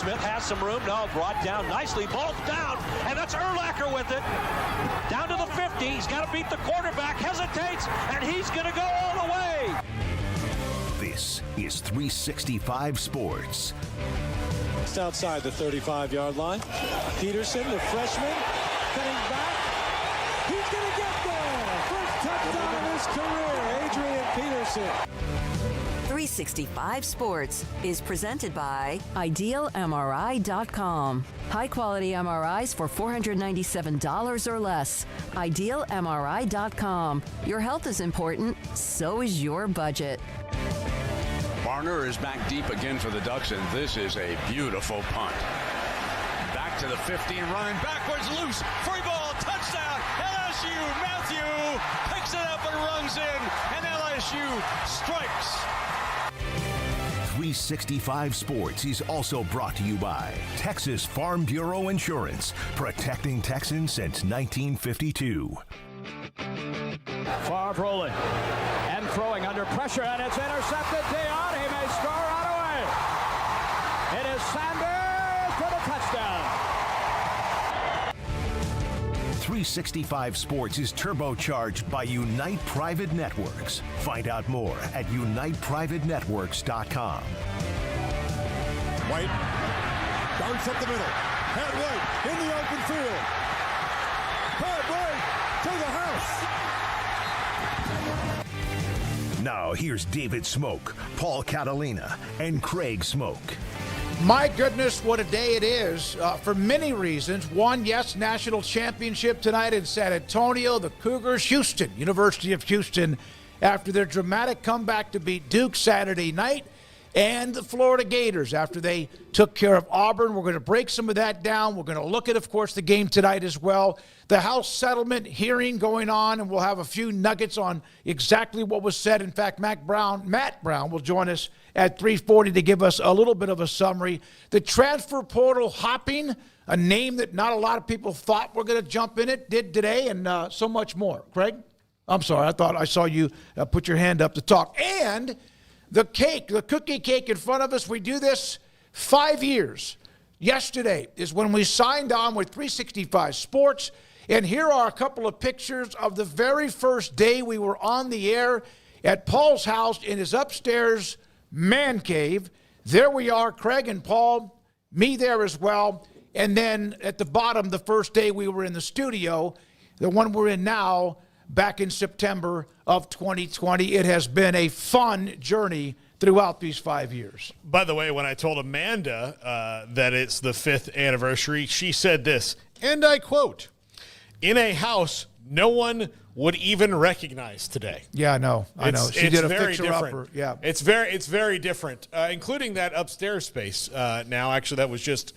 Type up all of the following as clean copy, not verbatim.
Smith has some room. No, brought down nicely. Ball down, and that's Urlacher with it. Down to the 50. He's got to beat the quarterback. Hesitates, and he's going to go all the way. This is 365 Sports. Just outside the 35-yard line. Peterson, the freshman, cutting back. He's going to get there. First touchdown of his career, Adrian Peterson. 365 Sports is presented by IdealMRI.com. High-quality MRIs for $497 or less. IdealMRI.com. Your health is important, so is your budget. Barner is back deep again for the Ducks, and this is a beautiful punt. Back to the 50 and running backwards, loose, free ball, touchdown, LSU. Matthew picks it up and runs in, and LSU strikes. 365 Sports is also brought to you by Texas Farm Bureau Insurance, protecting Texans since 1952. Favre rolling and throwing under pressure, and it's intercepted. Dion, he may score right away. It is Sanders for the touchdown. 365 Sports is turbocharged by Unite Private Networks. Find out more at uniteprivatenetworks.com. White darts up the middle. Pat White in the open field. Pat White to the house. Now here's David Smoak, Paul Catalina, and Craig Smoak. My goodness, what a day it is for many reasons. One, yes, national championship tonight in San Antonio. The Cougars, Houston, University of Houston, after their dramatic comeback to beat Duke Saturday night. And the Florida Gators after they took care of Auburn. We're going to break some of that down. We're going to look at, of course, the game tonight as well. The House settlement hearing going on, and we'll have a few nuggets on exactly what was said. In fact, Matt Brown will join us at 3:40 to give us a little bit of a summary. The transfer portal hopping, a name that not a lot of people thought were going to jump in it, did today, and so much more. Craig? I'm sorry. I thought I saw you put your hand up to talk. And the cake, the cookie cake in front of us, we do this 5 years. Yesterday is when we signed on with 365 Sports, and here are a couple of pictures of the very first day we were on the air at Paul's house in his upstairs man cave. There we are, Craig and Paul, me there as well, and then at the bottom, the first day we were in the studio, the one we're in now, back in September of 2020. It has been a fun journey throughout these 5 years. By the way, when I told Amanda that it's the 5th anniversary, she said this, and I quote, "In a house no one would even recognize today." Yeah, I know. She did a fixer-upper. Yeah, it's very different, including that upstairs space. Now, actually, that was just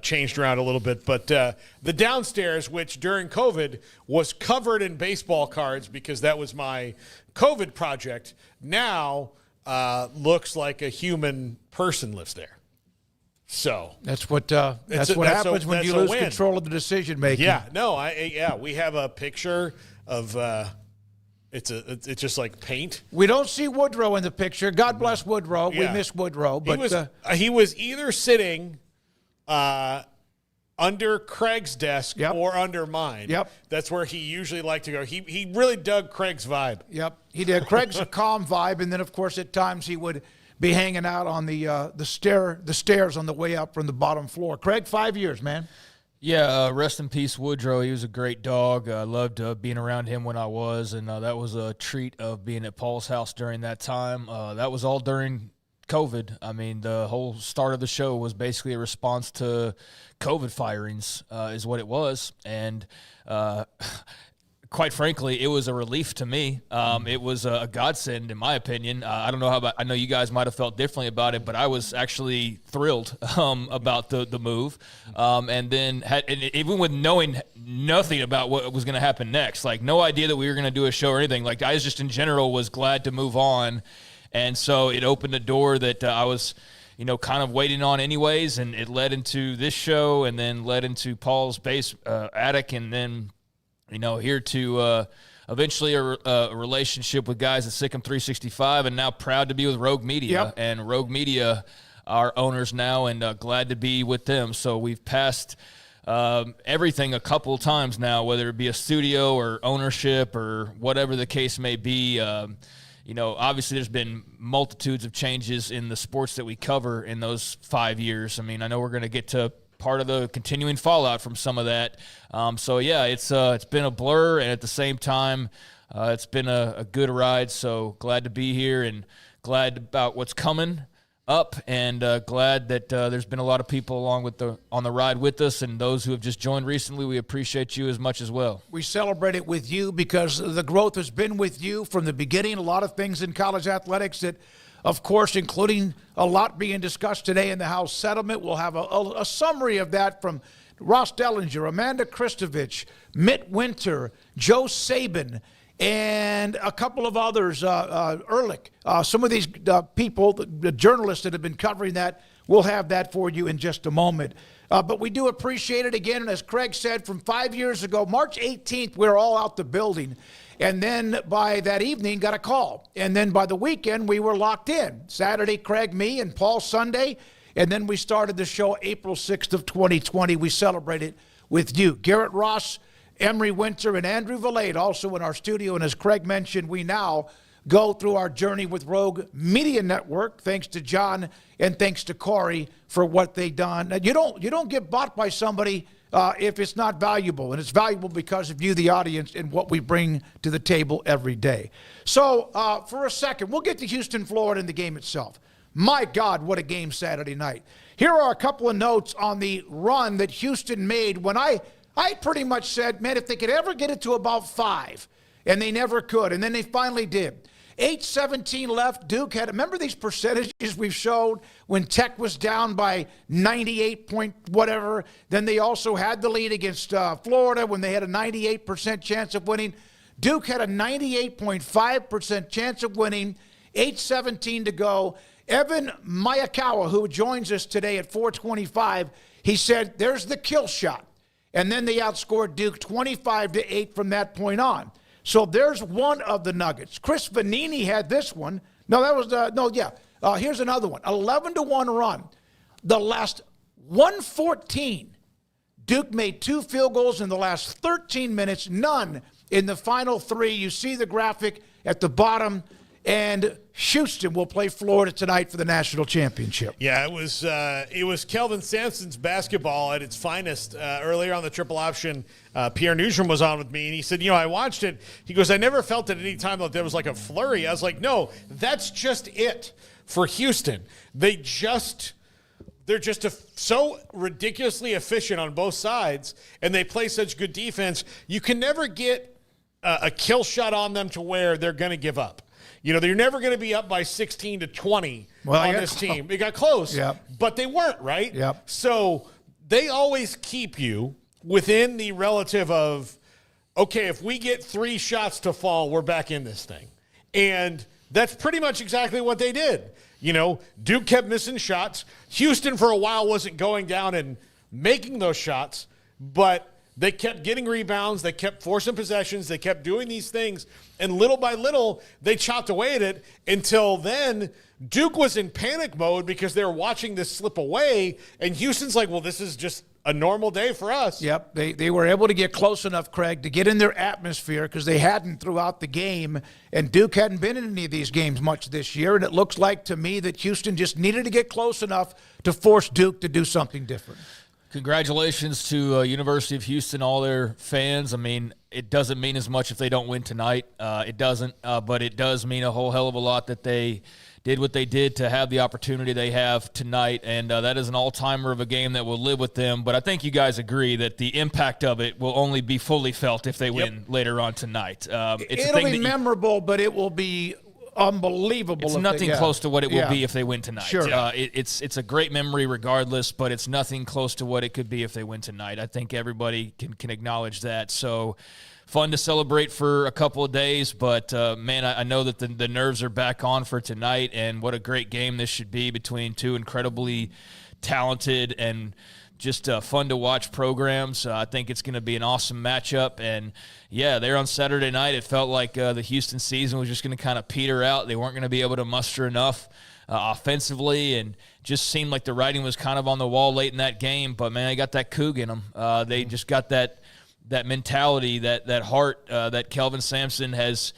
changed around a little bit, but the downstairs, which during COVID was covered in baseball cards because that was my COVID project, now looks like a human person lives there. So that's what happens when you lose control of the decision making. Yeah, no, we have a picture of it's just like paint. We don't see Woodrow in the picture. God bless Woodrow. Yeah. We miss Woodrow, but he was either sitting under Craig's desk or under mine. Yep. That's where he usually liked to go. He really dug Craig's vibe. Yep, he did. Craig's a calm vibe, and then of course at times he would be hanging out on the stairs on the way up from the bottom floor. Craig, 5 years, man. Yeah, rest in peace, Woodrow. He was a great dog. I loved being around him when I was, and that was a treat of being at Paul's house during that time. That was all during COVID. I mean, the whole start of the show was basically a response to COVID firings, is what it was, and quite frankly, it was a relief to me. It was a godsend, in my opinion. I don't know I know you guys might have felt differently about it, but I was actually thrilled about the move. And then even with knowing nothing about what was going to happen next, like no idea that we were going to do a show or anything. Like I just in general was glad to move on, and so it opened a door that I was, kind of waiting on anyways, and it led into this show, and then led into Paul's base attic, and then. Here to eventually a relationship with guys at Sikkim 365, and now proud to be with Rogue Media. Yep. And Rogue Media our owners now, and glad to be with them. So we've passed everything a couple of times now, whether it be a studio or ownership or whatever the case may be. Obviously there's been multitudes of changes in the sports that we cover in those 5 years. I mean, I know we're going to get to part of the continuing fallout from some of that. It's been a blur, and at the same time, it's been a good ride. So glad to be here and glad about what's coming up, and glad that there's been a lot of people on the ride with us, and those who have just joined recently. We appreciate you as much as well. We celebrate it with you because the growth has been with you from the beginning. A lot of things in college athletics that, of course, including a lot being discussed today in the House settlement. We'll have a summary of that from Ross Dellinger, Amanda Kristovich, Mitt Winter, Joe Saban, and a couple of others, Ehrlich. Some of these people, the journalists that have been covering that, we'll have that for you in just a moment. But we do appreciate it again. And as Craig said, from 5 years ago, March 18th, we were all out the building. And then by that evening, got a call. And then by the weekend, we were locked in. Saturday, Craig, me, and Paul Sunday. And then we started the show April 6th of 2020. We celebrated with you. Garrett Ross, Emery Winter, and Andrew Valade also in our studio. And as Craig mentioned, we now go through our journey with Rogue Media Network. Thanks to John and thanks to Corey for what they've done. Now, you don't get bought by somebody if it's not valuable, and it's valuable because of you, the audience, and what we bring to the table every day. So for a second, we'll get to Houston, Florida, and the game itself. My God, what a game Saturday night. Here are a couple of notes on the run that Houston made when I pretty much said, man, if they could ever get it to about 5, and they never could, and then they finally did. 8:17 left. Duke had, remember these percentages we've showed when Tech was down by 98 point whatever? Then they also had the lead against Florida when they had a 98% chance of winning. Duke had a 98.5% chance of winning. 8:17 to go. Evan Miyakawa, who joins us today at 4:25, he said, there's the kill shot. And then they outscored Duke 25-8 from that point on. So there's one of the nuggets. Chris Vanini had this one. No, that was here's another one. 11-1 run. The last 114, Duke made 2 field goals in the last 13 minutes, none in the final 3. You see the graphic at the bottom. And Houston will play Florida tonight for the national championship. Yeah, it was Kelvin Samson's basketball at its finest. Earlier on the triple option, Pierre Nugent was on with me, and he said, I watched it. He goes, I never felt at any time that there was like a flurry. I was like, no, that's just it for Houston. They're just so ridiculously efficient on both sides, and they play such good defense. You can never get a kill shot on them to where they're going to give up. They're never going to be up by 16-20 on this team. They got close, but they weren't, right? Yep. So they always keep you within the relative of, okay, if we get 3 shots to fall, we're back in this thing. And that's pretty much exactly what they did. Duke kept missing shots. Houston for a while wasn't going down and making those shots, but they kept getting rebounds. They kept forcing possessions. They kept doing these things. And little by little, they chopped away at it until then Duke was in panic mode because they were watching this slip away. And Houston's like, well, this is just a normal day for us. Yep. They were able to get close enough, Craig, to get in their atmosphere because they hadn't throughout the game. And Duke hadn't been in any of these games much this year. And it looks like to me that Houston just needed to get close enough to force Duke to do something different. Congratulations to University of Houston, all their fans. I mean, it doesn't mean as much if they don't win tonight. It doesn't, but it does mean a whole hell of a lot that they did what they did to have the opportunity they have tonight, and that is an all-timer of a game that will live with them. But I think you guys agree that the impact of it will only be fully felt if they win later on tonight. It'll be memorable, but it will be unbelievable. It's nothing close to what it will be if they win tonight. Sure. It's a great memory regardless, but it's nothing close to what it could be if they win tonight. I think everybody can acknowledge that. So fun to celebrate for a couple of days, but man, I know that the nerves are back on for tonight, and what a great game this should be between 2 incredibly talented and just fun to watch programs. I think it's going to be an awesome matchup. And, yeah, there on Saturday night, it felt like the Houston season was just going to kind of peter out. They weren't going to be able to muster enough offensively, and just seemed like the writing was kind of on the wall late in that game. But, man, they got that Coug in them. They just got that mentality, that heart that Kelvin Samson has,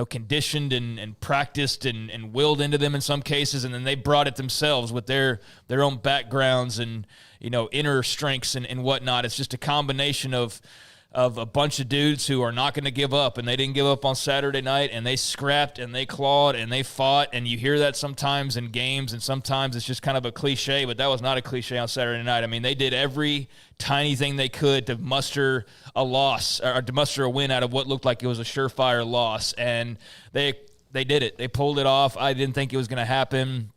conditioned and practiced and willed into them in some cases, and then they brought it themselves with their own backgrounds and, inner strengths and whatnot. It's just a combination of a bunch of dudes who are not going to give up, and they didn't give up on Saturday night, and they scrapped and they clawed and they fought, and you hear that sometimes in games, and sometimes it's just kind of a cliche, but that was not a cliche on Saturday night. I mean, they did every tiny thing they could to muster a loss or to muster a win out of what looked like it was a surefire loss, and they did it. They pulled it off. I didn't think it was going to happen.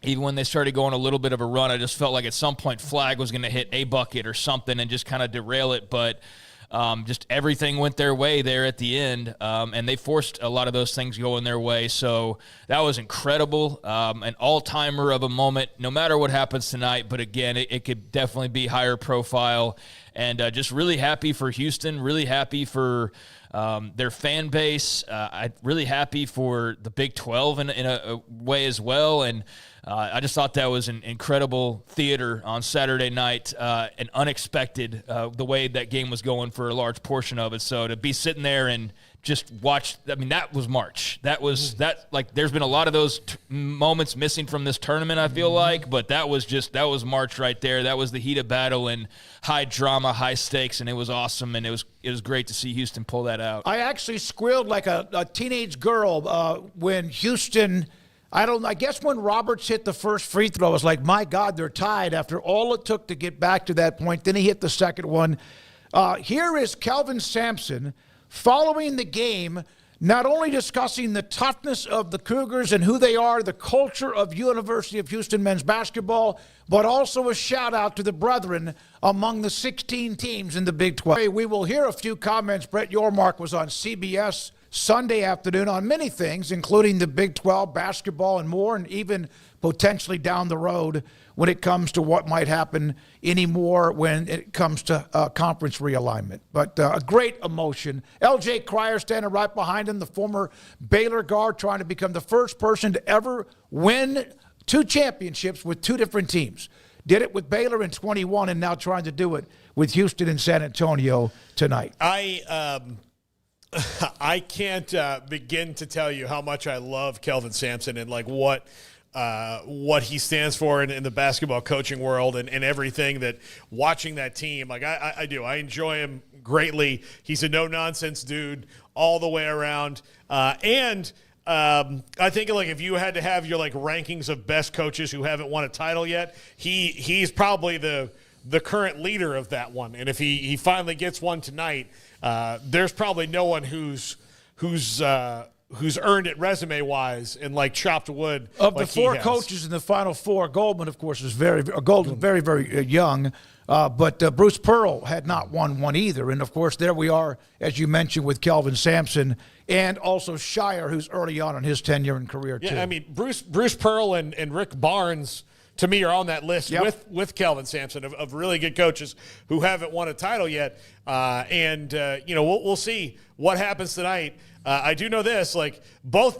Even when they started going a little bit of a run, I just felt like at some point Flag was going to hit a bucket or something and just kind of derail it, but just everything went their way there at the end, and they forced a lot of those things going their way. So that was incredible, an all-timer of a moment, no matter what happens tonight. But again, it could definitely be higher profile, and just really happy for Houston, really happy for their fan base. I'm really happy for the Big 12 in a way as well, and I just thought that was an incredible theater on Saturday night, and unexpected the way that game was going for a large portion of it. So to be sitting there and just watch, I mean, that was March. That was that. Like, there's been a lot of those moments missing from this tournament, I feel like, but that was March right there. That was the heat of battle and high drama, high stakes, and it was awesome, and it was great to see Houston pull that out. I actually squealed like a teenage girl when Houston. I guess when Roberts hit the first free throw, I was like, my God, they're tied after all it took to get back to that point. Then he hit the second one. Here is Kelvin Samson following the game, not only discussing the toughness of the Cougars and who they are, the culture of University of Houston men's basketball, but also a shout-out to the brethren among the 16 teams in the Big 12. We will hear a few comments. Brett Yormark was on CBS Sunday afternoon on many things, including the Big 12 basketball and more, and even potentially down the road when it comes to what might happen anymore when it comes to conference realignment. But a great emotion. L.J. Cryer standing right behind him, the former Baylor guard, trying to become the first person to ever win 2 championships with 2 different teams. Did it with Baylor in 21 and now trying to do it with Houston and San Antonio tonight. I can't begin to tell you how much I love Kelvin Samson and like what he stands for in the basketball coaching world and everything that watching that team. Like I do. I enjoy him greatly. He's a no-nonsense dude all the way around. And I think like if you had to have your like rankings of best coaches who haven't won a title yet, he's probably the current leader of that one. And if he finally gets one tonight, there's probably no one who's earned it resume-wise and like chopped wood. Of like the 4 coaches in the Final Four, Goldman, of course, is very young. But Bruce Pearl had not won one either. And, of course, there we are, as you mentioned, with Kelvin Samson and also Shire, who's early on in his tenure and career, too. Yeah, I mean, Bruce Pearl and Rick Barnes, to me, are on that list with Kelvin Samson of really good coaches who haven't won a title yet. We'll see what happens tonight. I do know this, like both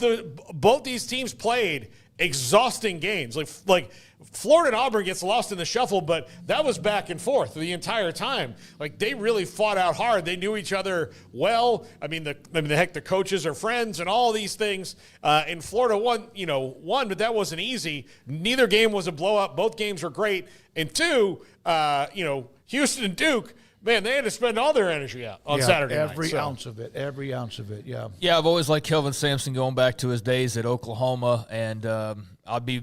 these teams played exhausting games. Like Florida and Auburn gets lost in the shuffle, but that was back and forth the entire time. Like they really fought out hard. They knew each other well. The coaches are friends and all these things. And Florida won, but that wasn't easy. Neither game was a blowout. Both games were great. And 2, Houston and Duke, man, they had to spend all their energy out on Saturday night. Every ounce of it, yeah. Yeah, I've always liked Kelvin Samson going back to his days at Oklahoma, and I'd be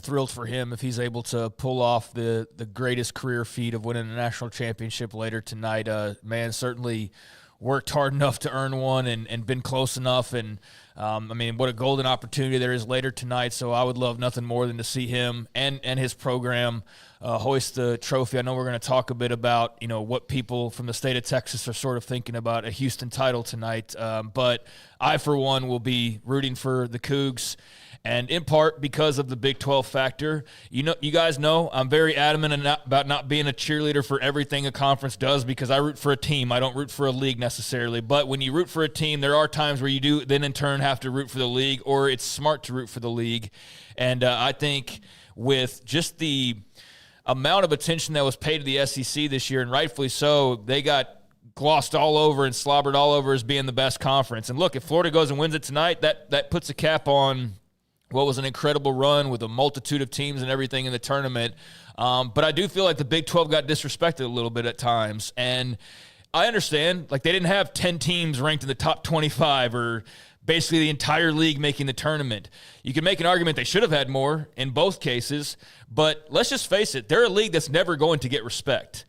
thrilled for him if he's able to pull off the greatest career feat of winning a national championship later tonight. Man, certainly worked hard enough to earn one and been close enough. And, what a golden opportunity there is later tonight. So I would love nothing more than to see him and his program hoist the trophy. I know we're going to talk a bit about, what people from the state of Texas are sort of thinking about a Houston title tonight. But I, for one, will be rooting for the Cougs And in part because of the Big 12 factor. You guys know I'm very adamant about not being a cheerleader for everything a conference does because I root for a team. I don't root for a league necessarily. But when you root for a team, there are times where you do then in turn have to root for the league, or it's smart to root for the league. And I think with just the amount of attention that was paid to the SEC this year, and rightfully so, they got glossed all over and slobbered all over as being the best conference. And look, if Florida goes and wins it tonight, that puts a cap on what was an incredible run with a multitude of teams and everything in the tournament. But I do feel like the Big 12 got disrespected a little bit at times. And I understand, like, they didn't have 10 teams ranked in the top 25 or basically the entire league making the tournament. You can make an argument they should have had more in both cases, but let's just face it, they're a league that's never going to get respect.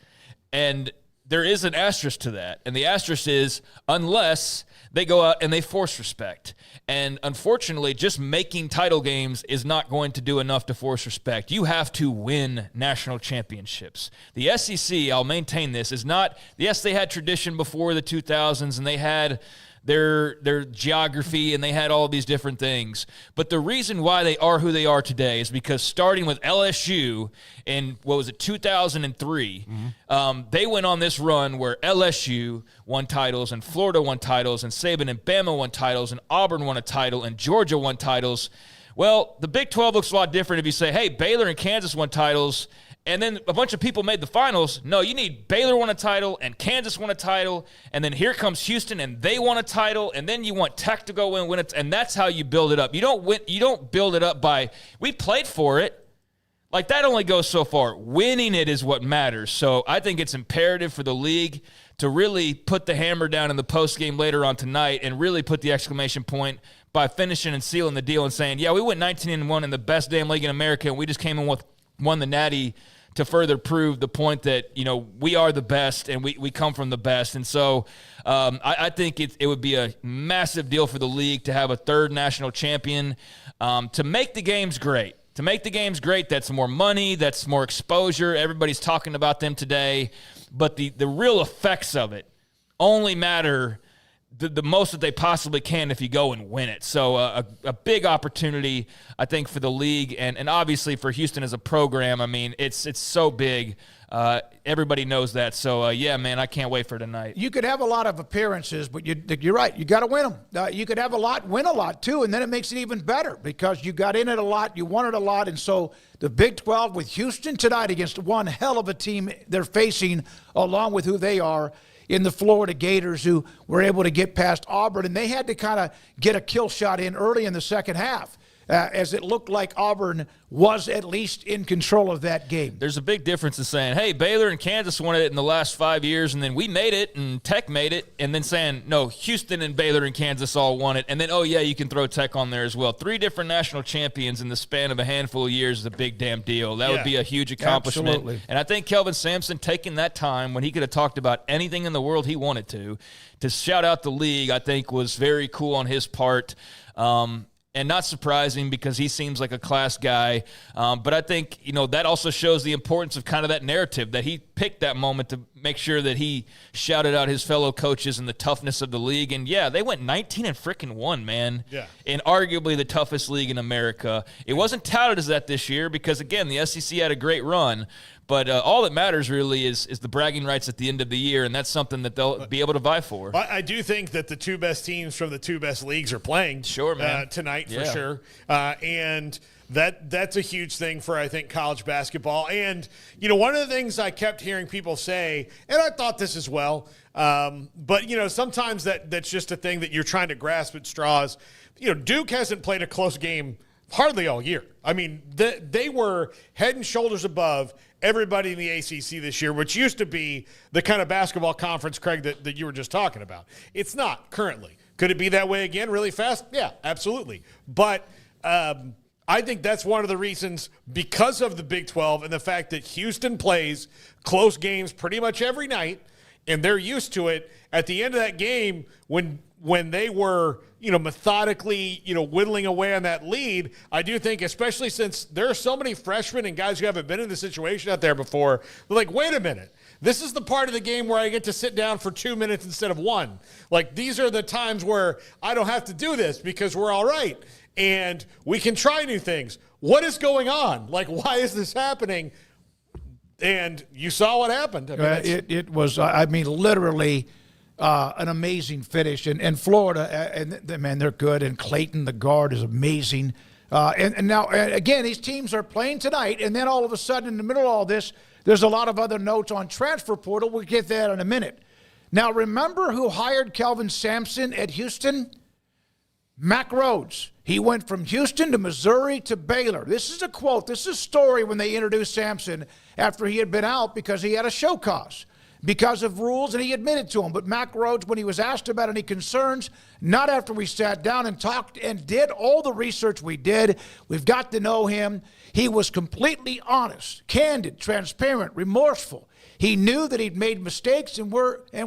And there is an asterisk to that. And the asterisk is unless they go out and they force respect. And unfortunately, just making title games is not going to do enough to force respect. You have to win national championships. The SEC, I'll maintain this, is not, yes, they had tradition before the 2000s and they had their geography, and they had all these different things. But the reason why they are who they are today is because starting with LSU in, 2003, they went on this run where LSU won titles, and Florida won titles, and Saban and Bama won titles, and Auburn won a title, and Georgia won titles. Well, the Big 12 looks a lot different if you say, hey, Baylor and Kansas won titles, and then a bunch of people made the finals. No, you need Baylor won a title and Kansas won a title, and then here comes Houston and they won a title, and then you want Tech to go and win it, and that's how you build it up. You don't build it up by, we played for it. Like, that only goes so far. Winning it is what matters. So I think it's imperative for the league to really put the hammer down in the postgame later on tonight and really put the exclamation point by finishing and sealing the deal and saying, yeah, we went 19-1 in the best damn league in America, and we just came and won the Natty to further prove the point that, we are the best and we come from the best. And so I think it would be a massive deal for the league to have a third national champion, to make the games great. To make the games great, that's more money, that's more exposure. Everybody's talking about them today. But the real effects of it only matter the most that they possibly can if you go and win it. So a big opportunity, I think, for the league and obviously for Houston as a program. I mean, it's so big. Everybody knows that. So, yeah, man, I can't wait for tonight. You could have a lot of appearances, but you're right. You got to win them. You could have a lot, win a lot, too, and then it makes it even better because you got in it a lot, you won it a lot. And so the Big 12 with Houston tonight against one hell of a team they're facing, along with who they are, in the Florida Gators, who were able to get past Auburn, and they had to kind of get a kill shot in early in the second half, as it looked like Auburn was at least in control of that game. There's a big difference in saying, hey, Baylor and Kansas won it in the last 5 years, and then we made it, and Tech made it, and then saying, no, Houston and Baylor and Kansas all won it, and then, oh, yeah, you can throw Tech on there as well. 3 different national champions in the span of a handful of years is a big damn deal. That would be a huge accomplishment. Absolutely. And I think Kelvin Samson taking that time when he could have talked about anything in the world he wanted to shout out the league, I think was very cool on his part. And not surprising because he seems like a class guy. But I think, that also shows the importance of kind of that narrative that he picked that moment to make sure that he shouted out his fellow coaches and the toughness of the league. And, yeah, they went 19-1, man. Yeah. In arguably the toughest league in America. It wasn't touted as that this year because, again, the SEC had a great run. But all that matters really is the bragging rights at the end of the year, and that's something that they'll be able to vie for. I do think that the 2 best teams from the 2 best leagues are playing tonight for sure. And that's a huge thing for, I think, college basketball. And, one of the things I kept hearing people say, and I thought this as well, but, sometimes that's just a thing that you're trying to grasp at straws. Duke hasn't played a close game hardly all year. I mean, they were head and shoulders above everybody in the ACC this year, which used to be the kind of basketball conference, Craig, that you were just talking about. It's not currently. Could it be that way again really fast? Yeah, absolutely. But I think that's one of the reasons, because of the Big 12 and the fact that Houston plays close games pretty much every night, and they're used to it. At the end of that game, when they were, methodically, whittling away on that lead, I do think, especially since there are so many freshmen and guys who haven't been in the situation out there before, they're like, wait a minute, This is the part of the game where I get to sit down for 2 minutes instead of 1. Like, these are the times where I don't have to do this because we're all right and we can try new things. What is going on? Like, why is this happening? And you saw what happened. I mean, it was, literally an amazing finish. And Florida, man, they're good. And Clayton, the guard, is amazing. And now, again, these teams are playing tonight. And then all of a sudden, in the middle of all this, there's a lot of other notes on transfer portal. We'll get that in a minute. Now, remember who hired Kelvin Samson at Houston? Mack Rhodes. He went from Houston to Missouri to Baylor. This is a quote. This is a story when they introduced Samson after he had been out because he had a show cause because of rules, and he admitted to them. But Mack Rhodes, when he was asked about any concerns, not after we sat down and talked and did all the research we did, we've got to know him. He was completely honest, candid, transparent, remorseful. He knew that he'd made mistakes, and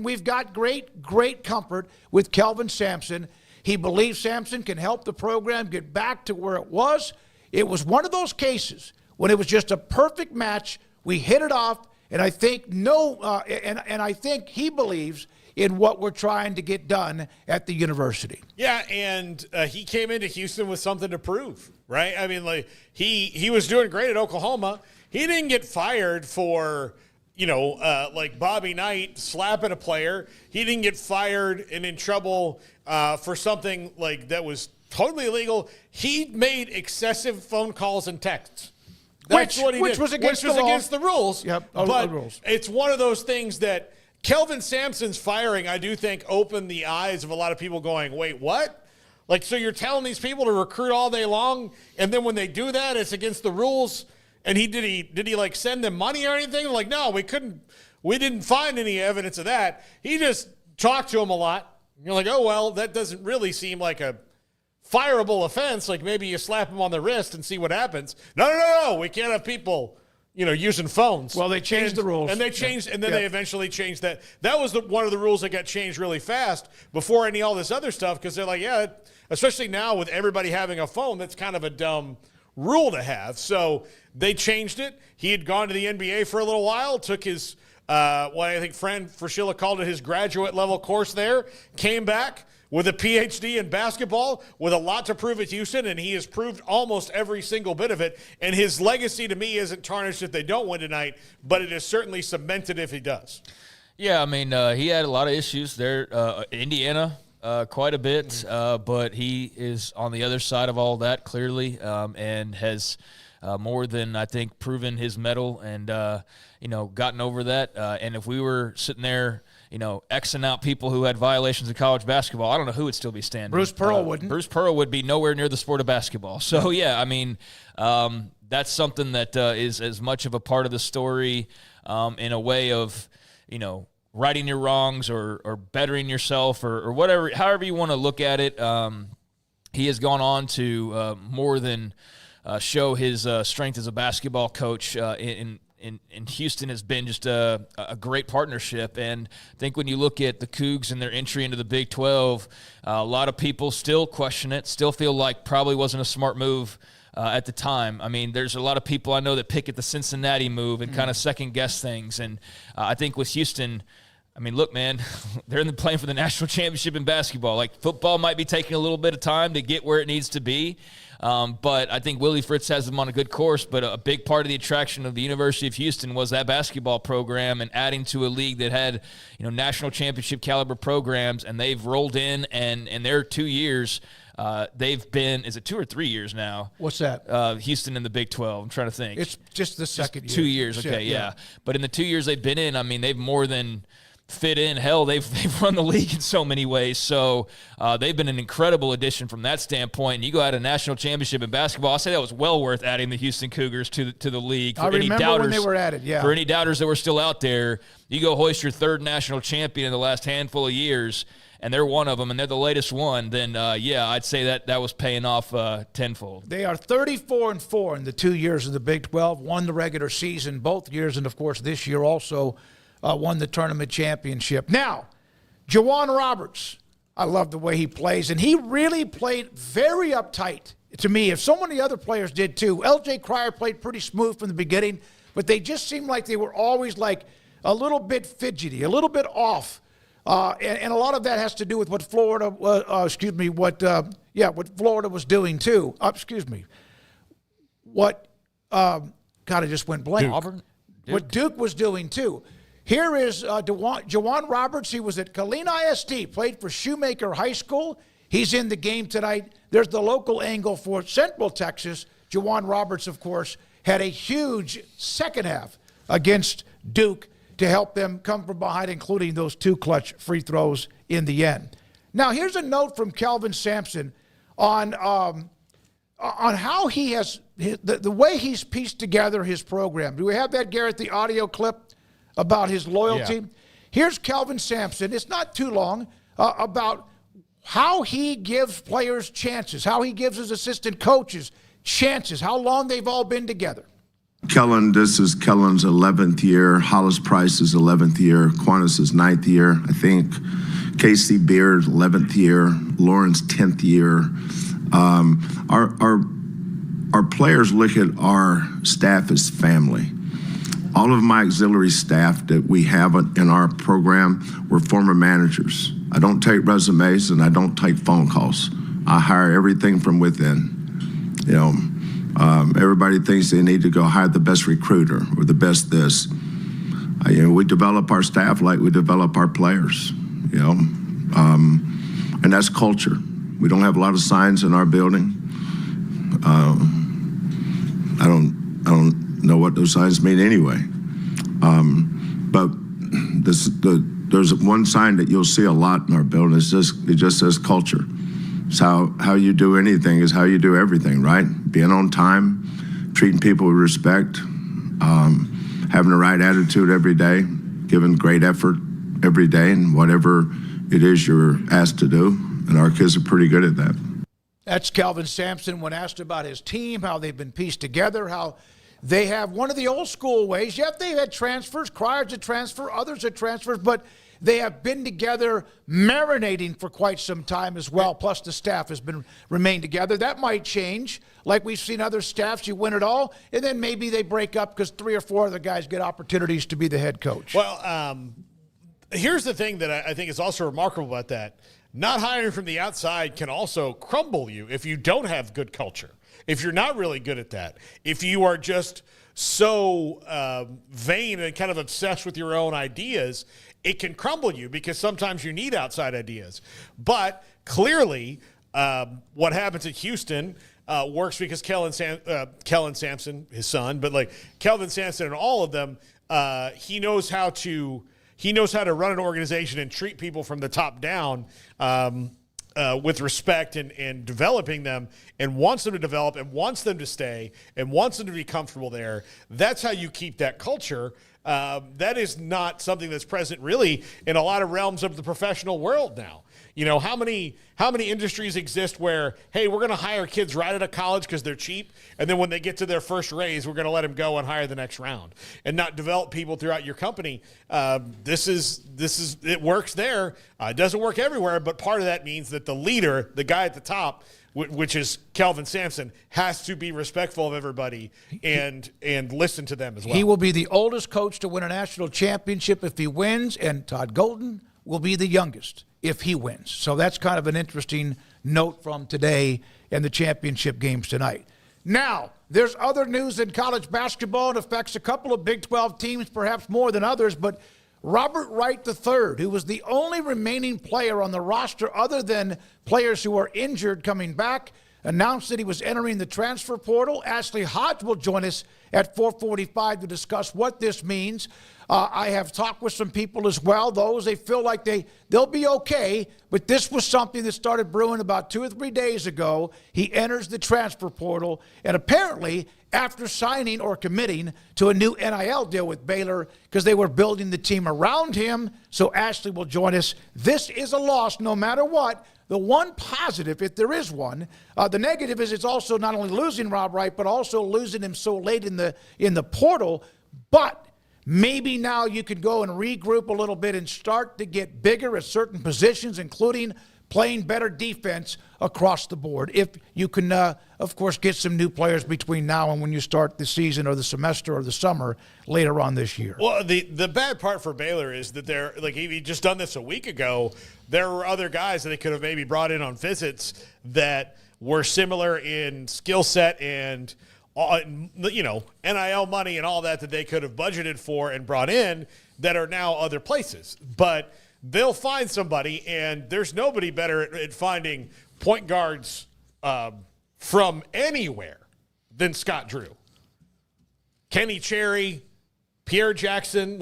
we've got great comfort with Kelvin Samson. He believes Samson can help the program get back to where it was. It was one of those cases when it was just a perfect match. We hit it off, and I think I think he believes in what we're trying to get done at the university. Yeah, and he came into Houston with something to prove, right? I mean, like he was doing great at Oklahoma. He didn't get fired for, like Bobby Knight slapping a player. He didn't get fired and in trouble for something like that was totally illegal. He made excessive phone calls and texts. That's what he did. Which was against the rules. Yep, but the rules. It's one of those things that Kelvin Samson's firing, I do think, opened the eyes of a lot of people going, wait, what? Like, so you're telling these people to recruit all day long, and then when they do that, it's against the rules? And did he like send them money or anything? Like, no, we didn't find any evidence of that. He just talked to him a lot. You're like, oh, well, that doesn't really seem like a fireable offense. Like, maybe you slap him on the wrist and see what happens. No. We can't have people, using phones. Well, they changed the rules. And they changed, and then they eventually changed that. That was one of the rules that got changed really fast before all this other stuff, because they're like, yeah, especially now with everybody having a phone, that's kind of a dumb rule to have. So they changed it. He had gone to the NBA for a little while, took his, what I think Fran Fraschilla called it his graduate level course there, came back with a PhD in basketball, with a lot to prove at Houston, and he has proved almost every single bit of it. And his legacy to me isn't tarnished if they don't win tonight, but it is certainly cemented if he does. Yeah, I mean, he had a lot of issues there. Indiana, quite a bit, but he is on the other side of all that, clearly, and has more than, I think, proven his mettle and, gotten over that. And if we were sitting there, Xing out people who had violations of college basketball, I don't know who would still be standing. Bruce Pearl wouldn't. Bruce Pearl would be nowhere near the sport of basketball. So, yeah, I mean, that's something that is as much of a part of the story in a way of, righting your wrongs or bettering yourself or whatever, however you want to look at it. He has gone on to more than show his strength as a basketball coach in Houston. Has been just a great partnership. And I think when you look at the Cougs and their entry into the Big 12, a lot of people still question it, still feel like probably wasn't a smart move at the time. I mean, there's a lot of people I know that pick at the Cincinnati move and kind of second-guess things. And I think with Houston, I mean, look, man, they're playing for the national championship in basketball. Like, football might be taking a little bit of time to get where it needs to be. But I think Willie Fritz has them on a good course. But a big part of the attraction of the University of Houston was that basketball program and adding to a league that had, national championship caliber programs. And they've rolled in, and in their 2 years, they've been, is it 2 or 3 years now? What's that? Houston in the Big 12. I'm trying to think. It's just the second year. 2 years, okay, yeah. But in the 2 years they've been in, I mean, they've more than fit in. Hell, they've run the league in so many ways. So they've been an incredible addition from that standpoint. And you go out a national championship in basketball. I say that was well worth adding the Houston Cougars to the league. I remember when they were added, yeah. For any doubters that were still out there, you go hoist your third national champion in the last handful of years, and they're one of them, and they're the latest one, then, I'd say that was paying off tenfold. They are 34-4 in the 2 years of the Big 12, won the regular season both years, and, of course, this year also won the tournament championship. Now, Jawan Roberts, I love the way he plays, and he really played very uptight to me. If so many other players did too. L.J. Cryer played pretty smooth from the beginning, but they just seemed like they were always like a little bit fidgety, a little bit off. And a lot of that has to do with what Florida, what Florida was doing too. What, God, I just went blank. Auburn? What Duke was doing too. Here is Jawan Roberts. He was at Catalina ISD, played for Shoemaker High School. He's in the game tonight. There's the local angle for Central Texas. Jawan Roberts, of course, had a huge second half against Duke to help them come from behind, including those 2 clutch free throws in the end. Now, here's a note from Kelvin Samson on how he has the way he's pieced together his program. Do we have that, Garrett, the audio clip about his loyalty? Yeah. Here's Kelvin Samson. It's not too long about how he gives players chances, how he gives his assistant coaches chances, how long they've all been together. Kellen, this is Kellen's 11th year. Hollis Price's 11th year. Quantis's 9th year. I think Casey Beard's 11th year. Lauren's 10th year. Our players look at our staff as family. All of my auxiliary staff that we have in our program were former managers. I don't take resumes and I don't take phone calls. I hire everything from within. You know, everybody thinks they need to go hire the best recruiter or the best this. We develop our staff like we develop our players, and that's culture. We don't have a lot of signs in our building. I don't know what those signs mean anyway. But there's one sign that you'll see a lot in our building. It just says culture. It's how you do anything is how you do everything, right? Being on time, treating people with respect, having the right attitude every day, giving great effort every day, and whatever it is you're asked to do. And our kids are pretty good at that. That's Kelvin Samson when asked about his team, how they've been pieced together, how they have one of the old school ways. Yet they've had transfers, Cryer's a transfer, others are transfers, but they have been together marinating for quite some time as well, plus the staff has been remained together. That might change, like we've seen other staffs. You win it all, and then maybe they break up because 3 or 4 other guys get opportunities to be the head coach. Well, here's the thing that I think is also remarkable about that. Not hiring from the outside can also crumble you if you don't have good culture, if you're not really good at that, if you are just so vain and kind of obsessed with your own ideas, it can crumble you because sometimes you need outside ideas. But clearly what happens at Houston works because Kelvin Samson, his son, but like Kelvin Samson and all of them, he knows how to run an organization and treat people from the top down with respect and developing them, and wants them to develop and wants them to stay and wants them to be comfortable there. That's how you keep that culture. That is not something that's present really in a lot of realms of the professional world now. You know, how many industries exist where, hey, we're going to hire kids right out of college because they're cheap, and then when they get to their first raise, we're going to let them go and hire the next round, and not develop people throughout your company. This is it works there. It doesn't work everywhere, but part of that means that the leader, the guy at the top, which is Kelvin Samson, has to be respectful of everybody and listen to them as well. He will be the oldest coach to win a national championship if he wins, and Todd Golden will be the youngest if he wins. So that's kind of an interesting note from today and the championship games tonight. Now, there's other news in college basketball. It affects a couple of Big 12 teams, perhaps more than others, but Robert Wright III, who was the only remaining player on the roster other than players who are injured coming back, announced that he was entering the transfer portal. Ashley Hodge will join us at 4:45 to discuss what this means. I have talked with some people as well. Those, they feel like they'll be okay, but this was something that started brewing about 2 or 3 days ago. He enters the transfer portal, and apparently after signing or committing to a new NIL deal with Baylor, because they were building the team around him. So Ashley will join us. This is a loss no matter what. The one positive, if there is one, the negative is it's also not only losing Rob Wright, but also losing him so late in the portal. But maybe now you could go and regroup a little bit and start to get bigger at certain positions, including playing better defense across the board. If you can, of course, get some new players between now and when you start the season or the semester or the summer later on this year. Well, the bad part for Baylor is that they're like, he just done this a week ago. There were other guys that they could have maybe brought in on visits that were similar in skill set and, NIL money and all that they could have budgeted for and brought in that are now other places. But they'll find somebody, and there's nobody better at finding point guards from anywhere than Scott Drew. Kenny Cherry, Pierre Jackson,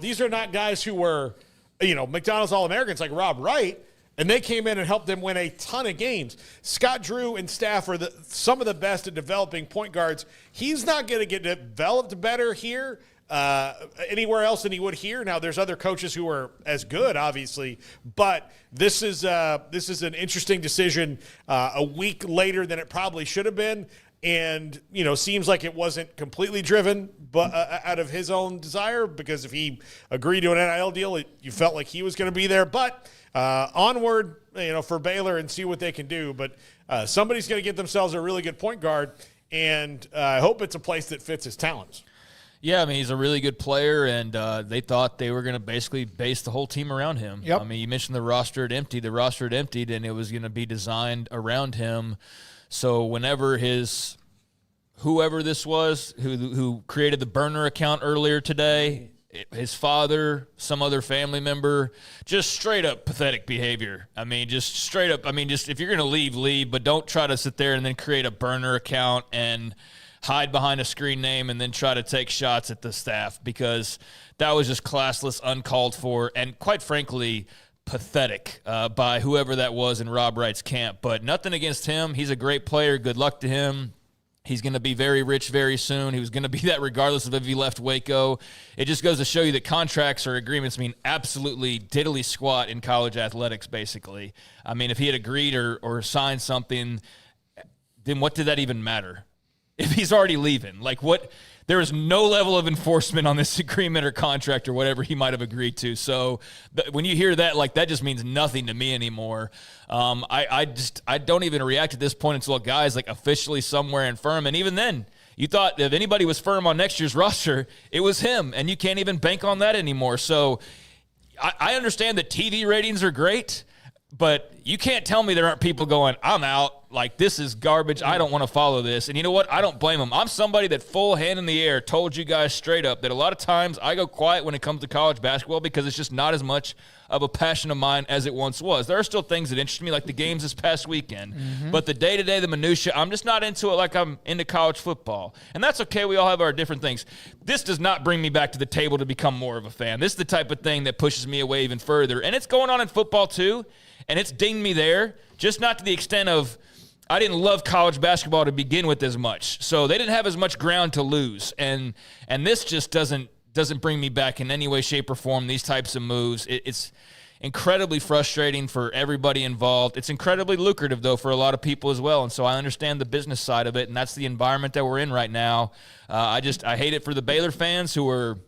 these are not guys who were, McDonald's All-Americans like Rob Wright, and they came in and helped them win a ton of games. Scott Drew and staff are some of the best at developing point guards. He's not going to get developed better here anywhere else than he would here. Now, there's other coaches who are as good, obviously, but this is an interesting decision a week later than it probably should have been. And, seems like it wasn't completely driven but out of his own desire, because if he agreed to an NIL deal, you felt like he was going to be there. But onward, for Baylor and see what they can do. But somebody's going to get themselves a really good point guard, and I hope it's a place that fits his talents. Yeah, I mean, he's a really good player, and they thought they were going to basically base the whole team around him. Yep. I mean, you mentioned the roster had emptied. The roster had emptied, and it was going to be designed around him. So whenever whoever this was who created the burner account earlier today, his father, some other family member, just straight up pathetic behavior. I mean, just straight up. I mean, just if you're going to leave, but don't try to sit there and then create a burner account and hide behind a screen name and then try to take shots at the staff, because that was just classless, uncalled for, and quite frankly, pathetic by whoever that was in Rob Wright's camp. But nothing against him. He's a great player. Good luck to him. He's going to be very rich very soon. He was going to be that regardless of if he left Waco. It just goes to show you that contracts or agreements mean absolutely diddly squat in college athletics, basically. I mean, if he had agreed or signed something, then what did that even matter? If he's already leaving, there is no level of enforcement on this agreement or contract or whatever he might have agreed to. So when you hear that, that just means nothing to me anymore. I don't even react at this point until a guy's officially somewhere and firm. And even then, you thought if anybody was firm on next year's roster, it was him, and you can't even bank on that anymore. So I understand that TV ratings are great, but you can't tell me there aren't people going, I'm out. This is garbage. I don't want to follow this. And you know what? I don't blame them. I'm somebody that full hand in the air told you guys straight up that a lot of times I go quiet when it comes to college basketball because it's just not as much of a passion of mine as it once was. There are still things that interest me, like the games this past weekend. Mm-hmm. But the day-to-day, the minutia, I'm just not into it like I'm into college football. And that's okay. We all have our different things. This does not bring me back to the table to become more of a fan. This is the type of thing that pushes me away even further. And it's going on in football too, and it's dinged me there, just not to the extent of I didn't love college basketball to begin with as much. So they didn't have as much ground to lose. And this just doesn't bring me back in any way, shape, or form, these types of moves. It's incredibly frustrating for everybody involved. It's incredibly lucrative, though, for a lot of people as well. And so I understand the business side of it, and that's the environment that we're in right now. I hate it for the Baylor fans who are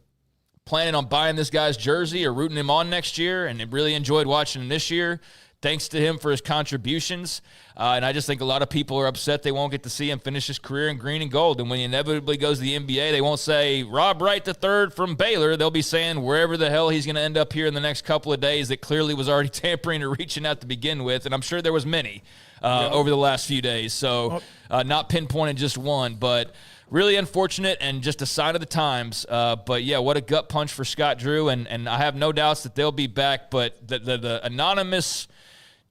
planning on buying this guy's jersey or rooting him on next year and really enjoyed watching him this year. Thanks to him for his contributions. And I just think a lot of people are upset they won't get to see him finish his career in green and gold. And when he inevitably goes to the NBA, they won't say Rob Wright III from Baylor. They'll be saying wherever the hell he's going to end up here in the next couple of days that clearly was already tampering or reaching out to begin with. And I'm sure there was many over the last few days. So not pinpointing just one, but really unfortunate and just a sign of the times. But, yeah, what a gut punch for Scott Drew. And I have no doubts that they'll be back. But the anonymous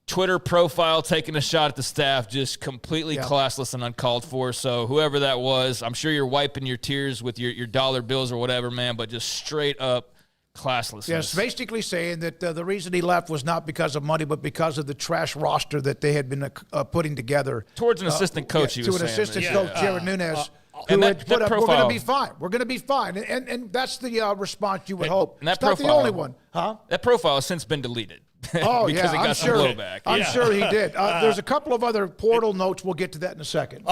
Twitter profile taking a shot at the staff, just completely classless and uncalled for. So whoever that was, I'm sure you're wiping your tears with your dollar bills or whatever, man, but just straight up classlessness. Yes, basically saying that the reason he left was not because of money, but because of the trash roster that they had been putting together. Towards an assistant coach, to an assistant coach, Jared Nunez. Who had put up, we're going to be fine. We're going to be fine. And that's the response you would hope. And that it's not the only one. Huh? That profile has since been deleted. Oh, because it got some blowback. I'm sure he did. There's a couple of other portal notes. We'll get to that in a second.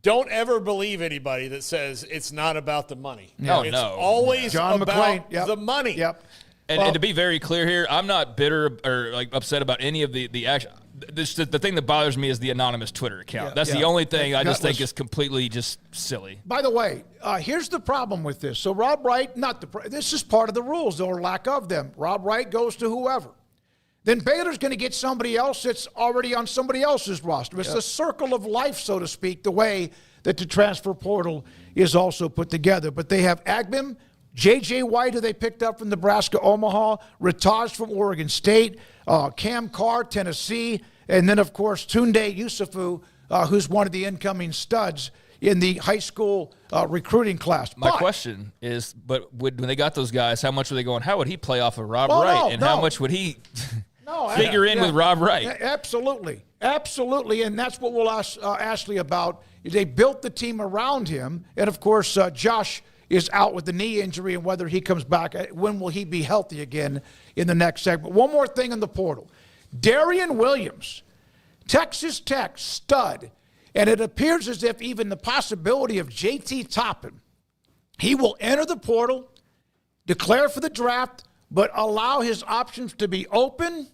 Don't ever believe anybody that says it's not about the money. No, it's always John about McClain, the money. Yep. And to be very clear here, I'm not bitter or like upset about any of the action. The thing that bothers me is the anonymous Twitter account. That's the only thing I just think is completely just silly. By the way, here's the problem with this. So Rob Wright, this is part of the rules or lack of them. Rob Wright goes to whoever. Then Baylor's going to get somebody else that's already on somebody else's roster. It's the circle of life, so to speak, the way that the transfer portal is also put together. But they have Agbim, J.J. White, who they picked up from Nebraska, Omaha, Rataj from Oregon State, Cam Carr, Tennessee, and then, of course, Tunde Yusufu, who's one of the incoming studs in the high school recruiting class. My question is, when they got those guys, how much were they going, how would he play off of Rob Wright? How much would he figure in with Rob Wright? Absolutely. Absolutely, and that's what we'll ask Ashley about. They built the team around him, and, of course, Josh is out with the knee injury, and whether he comes back, when will he be healthy again in the next segment. One more thing in the portal. Darian Williams, Texas Tech stud, and it appears as if even the possibility of JT Toppin, he will enter the portal, declare for the draft, but allow his options to be open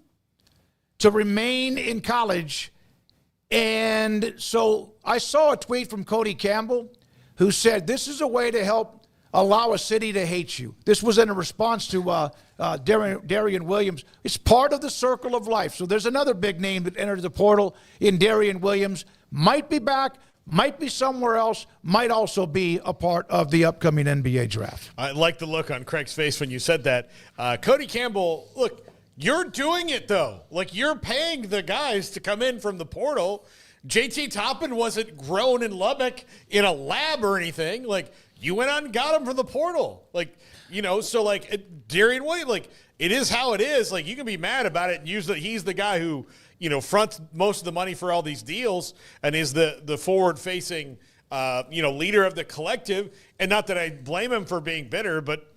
to remain in college. And so I saw a tweet from Cody Campbell who said, this is a way to help allow a city to hate you. This was in a response to Darian Williams. It's part of the circle of life. So there's another big name that entered the portal in Darian Williams. Might be back, might be somewhere else, might also be a part of the upcoming NBA draft. I like the look on Craig's face when you said that. Cody Campbell, look, you're doing it, though. Like, you're paying the guys to come in from the portal. JT Toppin wasn't grown in Lubbock in a lab or anything. Like, you went out and got him from the portal. Like, so, like, Darian Williams, like, it is how it is. Like, you can be mad about it and use that he's the guy who, fronts most of the money for all these deals and is the forward-facing, leader of the collective. And not that I blame him for being bitter, but,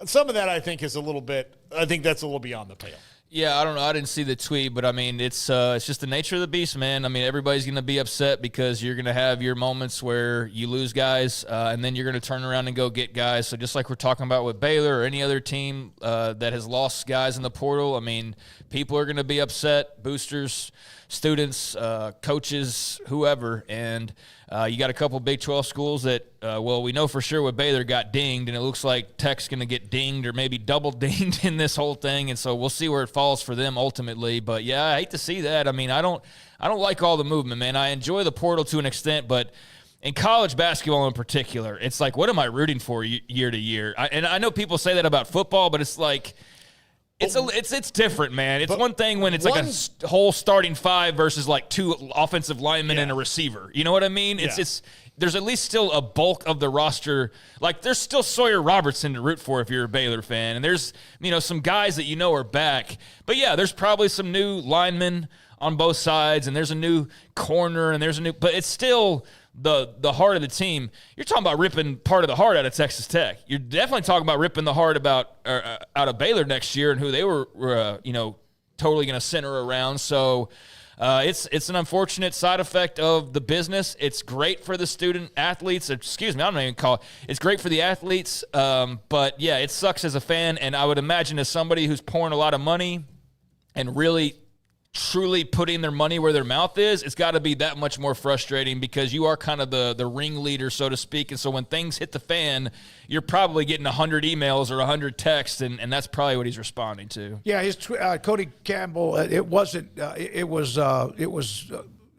some of that I think is I think that's a little beyond the pale. Yeah, I don't know. I didn't see the tweet, but I mean, it's just the nature of the beast, man. I mean, everybody's going to be upset because you're going to have your moments where you lose guys, and then you're going to turn around and go get guys. So just like we're talking about with Baylor or any other team that has lost guys in the portal, I mean, people are going to be upset, boosters, students, coaches, whoever, and you got a couple Big 12 schools that, we know for sure what Baylor got dinged, and it looks like Tech's going to get dinged or maybe double dinged in this whole thing, and so we'll see where it falls for them ultimately. But yeah, I hate to see that. I mean, I don't like all the movement, man. I enjoy the portal to an extent, but in college basketball in particular, it's like, what am I rooting for year to year? And I know people say that about football, but it's like, it's different, man. It's one thing when it's like a whole starting five versus like two offensive linemen and a receiver. You know what I mean? Yeah. It's there's at least still a bulk of the roster. Like, there's still Sawyer Robertson to root for if you're a Baylor fan, and there's some guys that are back. But yeah, there's probably some new linemen on both sides, and there's a new corner, and but it's still the heart of the team. You're talking about ripping part of the heart out of Texas Tech. You're definitely talking about ripping the heart out of Baylor next year and who they were totally going to center around. So it's an unfortunate side effect of the business. It's great for the student athletes. Excuse me, I'm not even call it. It's great for the athletes. But yeah, it sucks as a fan. And I would imagine as somebody who's pouring a lot of money and really truly putting their money where their mouth is, it's got to be that much more frustrating because you are kind of the ringleader, so to speak. And so when things hit the fan, you're probably getting 100 emails or 100 texts, and that's probably what he's responding to. Yeah, his Cody Campbell, it was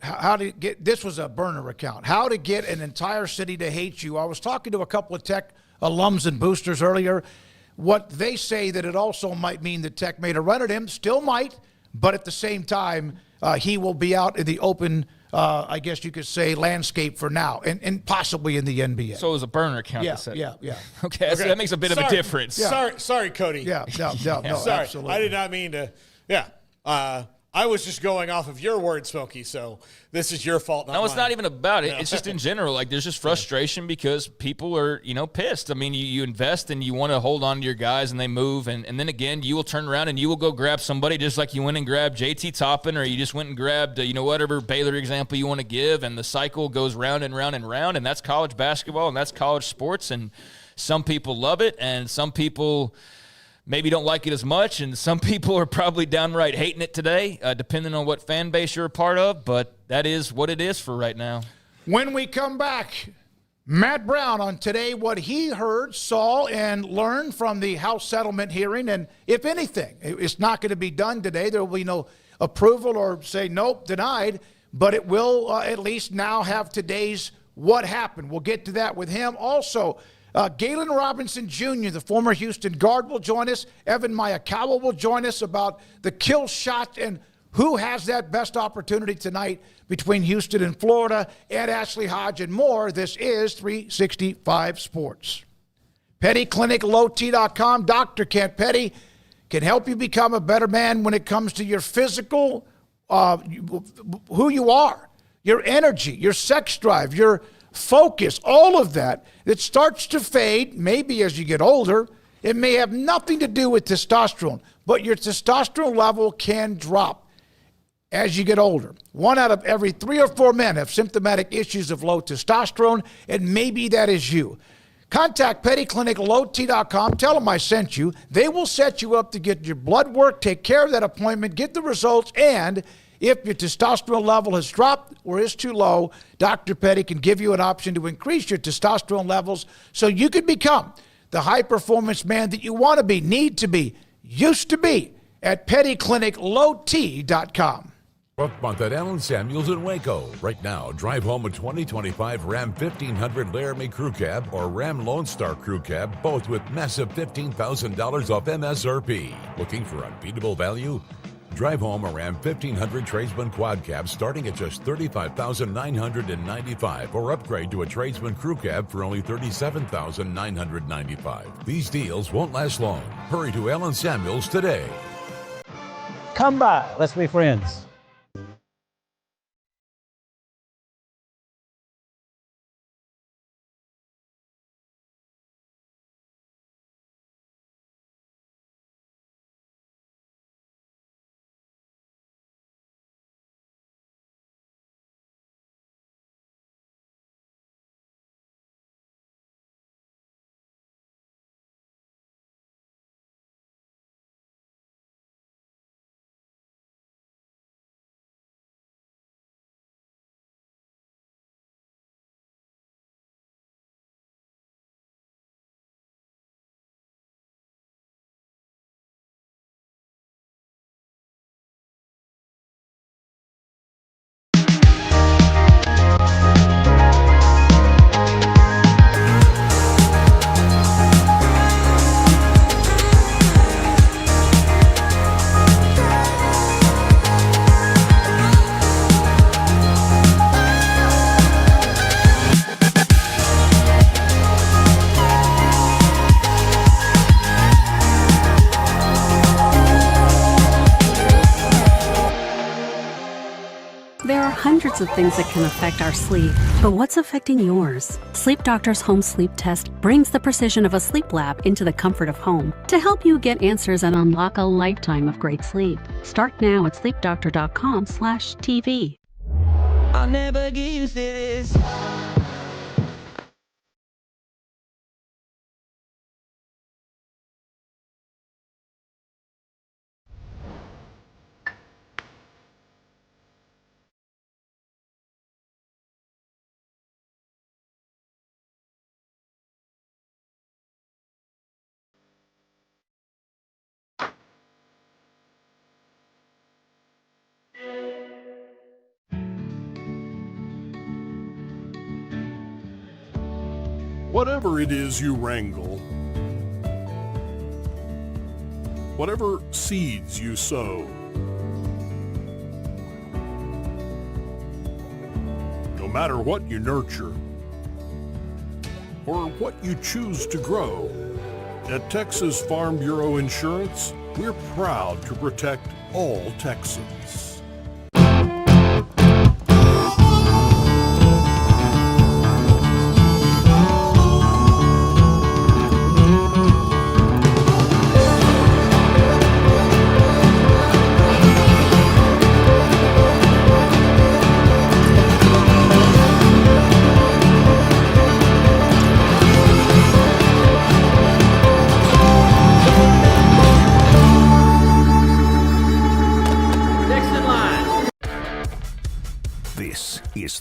how to get, this was a burner account, how to get an entire city to hate you. I was talking to a couple of Tech alums and boosters earlier. What they say that it also might mean that Tech made a run at him, still might, but at the same time, he will be out in the open, I guess you could say, landscape for now, and possibly in the NBA. So it was a burner account. Yeah. Okay, so that makes a bit of a difference. Yeah. Sorry, Cody. No, sorry. Absolutely. I did not mean to. Yeah. I was just going off of your word, Smokey, so this is your fault, not No, it's mine. not even about it. No. It's just in general. Like, there's just frustration because people are, pissed. I mean, you invest and you want to hold on to your guys and they move. And then again, you will turn around and you will go grab somebody just like you went and grabbed JT Toppin, or you just went and grabbed, whatever Baylor example you want to give. And the cycle goes round and round and round. And that's college basketball and that's college sports. And some people love it and some people maybe don't like it as much, and some people are probably downright hating it today, depending on what fan base you're a part of, but that is what it is for right now. When we come back, Matt Brown on today, what he heard, saw, and learned from the House settlement hearing, and if anything, it's not going to be done today. There will be no approval or say, nope, denied, but it will at least now have today's what happened. We'll get to that with him. Also, Gayen Robinson Jr., the former Houston guard, will join us. Evan Miyakawa will join us about the kill shot and who has that best opportunity tonight between Houston and Florida. Ed Ashley, Hodge, and more. This is 365 Sports. PettyClinicLowT.com. Dr. Kent Petty can help you become a better man when it comes to your physical, who you are, your energy, your sex drive, your focus, all of that. It starts to fade, maybe as you get older. It may have nothing to do with testosterone, but your testosterone level can drop as you get older. 1 out of every 3 or 4 men have symptomatic issues of low testosterone, and maybe that is you. Contact PettyClinicLowT.com. Tell them I sent you. They will set you up to get your blood work, take care of that appointment, get the results, and if your testosterone level has dropped or is too low, Dr. Petty can give you an option to increase your testosterone levels so you can become the high-performance man that you want to be, need to be, used to be at PettyClinicLowT.com. Book month at Allen Samuels in Waco. Right now, drive home a 2025 Ram 1500 Laramie Crew Cab or Ram Lone Star Crew Cab, both with massive $15,000 off MSRP. Looking for unbeatable value? Drive home a Ram 1500 Tradesman Quad Cab starting at just $35,995, or upgrade to a Tradesman Crew Cab for only $37,995. These deals won't last long. Hurry to Allen Samuels today. Come by. Let's be friends. Hundreds of things that can affect our sleep, but what's affecting yours? Sleep Doctor's home sleep test brings the precision of a sleep lab into the comfort of home to help you get answers and unlock a lifetime of great sleep. Start now at sleepdoctor.com/TV. I'll never get used to this. Whatever it is you wrangle, whatever seeds you sow, no matter what you nurture or what you choose to grow, at Texas Farm Bureau Insurance, we're proud to protect all Texans.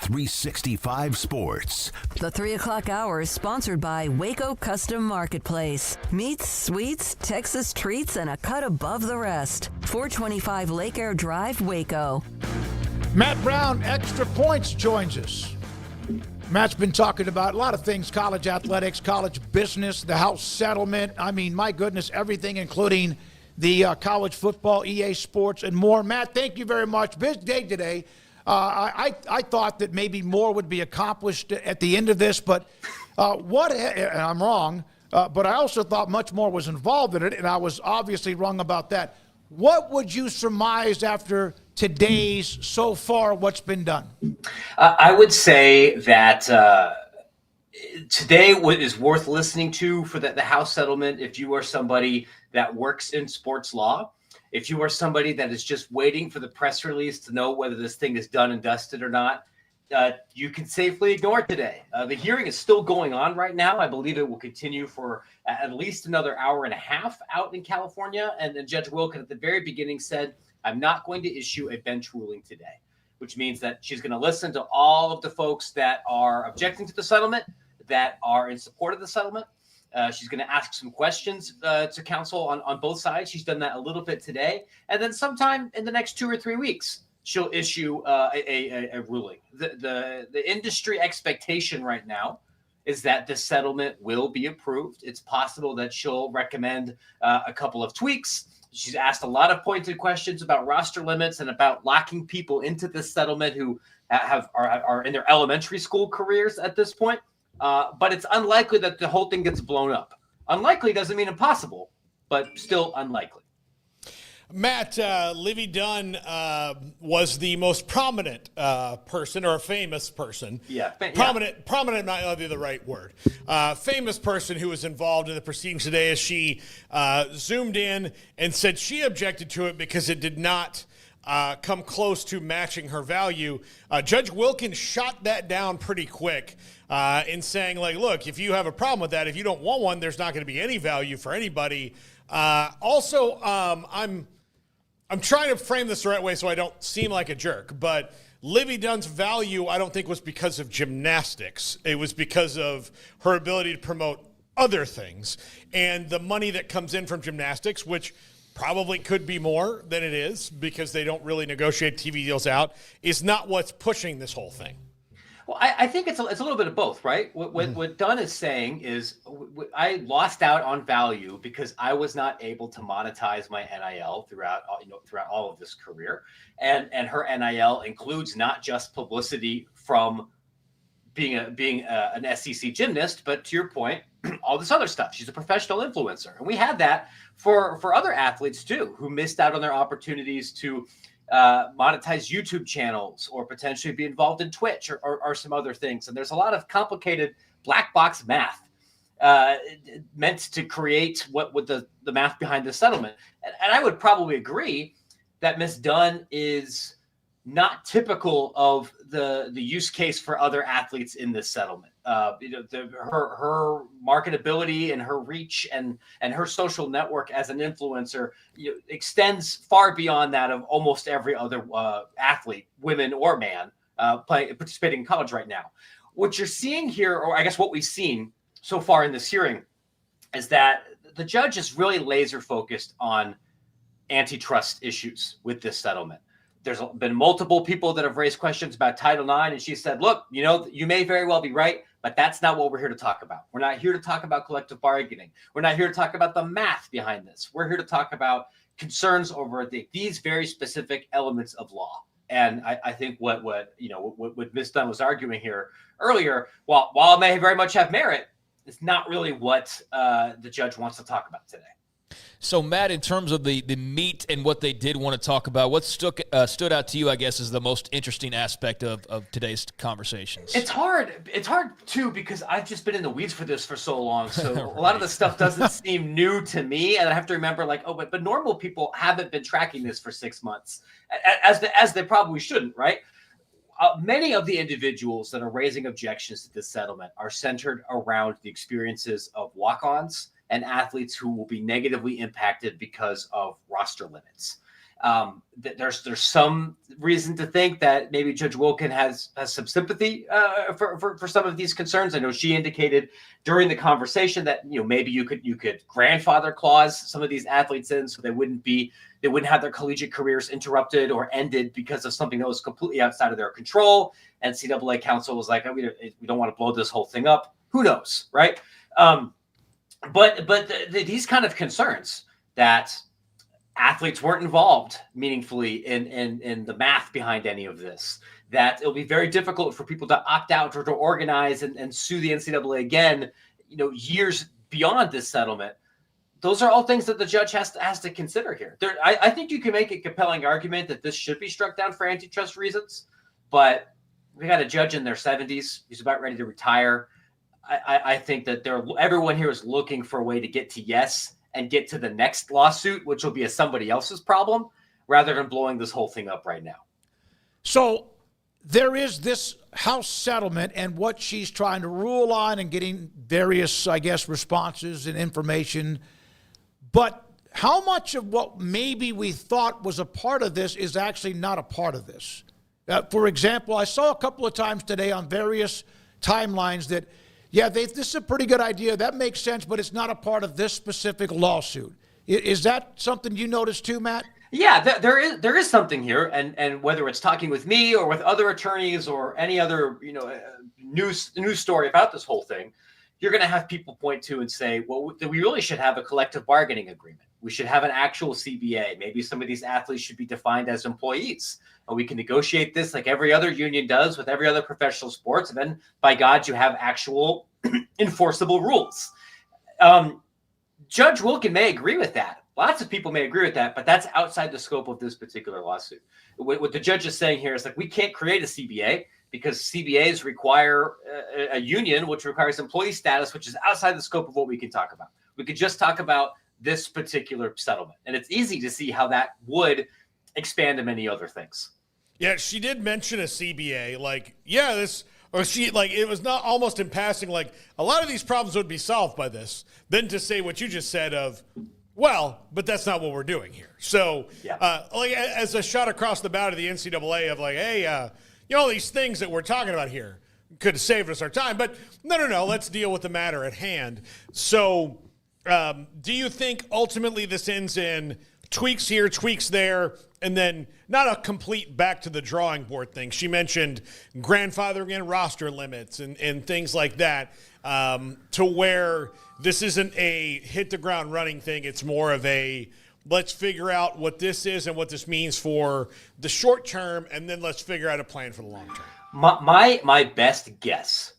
365 Sports. The 3 o'clock hour is sponsored by Waco Custom Marketplace. Meats, sweets, Texas treats, and a cut above the rest. 425 Lake Air Drive, Waco. Matt Brown, Extra Points, joins us. Matt's been talking about a lot of things, college athletics, college business, the House settlement. I mean, my goodness, everything, including the college football, EA Sports, and more. Matt, thank you very much. Big day today. I thought that maybe more would be accomplished at the end of this, but and I'm wrong, but I also thought much more was involved in it, and I was obviously wrong about that. What would you surmise after today's, so far, what's been done? I would say that today is worth listening to for the House settlement if you are somebody that works in sports law. If you are somebody that is just waiting for the press release to know whether this thing is done and dusted or not, you can safely ignore it today. The hearing is still going on right now. I believe it will continue for at least another hour and a half out in California. And then Judge Wilkin at the very beginning said, I'm not going to issue a bench ruling today, which means that she's going to listen to all of the folks that are objecting to the settlement, that are in support of the settlement. She's going to ask some questions to counsel on both sides. She's done that a little bit today. And then sometime in the next 2 or 3 weeks, she'll issue a ruling. The industry expectation right now is that the settlement will be approved. It's possible that she'll recommend a couple of tweaks. She's asked a lot of pointed questions about roster limits and about locking people into this settlement who are in their elementary school careers at this point. But it's unlikely that the whole thing gets blown up. Unlikely doesn't mean impossible, but still unlikely. Matt, Livy Dunn was the most prominent person, or a famous person. Prominent might not be the right word. Famous person who was involved in the proceedings today as she zoomed in and said she objected to it because it did not come close to matching her value. Judge Wilkins shot that down pretty quick in saying, like, look, if you have a problem with that, if you don't want one, there's not going to be any value for anybody. I'm trying to frame this the right way so I don't seem like a jerk, but Livy Dunn's value, I don't think, was because of gymnastics. It was because of her ability to promote other things. And the money that comes in from gymnastics, which probably could be more than it is because they don't really negotiate TV deals out, is not what's pushing this whole thing. Well, I think it's a little bit of both, right? What Dunn is saying is I lost out on value because I was not able to monetize my NIL throughout all of this career, and her NIL includes not just publicity from being an SEC gymnast, but to your point, all this other stuff. She's a professional influencer, and we had that for other athletes too who missed out on their opportunities to monetize YouTube channels or potentially be involved in Twitch or some other things. And there's a lot of complicated black box math meant to create what would the math behind the settlement. And I would probably agree that Ms. Dunn is not typical of the use case for other athletes in this settlement. Her marketability and her reach and her social network as an influencer extends far beyond that of almost every other athlete, women or man, participating in college right now. What you're seeing here, or I guess what we've seen so far in this hearing, is that the judge is really laser focused on antitrust issues with this settlement. There's been multiple people that have raised questions about Title IX, and she said, look, you may very well be right, but that's not what we're here to talk about. We're not here to talk about collective bargaining. We're not here to talk about the math behind this. We're here to talk about concerns over these very specific elements of law. And I think what Ms. Dunn was arguing here earlier, while it may very much have merit, it's not really what the judge wants to talk about today. So, Matt, in terms of the meat and what they did want to talk about, what stood out to you, I guess, is the most interesting aspect of today's conversations? It's hard, too, because I've just been in the weeds for this for so long. So a lot of the stuff doesn't seem new to me. And I have to remember, but normal people haven't been tracking this for 6 months, as they probably shouldn't, right? Many of the individuals that are raising objections to this settlement are centered around the experiences of walk-ons and athletes who will be negatively impacted because of roster limits. There's some reason to think that maybe Judge Wilkin has some sympathy for some of these concerns. I know she indicated during the conversation that maybe you could grandfather clause some of these athletes in so they wouldn't have their collegiate careers interrupted or ended because of something that was completely outside of their control. NCAA counsel was like, we don't want to blow this whole thing up. Who knows, right? But these kind of concerns that athletes weren't involved meaningfully in the math behind any of this, that it'll be very difficult for people to opt out or to organize and sue the NCAA again, years beyond this settlement. Those are all things that the judge has to consider here. I think you can make a compelling argument that this should be struck down for antitrust reasons, but we got a judge in their 70s. He's about ready to retire. I think that everyone here is looking for a way to get to yes and get to the next lawsuit, which will be somebody else's problem, rather than blowing this whole thing up right now. So there is this House settlement and what she's trying to rule on and getting various, I guess, responses and information. But how much of what maybe we thought was a part of this is actually not a part of this? For example, I saw a couple of times today on various timelines that, this is a pretty good idea. That makes sense, but it's not a part of this specific lawsuit. Is that something you noticed too, Matt? Yeah, there is something here, and whether it's talking with me or with other attorneys or any other news story about this whole thing, you're going to have people point to and say, well, we really should have a collective bargaining agreement. We should have an actual CBA. Maybe some of these athletes should be defined as employees. And we can negotiate this like every other union does with every other professional sports. And then, by God, you have actual enforceable rules. Judge Wilkin may agree with that. Lots of people may agree with that, but that's outside the scope of this particular lawsuit. What the judge is saying here is we can't create a CBA because CBAs require a union, which requires employee status, which is outside the scope of what we can talk about. We could just talk about this particular settlement. And it's easy to see how that would expand to many other things. Yeah, she did mention a CBA. It was not almost in passing, a lot of these problems would be solved by this. Then to say what you just said of, well, but that's not what we're doing here. So, as a shot across the bow to the NCAA of hey, all these things that we're talking about here could have saved us our time. But no, let's deal with the matter at hand. So, do you think ultimately this ends in tweaks here, tweaks there, and then not a complete back to the drawing board thing? She mentioned grandfathering in roster limits and things like that, to where this isn't a hit the ground running thing. It's more of a let's figure out what this is and what this means for the short term, and then let's figure out a plan for the long term. My best guess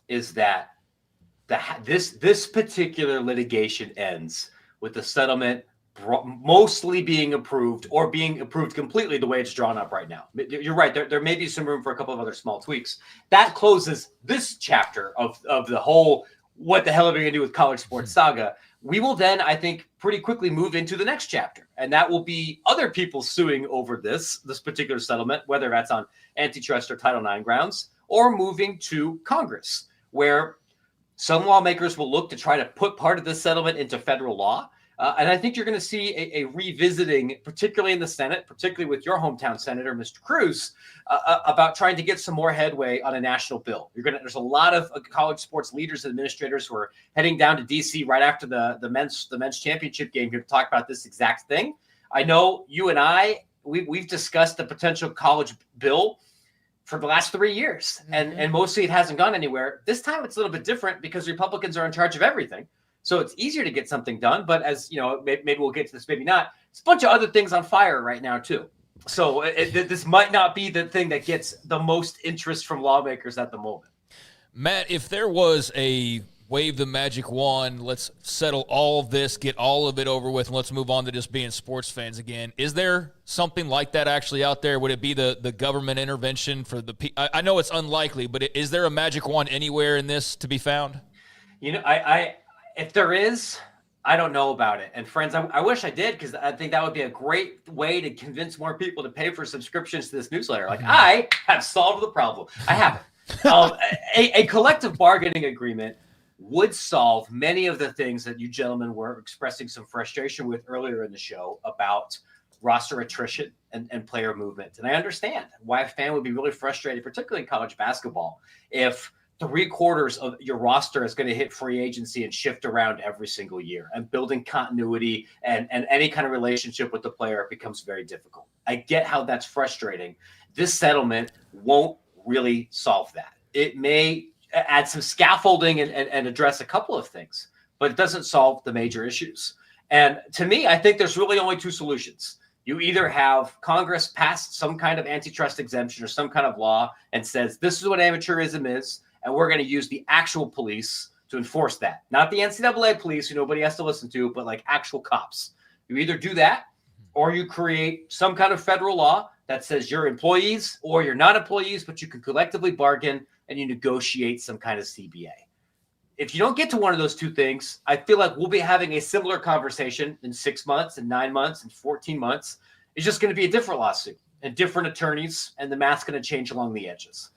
is that this particular litigation ends with the settlement mostly being approved or being approved completely the way it's drawn up right now. You're right. There may be some room for a couple of other small tweaks. That closes this chapter of the whole what the hell are we going to do with college sports saga. We will then, I think, pretty quickly move into the next chapter. And that will be other people suing over this particular settlement, whether that's on antitrust or Title IX grounds, or moving to Congress, where some lawmakers will look to try to put part of this settlement into federal law. And I think you're going to see a revisiting, particularly in the Senate, particularly with your hometown senator, Mr. Cruz, about trying to get some more headway on a national bill. There's a lot of college sports leaders and administrators who are heading down to D.C. right after the men's championship game here to talk about this exact thing. I know you and we've discussed the potential college bill for the last 3 years, and mostly it hasn't gone anywhere. This time it's a little bit different because Republicans are in charge of everything. So it's easier to get something done. But as you know, maybe we'll get to this, maybe not. It's a bunch of other things on fire right now, too. So this might not be the thing that gets the most interest from lawmakers at the moment. Matt, if there was a wave the magic wand, let's settle all of this, get all of it over with, and let's move on to just being sports fans again. Is there something like that actually out there? Would it be the government intervention for I know it's unlikely, but is there a magic wand anywhere in this to be found? If there is, I don't know about it. And friends, I wish I did, because I think that would be a great way to convince more people to pay for subscriptions to this newsletter. I have solved the problem. I haven't. A collective bargaining agreement would solve many of the things that you gentlemen were expressing some frustration with earlier in the show about roster attrition and player movement. And I understand why a fan would be really frustrated, particularly in college basketball, if 3/4 of your roster is going to hit free agency and shift around every single year, and building continuity and any kind of relationship with the player becomes very difficult. I get how that's frustrating. This settlement won't really solve that. It may add some scaffolding and address a couple of things, but it doesn't solve the major issues. And to me, I think there's really only two solutions. You either have Congress pass some kind of antitrust exemption or some kind of law and says, this is what amateurism is, and we're going to use the actual police to enforce that. Not the NCAA police who nobody has to listen to, but like actual cops. You either do that or you create some kind of federal law that says you're employees or you're not employees, but you can collectively bargain and you negotiate some kind of CBA. If you don't get to one of those two things, I feel like we'll be having a similar conversation in 6 months and 9 months and 14 months. It's just going to be a different lawsuit and different attorneys, and the math's going to change along the edges.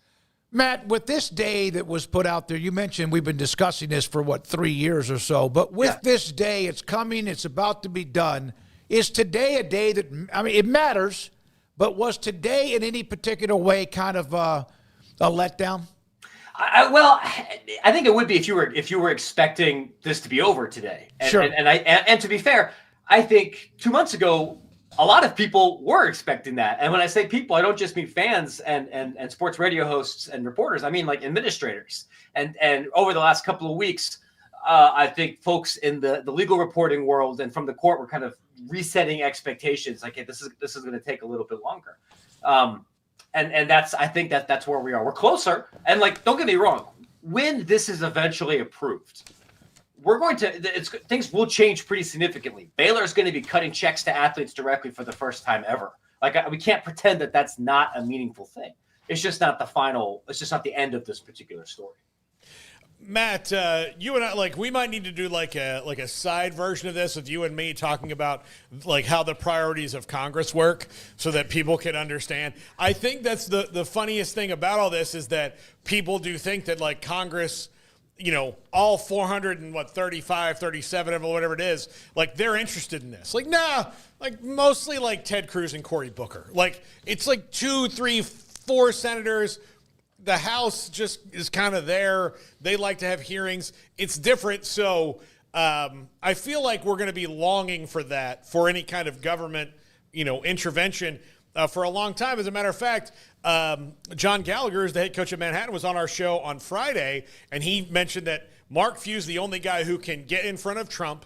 Matt, with this day that was put out there, you mentioned we've been discussing this for, 3 years or so, but with this day, it's coming, it's about to be done. Is today a day that, it matters, but was today in any particular way kind of a letdown? I think it would be if you were expecting this to be over today. And, sure. And to be fair, I think 2 months ago, a lot of people were expecting that. And when I say people, I don't just mean fans and sports radio hosts and reporters. I mean like administrators. And over the last couple of weeks, I think folks in the legal reporting world and from the court were kind of resetting expectations. Like, hey, this is going to take a little bit longer. And I think that's where we are. We're closer. And don't get me wrong, when this is eventually approved, things will change pretty significantly. Baylor is going to be cutting checks to athletes directly for the first time ever. We can't pretend that that's not a meaningful thing. It's just not the end of this particular story. Matt, you and I, we might need to do a side version of this with you and me talking about how the priorities of Congress work so that people can understand. I think that's the funniest thing about all this is that people do think that Congress, all 435, 37 of whatever it is, they're interested in this. Nah, mostly Ted Cruz and Cory Booker. It's 2, 3, 4 senators. The House just is kind of there. They like to have hearings. It's different. So I feel like we're going to be longing for that, for any kind of government, intervention for a long time. As a matter of fact, John Gallagher, is the head coach of Manhattan, was on our show on Friday, and he mentioned that Mark Few's the only guy who can get in front of Trump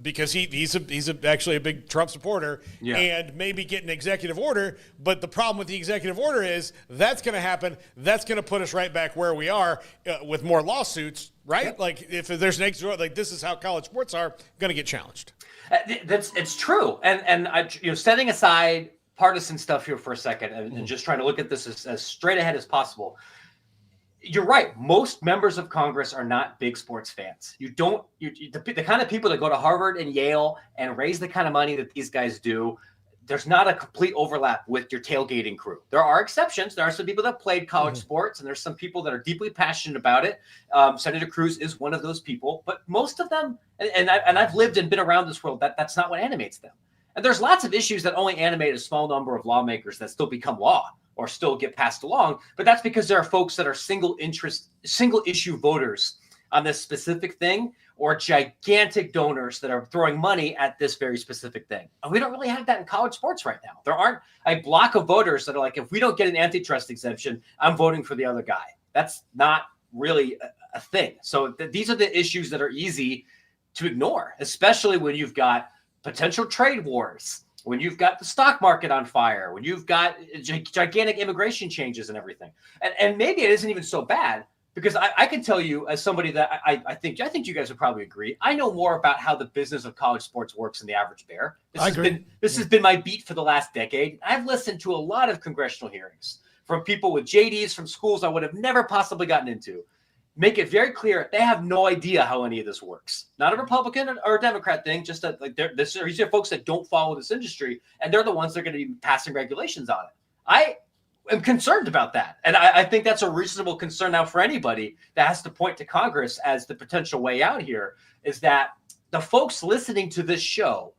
because he's actually a big Trump supporter and maybe get an executive order. But the problem with the executive order is that's going to happen. That's going to put us right back where we are with more lawsuits, right? If there's an executive order, this is how college sports are going to get challenged. It's true. And I, setting aside partisan stuff here for a second and just trying to look at this as straight ahead as possible. You're right. Most members of Congress are not big sports fans. The kind of people that go to Harvard and Yale and raise the kind of money that these guys do, there's not a complete overlap with your tailgating crew. There are exceptions. There are some people that played college sports, and there's some people that are deeply passionate about it. Senator Cruz is one of those people, but most of them, and I've lived and been around this world, that's not what animates them. And there's lots of issues that only animate a small number of lawmakers that still become law or still get passed along. But that's because there are folks that are single issue voters on this specific thing, or gigantic donors that are throwing money at this very specific thing. And we don't really have that in college sports right now. There aren't a block of voters that are if we don't get an antitrust exemption, I'm voting for the other guy. That's not really a thing. So these are the issues that are easy to ignore, especially when you've got potential trade wars, when you've got the stock market on fire, when you've got gigantic immigration changes and everything. And maybe it isn't even so bad, because I can tell you, as somebody that I think you guys would probably agree, I know more about how the business of college sports works than the average bear. This has been my beat for the last decade. I've listened to a lot of congressional hearings from people with JDs from schools I would have never possibly gotten into. Make it very clear they have no idea how any of this works. Not a Republican or a Democrat thing, just that these are folks that don't follow this industry, and they're the ones that are going to be passing regulations on it. I am concerned about that, and I think that's a reasonable concern now for anybody that has to point to Congress as the potential way out here, is that the folks listening to this show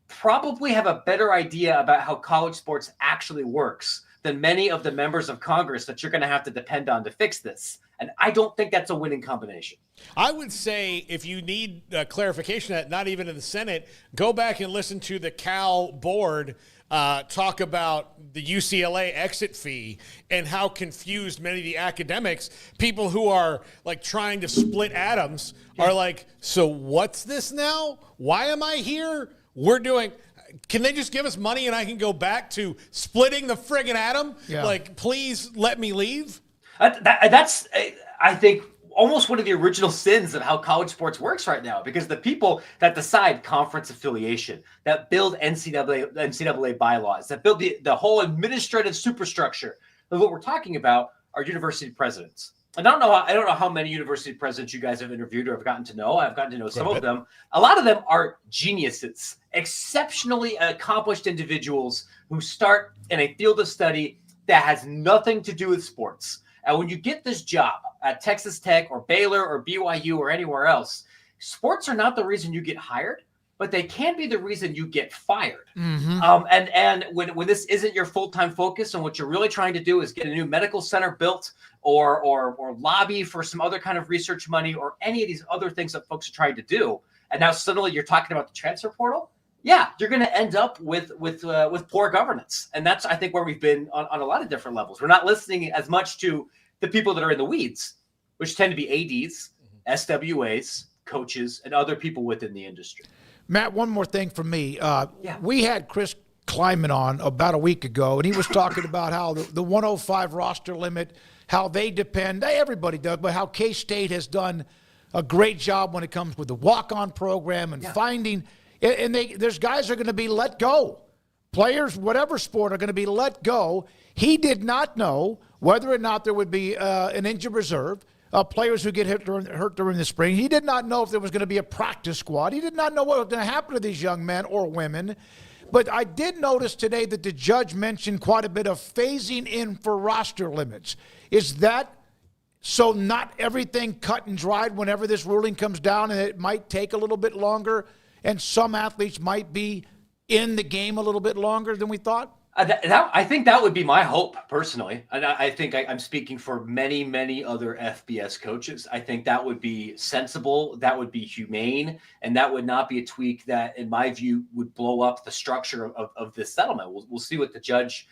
probably have a better idea about how college sports actually works than many of the members of Congress that you're going to have to depend on to fix this. And I don't think that's a winning combination. I would say if you need clarification that not even in the Senate, go back and listen to the Cal board talk about the UCLA exit fee and how confused many of the academics, people who are like trying to split atoms, are like, so what's this now? Why am I here? Can they just give us money and I can go back to splitting the friggin' atom? Yeah. Like, please let me leave. That's, I think, almost one of the original sins of how college sports works right now, because the people that decide conference affiliation, that build NCAA bylaws, that build the whole administrative superstructure of what we're talking about are university presidents. And I don't know how many university presidents you guys have interviewed or have gotten to know. I've gotten to know some of them. A lot of them are geniuses, exceptionally accomplished individuals who start in a field of study that has nothing to do with sports. And when you get this job at Texas Tech or Baylor or BYU or anywhere else, sports are not the reason you get hired, but they can be the reason you get fired. And when this isn't your full-time focus and what you're really trying to do is get a new medical center built or lobby for some other kind of research money or any of these other things that folks are trying to do, and now suddenly you're talking about the transfer portal, yeah, you're going to end up with poor governance. And that's, I think, where we've been on a lot of different levels. We're not listening as much to the people that are in the weeds, which tend to be ADs, SWAs, coaches, and other people within the industry. Matt, one more thing from me. We had Chris Kleiman on about a week ago, and he was talking about how the 105 roster limit, how they depend, everybody does, but how K-State has done a great job when it comes with the walk-on program and finding – and there's guys are going to be let go. Players, whatever sport, are going to be let go. He did not know whether or not there would be an injured reserve, players who get hurt during the spring. He did not know if there was going to be a practice squad. He did not know what was going to happen to these young men or women. But I did notice today that the judge mentioned quite a bit of phasing in for roster limits. Is that so not everything cut and dried whenever this ruling comes down, and it might take a little bit longer, and some athletes might be in the game a little bit longer than we thought? I think that would be my hope personally. And I think I'm speaking for many, many other FBS coaches. I think that would be sensible. That would be humane. And that would not be a tweak that, in my view, would blow up the structure of this settlement. We'll see what the judge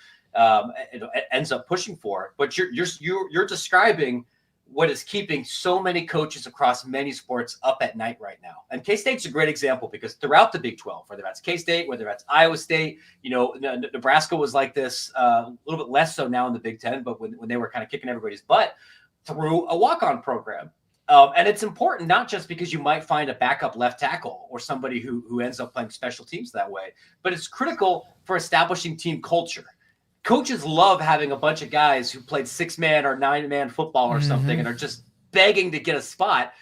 ends up pushing for. But you're describing what is keeping so many coaches across many sports up at night right now. And K-State's a great example because throughout the Big 12, whether that's K-State, whether that's Iowa State, Nebraska was like this, a little bit less so now in the Big 10, but when they were kind of kicking everybody's butt through a walk-on program. And it's important, not just because you might find a backup left tackle or somebody who ends up playing special teams that way, but it's critical for establishing team culture. Coaches love having a bunch of guys who played 6-man or 9-man football or something and are just begging to get a spot,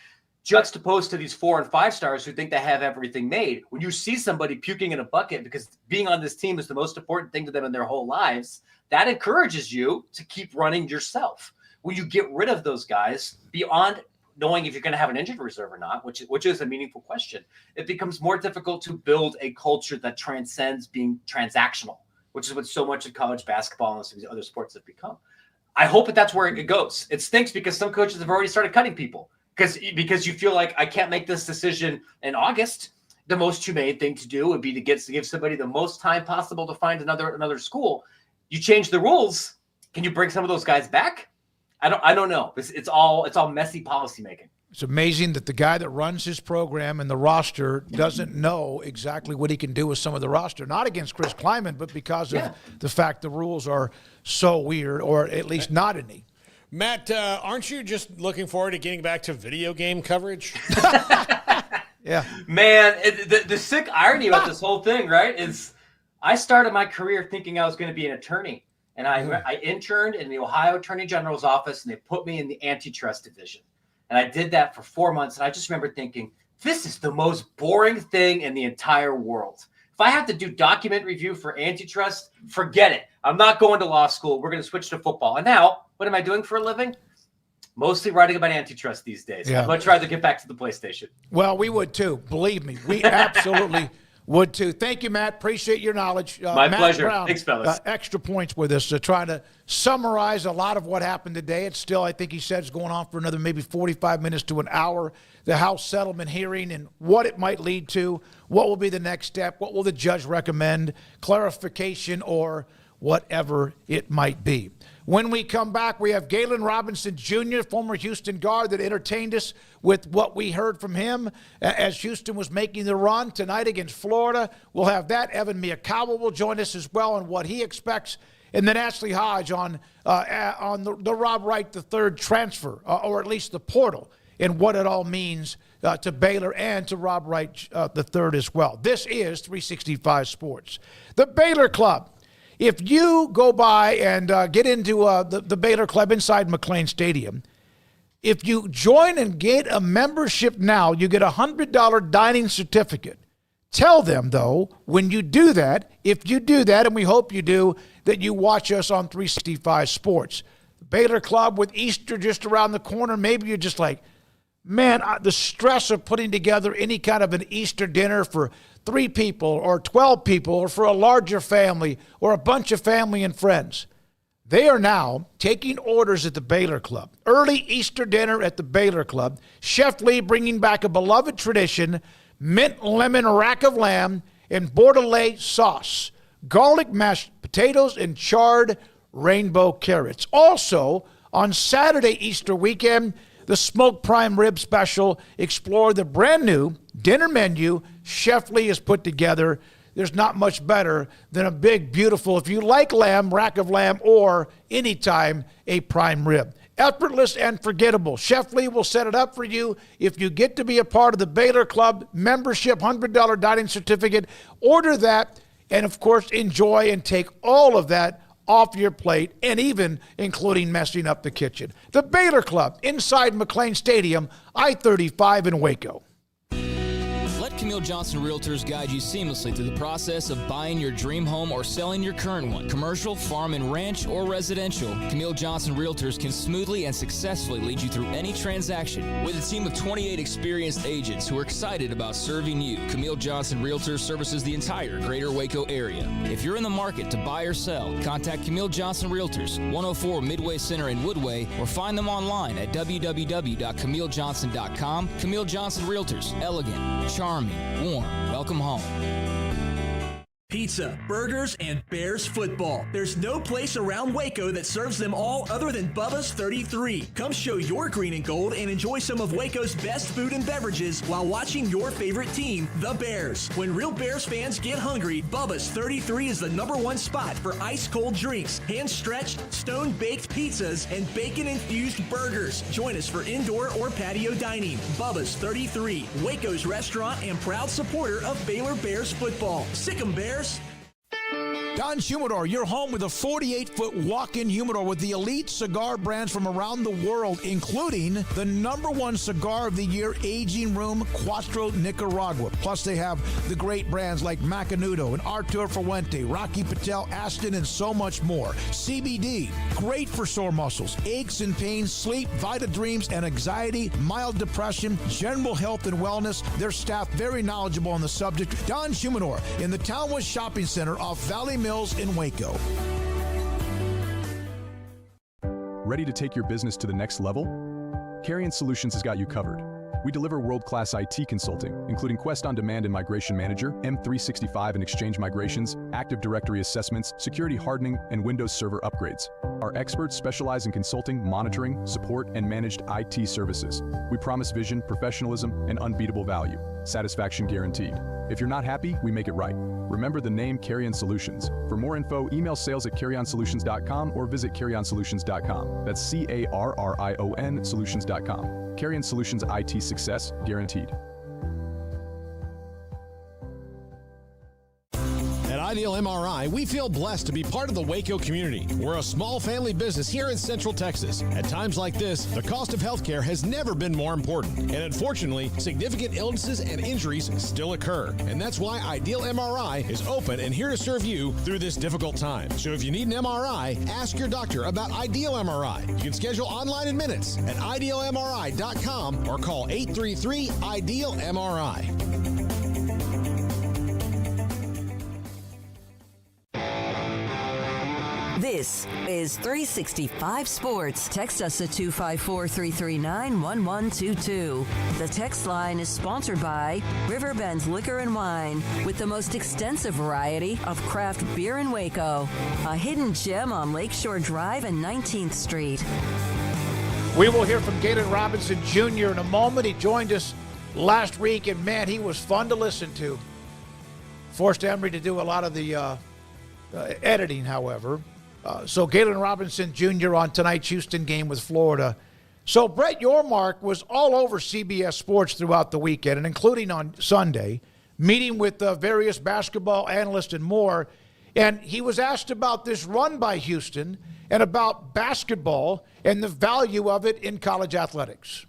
juxtaposed to these 4 and 5 stars who think they have everything made. When you see somebody puking in a bucket because being on this team is the most important thing to them in their whole lives, that encourages you to keep running yourself. When you get rid of those guys, beyond knowing if you're going to have an injured reserve or not, which is a meaningful question, it becomes more difficult to build a culture that transcends being transactional, which is what so much of college basketball and some of these other sports have become. I hope that's where it goes. It stinks because some coaches have already started cutting people because you feel like I can't make this decision in August. The most humane thing to do would be to give somebody the most time possible to find another school. You change the rules. Can you bring some of those guys back? I don't know. It's all messy policymaking. It's amazing that the guy that runs his program and the roster doesn't know exactly what he can do with some of the roster. Not against Chris Kleiman, but because of the fact the rules are so weird, or at least not any. Matt, aren't you just looking forward to getting back to video game coverage? Yeah. Man, the sick irony about this whole thing, right, is I started my career thinking I was going to be an attorney. And I interned in the Ohio Attorney General's office, and they put me in the antitrust division. And I did that for 4 months. And I just remember thinking, this is the most boring thing in the entire world. If I have to do document review for antitrust, forget it. I'm not going to law school. We're going to switch to football. And now, what am I doing for a living? Mostly writing about antitrust these days. Yeah. I'd much rather get back to the PlayStation. Well, we would too. Believe me. We absolutely Would too. Thank you, Matt. Appreciate your knowledge. My Matt pleasure. Brown, Thanks, fellas. Extra points with us, trying to summarize a lot of what happened today. It's still, I think he said, it's going on for another maybe 45 minutes to an hour. The House settlement hearing and what it might lead to. What will be the next step? What will the judge recommend? Clarification or whatever it might be. When we come back, we have Gayen Robinson Jr., former Houston guard, that entertained us with what we heard from him as Houston was making the run tonight against Florida. We'll have that. Evan Miyakawa will join us as well on what he expects. And then Ashley Hodgej on the Rob Wright III transfer, or at least the portal, and what it all means to Baylor and to Rob Wright III as well. This is 365 Sports. The Baylor Club. If you go by and get into the Baylor Club inside McLean Stadium, if you join and get a membership now, you get a $100 dining certificate. Tell them, though, when you do that, if you do that, and we hope you do, that you watch us on 365 Sports. Baylor Club with Easter just around the corner. Maybe you're just like, man, the stress of putting together any kind of an Easter dinner for 3 people or 12 people or for a larger family or a bunch of family and friends. They are now taking orders at the Baylor Club. Early Easter dinner at the Baylor Club. Chef Lee bringing back a beloved tradition, mint lemon rack of lamb and bordelaise sauce, garlic mashed potatoes, and charred rainbow carrots. Also, on Saturday Easter weekend, the smoked prime rib special. Explore the brand new dinner menu Chef Lee has put together. There's not much better than a big, beautiful, if you like lamb, rack of lamb, or anytime a prime rib. Effortless and forgettable. Chef Lee will set it up for you. If you get to be a part of the Baylor Club membership, $100 dining certificate, order that, and of course, enjoy and take all of that off your plate, and even including messing up the kitchen. The Baylor Club inside McLean Stadium, I-35 in Waco. Let Camille Johnson Realtors guide you seamlessly through the process of buying your dream home or selling your current one. Commercial, farm and ranch, or residential, Camille Johnson Realtors can smoothly and successfully lead you through any transaction. With a team of 28 experienced agents who are excited about serving you, Camille Johnson Realtors services the entire greater Waco area. If you're in the market to buy or sell, contact Camille Johnson Realtors, 104 Midway Center in Woodway, or find them online at www.camillejohnson.com. Camille Johnson Realtors, elegant, charming, warm. Welcome home. Pizza, burgers, and Bears football. There's no place around Waco that serves them all other than Bubba's 33. Come show your green and gold and enjoy some of Waco's best food and beverages while watching your favorite team, the Bears. When real Bears fans get hungry, Bubba's 33 is the #1 spot for ice-cold drinks, hand-stretched, stone-baked pizzas, and bacon-infused burgers. Join us for indoor or patio dining. Bubba's 33, Waco's restaurant and proud supporter of Baylor Bears football. Sick 'em, Bears. Don's Humidor, your home with a 48-foot walk-in humidor with the elite cigar brands from around the world, including the #1 cigar of the year, Aging Room Cuatro Nicaragua. Plus, they have the great brands like Macanudo and Artur Fuente, Rocky Patel, Aston, and so much more. CBD, great for sore muscles, aches and pains, sleep, Vita Dreams, and anxiety, mild depression, general health and wellness. Their staff very knowledgeable on the subject. Don's Humidor in the Townwest Shopping Center off Valley Mills in Waco. Ready to take your business to the next level? Gayen Solutions has got you covered. We deliver world-class IT consulting, including Quest On Demand and Migration Manager, M365 and Exchange migrations, Active Directory assessments, security hardening, and Windows Server upgrades. Our experts specialize in consulting, monitoring, support, and managed IT services. We promise vision, professionalism, and unbeatable value. Satisfaction guaranteed. If you're not happy, we make it right. Remember the name Gayen Solutions. For more info, email sales@garyonsolutions.com or visit garyonsolutions.com. That's CARRION solutions.com. Gayen Solutions, IT success guaranteed. At Ideal MRI, we feel blessed to be part of the Waco community. We're a small family business here in Central Texas. At times like this, the cost of healthcare has never been more important. And unfortunately, significant illnesses and injuries still occur. And that's why Ideal MRI is open and here to serve you through this difficult time. So if you need an MRI, ask your doctor about Ideal MRI. You can schedule online in minutes at idealmri.com or call 833-IDEAL-MRI. This is 365 Sports. Text us at 254-339-1122. The text line is sponsored by Riverbend Liquor and Wine, with the most extensive variety of craft beer in Waco. A hidden gem on Lakeshore Drive and 19th Street. We will hear from Gayen Robinson Jr. in a moment. He joined us last week, and man, he was fun to listen to. Forced Emery to do a lot of the editing, however. So Gayen Robinson Jr. on tonight's Houston game with Florida. So Brett Yormark was all over CBS Sports throughout the weekend, and including on Sunday, meeting with various basketball analysts and more. And he was asked about this run by Houston and about basketball and the value of it in college athletics.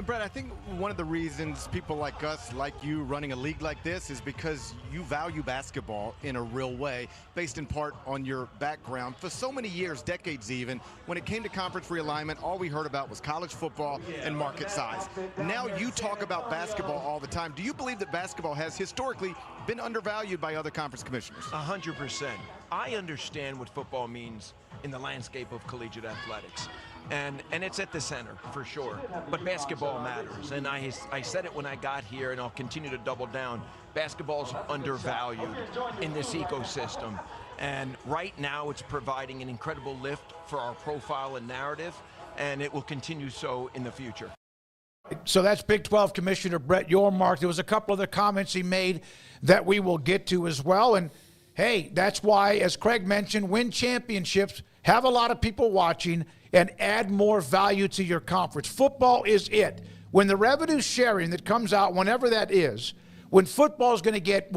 Brett, I think one of the reasons people like us, like you, running a league like this is because you value basketball in a real way, based in part on your background. For so many years, decades even, when it came to conference realignment, all we heard about was college football and market size. Now you talk about basketball all the time. Do you believe that basketball has historically been undervalued by other conference commissioners? 100%. I understand what football means in the landscape of collegiate athletics. And it's at the center, for sure. But basketball matters. And I said it when I got here, and I'll continue to double down. Basketball's undervalued in this ecosystem. And right now, it's providing an incredible lift for our profile and narrative, and it will continue so in the future. So that's Big 12 Commissioner Brett Yormark. There was a couple other comments he made that we will get to as well. And, hey, that's why, as Craig mentioned, win championships, have a lot of people watching, and add more value to your conference. Football is it. When the revenue sharing that comes out, whenever that is, when football is going to get,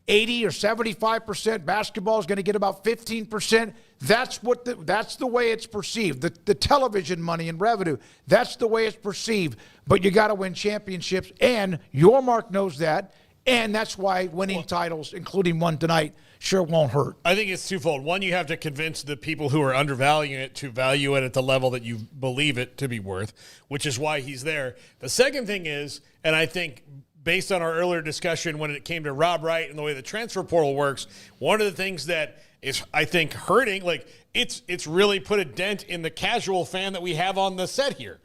80 or 75%, basketball is going to get about 15%, that's the way it's perceived. The television money and revenue, that's the way it's perceived. But you got to win championships, and Yormark knows that, and that's why winning titles, including one tonight, sure won't hurt. I think it's twofold. One, you have to convince the people who are undervaluing it to value it at the level that you believe it to be worth, which is why he's there. The second thing is, and I think based on our earlier discussion when it came to Rob Wright and the way the transfer portal works, one of the things that is, I think, hurting, it's really put a dent in the casual fan that we have on the set here.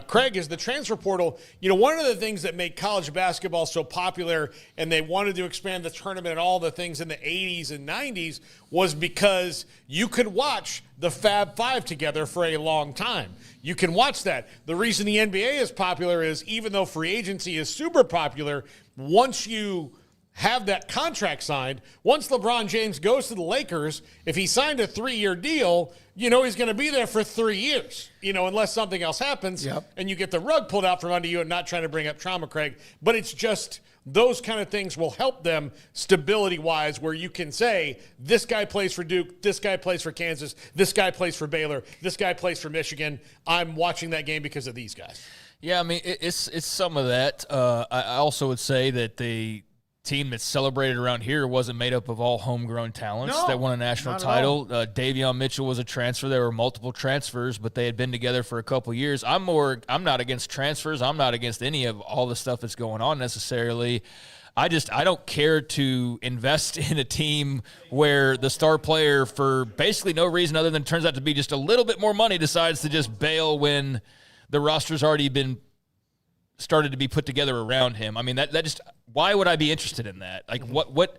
Craig, is the transfer portal, one of the things that made college basketball so popular, and they wanted to expand the tournament and all the things in the 80s and 90s, was because you could watch the Fab Five together for a long time. You can watch that. The reason the NBA is popular is, even though free agency is super popular, once you have that contract signed, once LeBron James goes to the Lakers, if he signed a 3-year deal, he's going to be there for 3 years, unless something else happens, and you get the rug pulled out from under you. And not trying to bring up trauma, Craig, but it's just those kind of things will help them stability-wise, where you can say, this guy plays for Duke, this guy plays for Kansas, this guy plays for Baylor, this guy plays for Michigan. I'm watching that game because of these guys. Yeah, I mean, it's some of that. I also would say that the team that's celebrated around here wasn't made up of all homegrown talents that won a national title. Davion Mitchell was a transfer. There were multiple transfers, but they had been together for a couple years. I'm not against transfers. I'm not against any of all the stuff that's going on necessarily. I don't care to invest in a team where the star player, for basically no reason other than it turns out to be just a little bit more money, decides to just bail when the roster's already been started to be put together around him. I mean, that just, why would I be interested in that? Like, what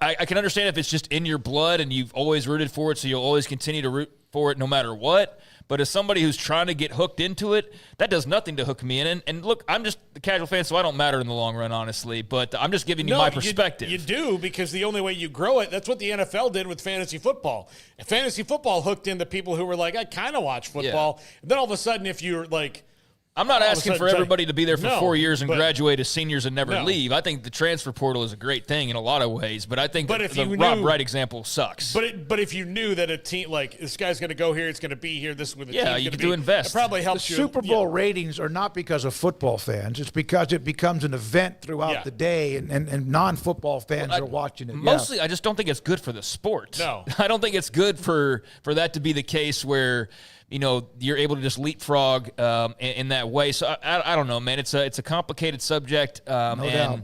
I can understand if it's just in your blood and you've always rooted for it, so you'll always continue to root for it no matter what. But as somebody who's trying to get hooked into it, that does nothing to hook me in. And look, I'm just the casual fan, so I don't matter in the long run, honestly. But I'm just giving you my perspective. You do, because the only way you grow it, that's what the NFL did with fantasy football. And fantasy football hooked into people who were like, I kind of watch football. Yeah. And then all of a sudden, if you're like, I'm not asking for everybody to be there for 4 years and graduate as seniors and never leave. I think the transfer portal is a great thing in a lot of ways, but I think the Rob Wright example sucks. But if you knew that a team, like, this guy's going to go here, it's going to be here, this is where the team's going to be. Yeah, you do invest. It probably helps the Super Bowl ratings are not because of football fans. It's because it becomes an event throughout the day, and non-football fans are watching it. Mostly, I just don't think it's good for the sport. No. I don't think it's good for that to be the case where – you're able to just leapfrog in that way. So I don't know, man. It's a complicated subject, no doubt.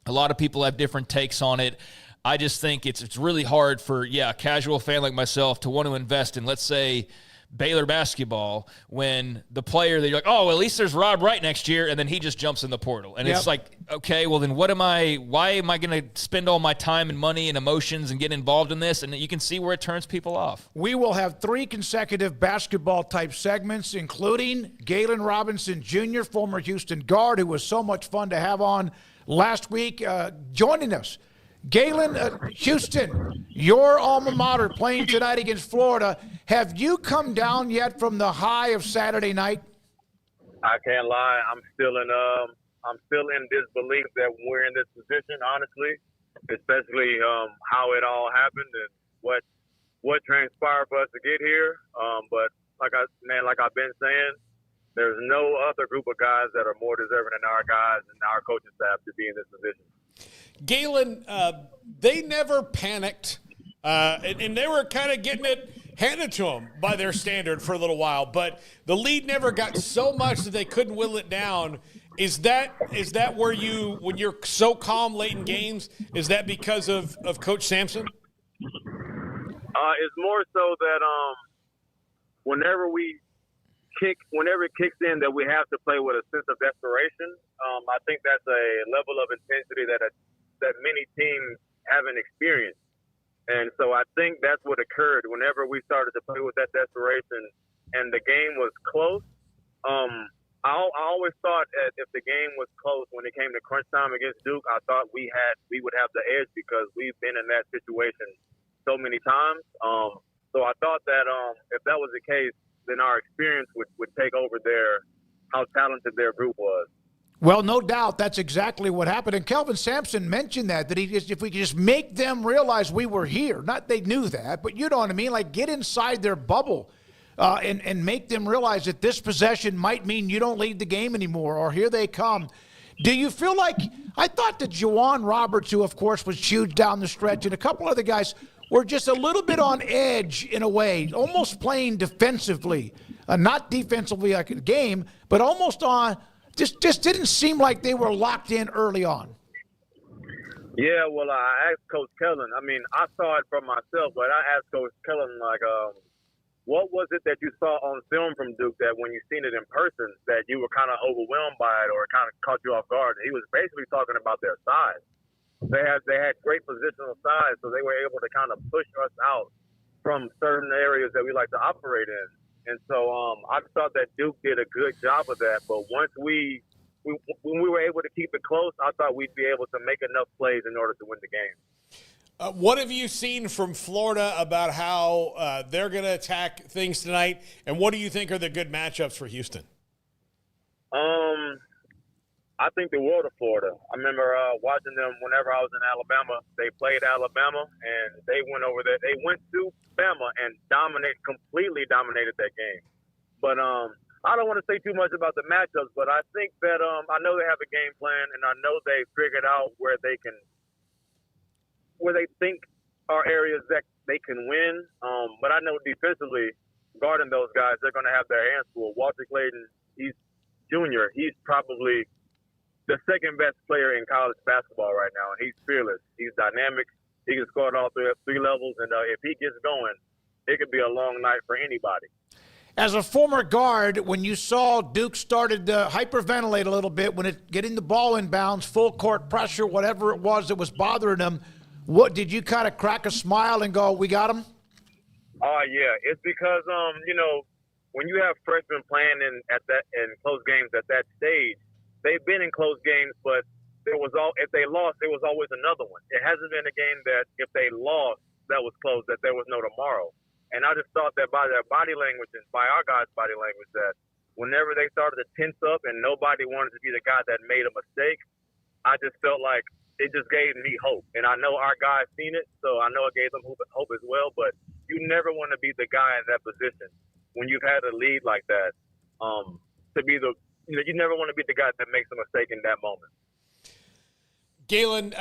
A lot of people have different takes on it. I just think it's really hard for, a casual fan like myself to want to invest in, let's say, Baylor basketball when the player that you're like, oh, at least there's Rob Wright next year, and then he just jumps in the portal. And it's like, okay, well then why am I going to spend all my time and money and emotions and get involved in this? And you can see where it turns people off. We will have 3 consecutive basketball-type segments, including Gayen Robinson Jr., former Houston guard, who was so much fun to have on last week, joining us. Gayen, Houston, your alma mater, playing tonight against Florida. Have you come down yet from the high of Saturday night? I can't lie. I'm still in disbelief that we're in this position, honestly, especially how it all happened and what transpired for us to get here. But like I've been saying, there's no other group of guys that are more deserving than our guys and our coaching staff to be in this position. Galen, they never panicked, and they were kind of getting it handed to them by their standard for a little while, but the lead never got so much that they couldn't whittle it down. Is that where when you're so calm late in games, is that because of Coach Samson? It's more so that whenever it kicks in that we have to play with a sense of desperation, I think that's a level of intensity that many teams haven't experienced. And so I think that's what occurred whenever we started to play with that desperation and the game was close. I always thought that if the game was close when it came to crunch time against Duke, I thought we would have the edge because we've been in that situation so many times. So I thought that if that was the case, then our experience would take over how talented their group was. Well, no doubt that's exactly what happened. And Kelvin Samson mentioned that if we could just make them realize we were here, not they knew that, but you know what I mean? Like get inside their bubble and make them realize that this possession might mean you don't lead the game anymore or here they come. Do you feel like – I thought that Juwan Roberts, who of course was huge down the stretch, and a couple other guys were just a little bit on edge in a way, almost playing defensively, not defensively like a game, but almost on – just didn't seem like they were locked in early on. Yeah, well, I asked Coach Kellen. I mean, I saw it for myself, but I asked Coach Kellen, what was it that you saw on film from Duke that when you seen it in person that you were kind of overwhelmed by it or it kind of caught you off guard? And he was basically talking about their size. They had great positional size, so they were able to kind of push us out from certain areas that we like to operate in. And so I thought that Duke did a good job of that. But once when we were able to keep it close, I thought we'd be able to make enough plays in order to win the game. What have you seen from Florida about how they're going to attack things tonight? And what do you think are the good matchups for Houston? I think the world of Florida. I remember watching them whenever I was in Alabama. They played Alabama, and they went over there. They went to Bama and completely dominated that game. But I don't want to say too much about the matchups, but I think that I know they have a game plan, and I know they figured out where they think are areas that they can win. But I know defensively, guarding those guys, they're going to have their hands full. Walter Clayton, he's junior. He's probably the second best player in college basketball right now, and he's fearless. He's dynamic. He can score at all three levels, and if he gets going, it could be a long night for anybody. As a former guard, when you saw Duke started to hyperventilate a little bit when getting the ball in bounds, full court pressure, whatever it was that was bothering them, what did you kind of crack a smile and go, we got him? Yeah, it's because when you have freshmen playing in close games at that stage, they've been in close games, but if they lost, there was always another one. It hasn't been a game that if they lost, that was close, that there was no tomorrow. And I just thought that by their body language and by our guys' body language, that whenever they started to tense up and nobody wanted to be the guy that made a mistake, I just felt like it just gave me hope. And I know our guys seen it, so I know it gave them hope as well. But you never want to be the guy in that position when you've had a lead like that. You never want to be the guy that makes a mistake in that moment. Galen,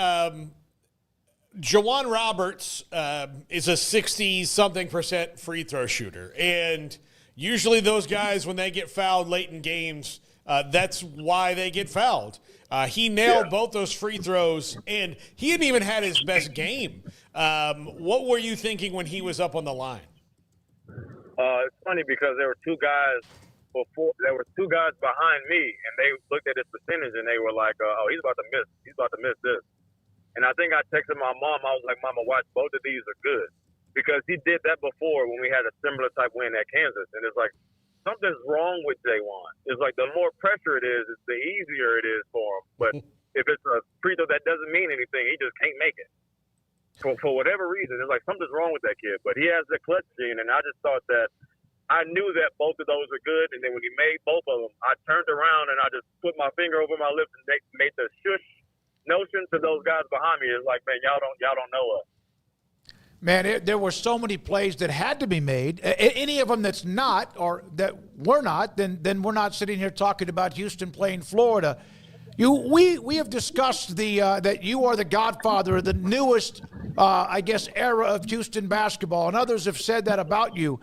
Juwan Roberts is a 60-something% free throw shooter. And usually those guys, when they get fouled late in games, that's why they get fouled. He nailed both those free throws, and he hadn't even had his best game. What were you thinking when he was up on the line? It's funny because there were two guys behind me, and they looked at his percentage and they were like, "Oh, he's about to miss. He's about to miss this." And I think I texted my mom. I was like, "Mama, watch, both of these are good," because he did that before when we had a similar type win at Kansas. And it's like something's wrong with J1. It's like the more pressure it is, the easier it is for him. But if it's a free throw that doesn't mean anything, he just can't make it. For whatever reason, it's like something's wrong with that kid. But he has the clutch gene, and I just thought that I knew that both of those were good. And then when he made both of them, I turned around and I just put my finger over my lips and made the shush notion to those guys behind me. It's like, man, y'all don't know us. Man, there were so many plays that had to be made. Any of them that's not, or that were not, then we're not sitting here talking about Houston playing Florida. We have discussed that you are the godfather of the newest, era of Houston basketball, and others have said that about you.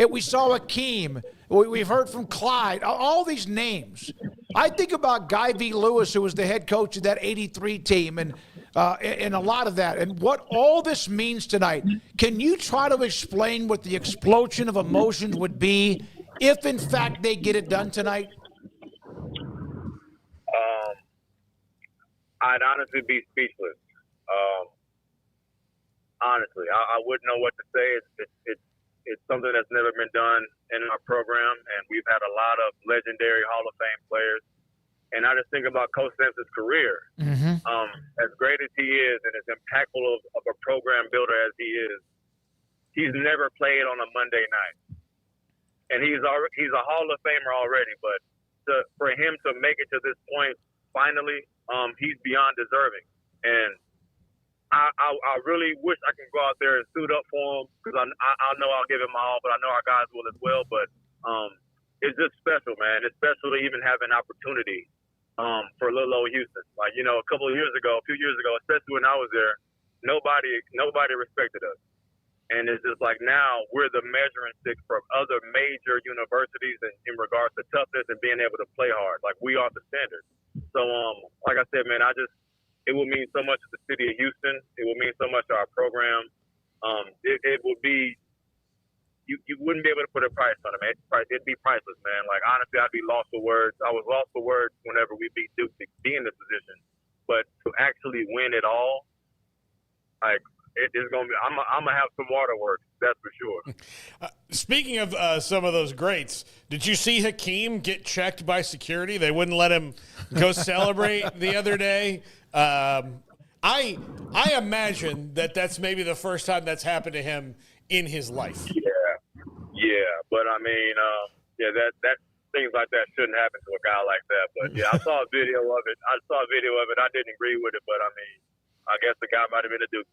We saw Akeem. We've heard from Clyde. All these names. I think about Guy V. Lewis, who was the head coach of that '83 team, and a lot of that, and what all this means tonight. Can you try to explain what the explosion of emotions would be if, in fact, they get it done tonight? I'd honestly be speechless. Honestly, I wouldn't know what to say. It's something that's never been done in our program, and we've had a lot of legendary Hall of Fame players. And I just think about Coach Sampson's career. Mm-hmm. As great as he is and as impactful of a program builder as he is, he's never played on a Monday night. And he's a Hall of Famer already, but for him to make it to this point finally, he's beyond deserving. And I really wish I could go out there and suit up for him, because I know I'll give him my all, but I know our guys will as well. But it's just special, man. It's special to even have an opportunity for little old Houston. Like, a few years ago, especially when I was there, nobody respected us. And it's just like now we're the measuring stick for other major universities in regards to toughness and being able to play hard. Like, we are the standard. So, like I said, man, it will mean so much to the city of Houston. It will mean so much to our program. It would be, you wouldn't be able to put a price on it, man. It'd be priceless, man. Like, honestly, I'd be lost for words. I was lost for words whenever we beat Duke to be in this position. But to actually win it all, like, it's going to be, I'm going to have some waterworks, that's for sure. Speaking of some of those greats, did you see Hakeem get checked by security? They wouldn't let him go celebrate the other day. I imagine that's maybe the first time that's happened to him in his life. Yeah. But I mean, that things like that shouldn't happen to a guy like that. But yeah, I saw a video of it. I didn't agree with it, but I mean, I guess the guy might have been a Duke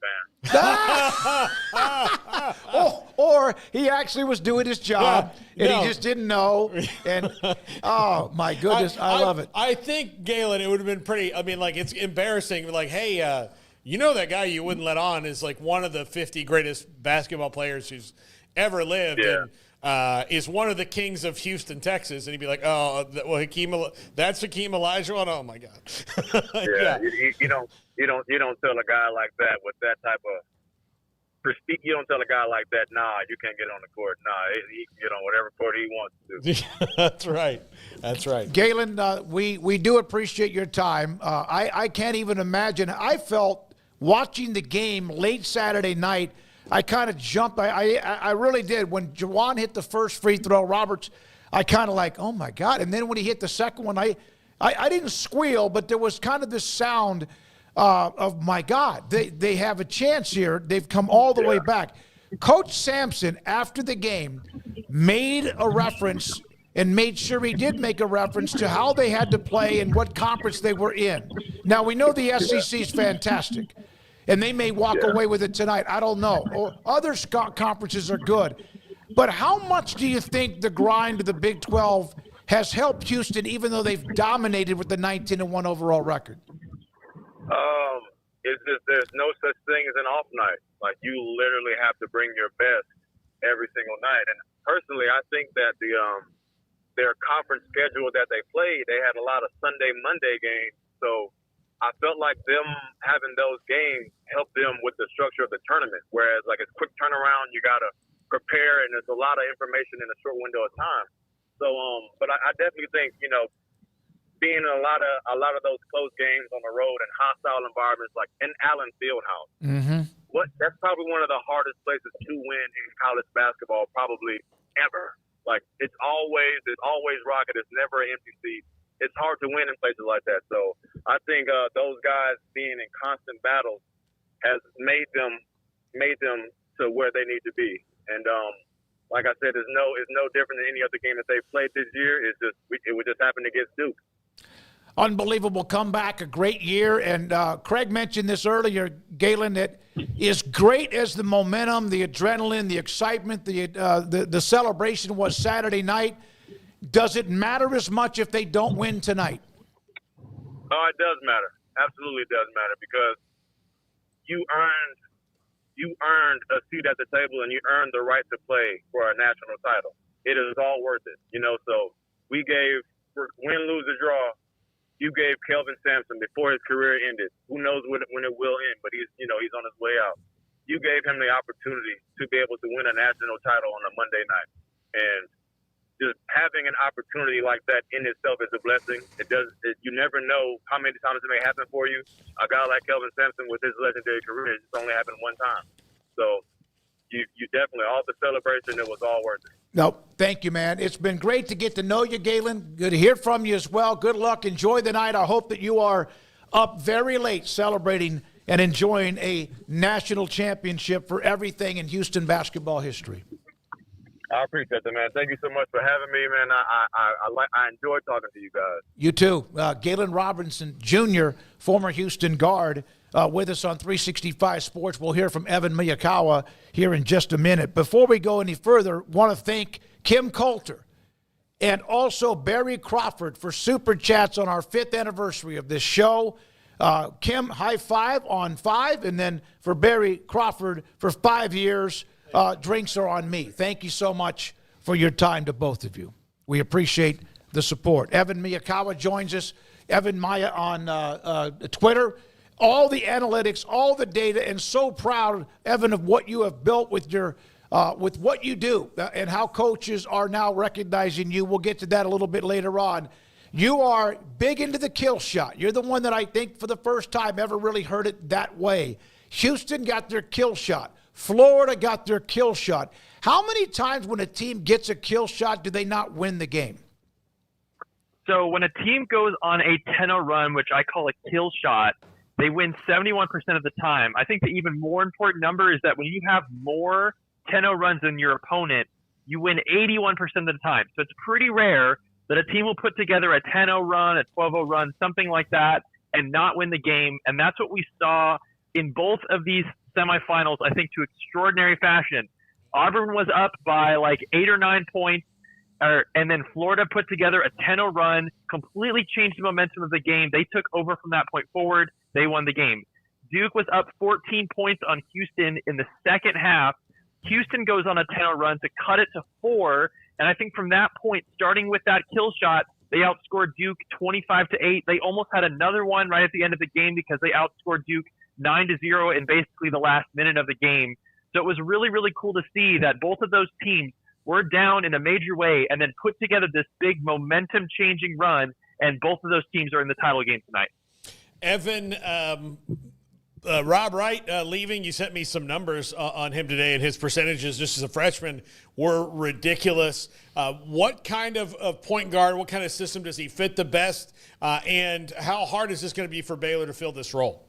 fan. Or he actually was doing his job, and he just didn't know. And, oh, my goodness, I love it. I think, Gayen, it would have been pretty – I mean, like, it's embarrassing. Like, hey, that guy you wouldn't let on is, like, one of the 50 greatest basketball players who's ever lived. Yeah. And is one of the kings of Houston, Texas. And he'd be like, that's Hakeem Olajuwon? Oh, my God. Yeah. You don't tell a guy like that with that type of prestige. You don't tell a guy like that, nah, you can't get on the court. Nah, he can get on whatever court he wants to do. That's right. Gayen, we do appreciate your time. I can't even imagine. I felt watching the game late Saturday night, I kind of jumped. I really did. When Juwan hit the first free throw, Roberts, I kind of like, oh, my God. And then when he hit the second one, I didn't squeal, but there was kind of this sound of, my God, they have a chance here. They've come all the way back. Coach Samson, after the game, made a reference and made sure he did make a reference to how they had to play and what conference they were in. Now, we know the SEC is fantastic, and they may walk away with it tonight. I don't know. Or other conferences are good. But how much do you think the grind of the Big 12 has helped Houston, even though they've dominated with the 19-1 overall record? It's just there's no such thing as an off night. Like, you literally have to bring your best every single night. And personally, I think that their conference schedule that they played, they had a lot of Sunday, Monday games. So I felt like them having those games helped them with the structure of the tournament. Whereas, like, it's quick turnaround, you got to prepare, and there's a lot of information in a short window of time. So, but I definitely think, you know, being in a lot of those close games on the road and hostile environments like in Allen Fieldhouse, that's probably one of the hardest places to win in college basketball, probably ever. Like, it's always rocket. It's never an empty seat. It's hard to win in places like that. So I think those guys being in constant battles has made them to where they need to be. And like I said, it's no different than any other game that they've played this year. It would just happen against Duke. Unbelievable comeback, a great year. And Craig mentioned this earlier, Gayen, that as great as the momentum, the adrenaline, the excitement, the celebration was Saturday night, does it matter as much if they don't win tonight? Oh, it does matter. Absolutely does matter, because you earned a seat at the table and you earned the right to play for a national title. It is all worth it, you know. So we gave, win, lose, or draw, you gave Kelvin Samson before his career ended. Who knows when it will end, but he's on his way out. You gave him the opportunity to be able to win a national title on a Monday night. And just having an opportunity like that in itself is a blessing. You never know how many times it may happen for you. A guy like Kelvin Samson with his legendary career, it's only happened one time. So you definitely, all the celebration, it was all worth it. No, thank you, man. It's been great to get to know you, Gayen. Good to hear from you as well. Good luck. Enjoy the night. I hope that you are up very late celebrating and enjoying a national championship for everything in Houston basketball history. I appreciate that, man. Thank you so much for having me, man. I enjoy talking to you guys. You too. Gayen Robinson Jr., former Houston guard, with us on 365 Sports. We'll hear from Evan Miyakawa here in just a minute. Before we go any further, want to thank Kim Coulter and also Barry Crawford for super chats on our 5th anniversary of this show. Kim, high five on 5, and then for Barry Crawford for 5 years. Drinks are on me. Thank you so much for your time to both of you. We appreciate the support. Evan Miyakawa joins us. Evan Maya on Twitter. All the analytics, all the data, and so proud, Evan, of what you have built with your with what you do and how coaches are now recognizing you. We'll get to that a little bit later on. You are big into the kill shot. You're the one that I think for the first time ever really heard it that way. Houston got their kill shot. Florida got their kill shot. How many times when a team gets a kill shot do they not win the game? So when a team goes on a 10-0 run, which I call a kill shot, they win 71% of the time. I think the even more important number is that when you have more 10-0 runs than your opponent, you win 81% of the time. So it's pretty rare that a team will put together a 10-0 run, a 12-0 run, something like that, and not win the game. And that's what we saw in both of these semifinals, I think, to extraordinary fashion. Auburn was up by like 8 or 9 points, and then Florida put together a 10-0 run, completely changed the momentum of the game. They took over from that point forward. They won the game. Duke was up 14 points on Houston in the second half. Houston goes on a 10-0 run to cut it to 4, and I think from that point, starting with that kill shot, they outscored Duke 25-8. They almost had another one right at the end of the game because they outscored Duke 9-0 in basically the last minute of the game. So it was really, really cool to see that both of those teams were down in a major way and then put together this big momentum-changing run, and both of those teams are in the title game tonight. Evan, Rob Wright leaving, you sent me some numbers on him today, and his percentages just as a freshman were ridiculous. What kind of point guard, what kind of system does he fit the best, and how hard is this going to be for Baylor to fill this role?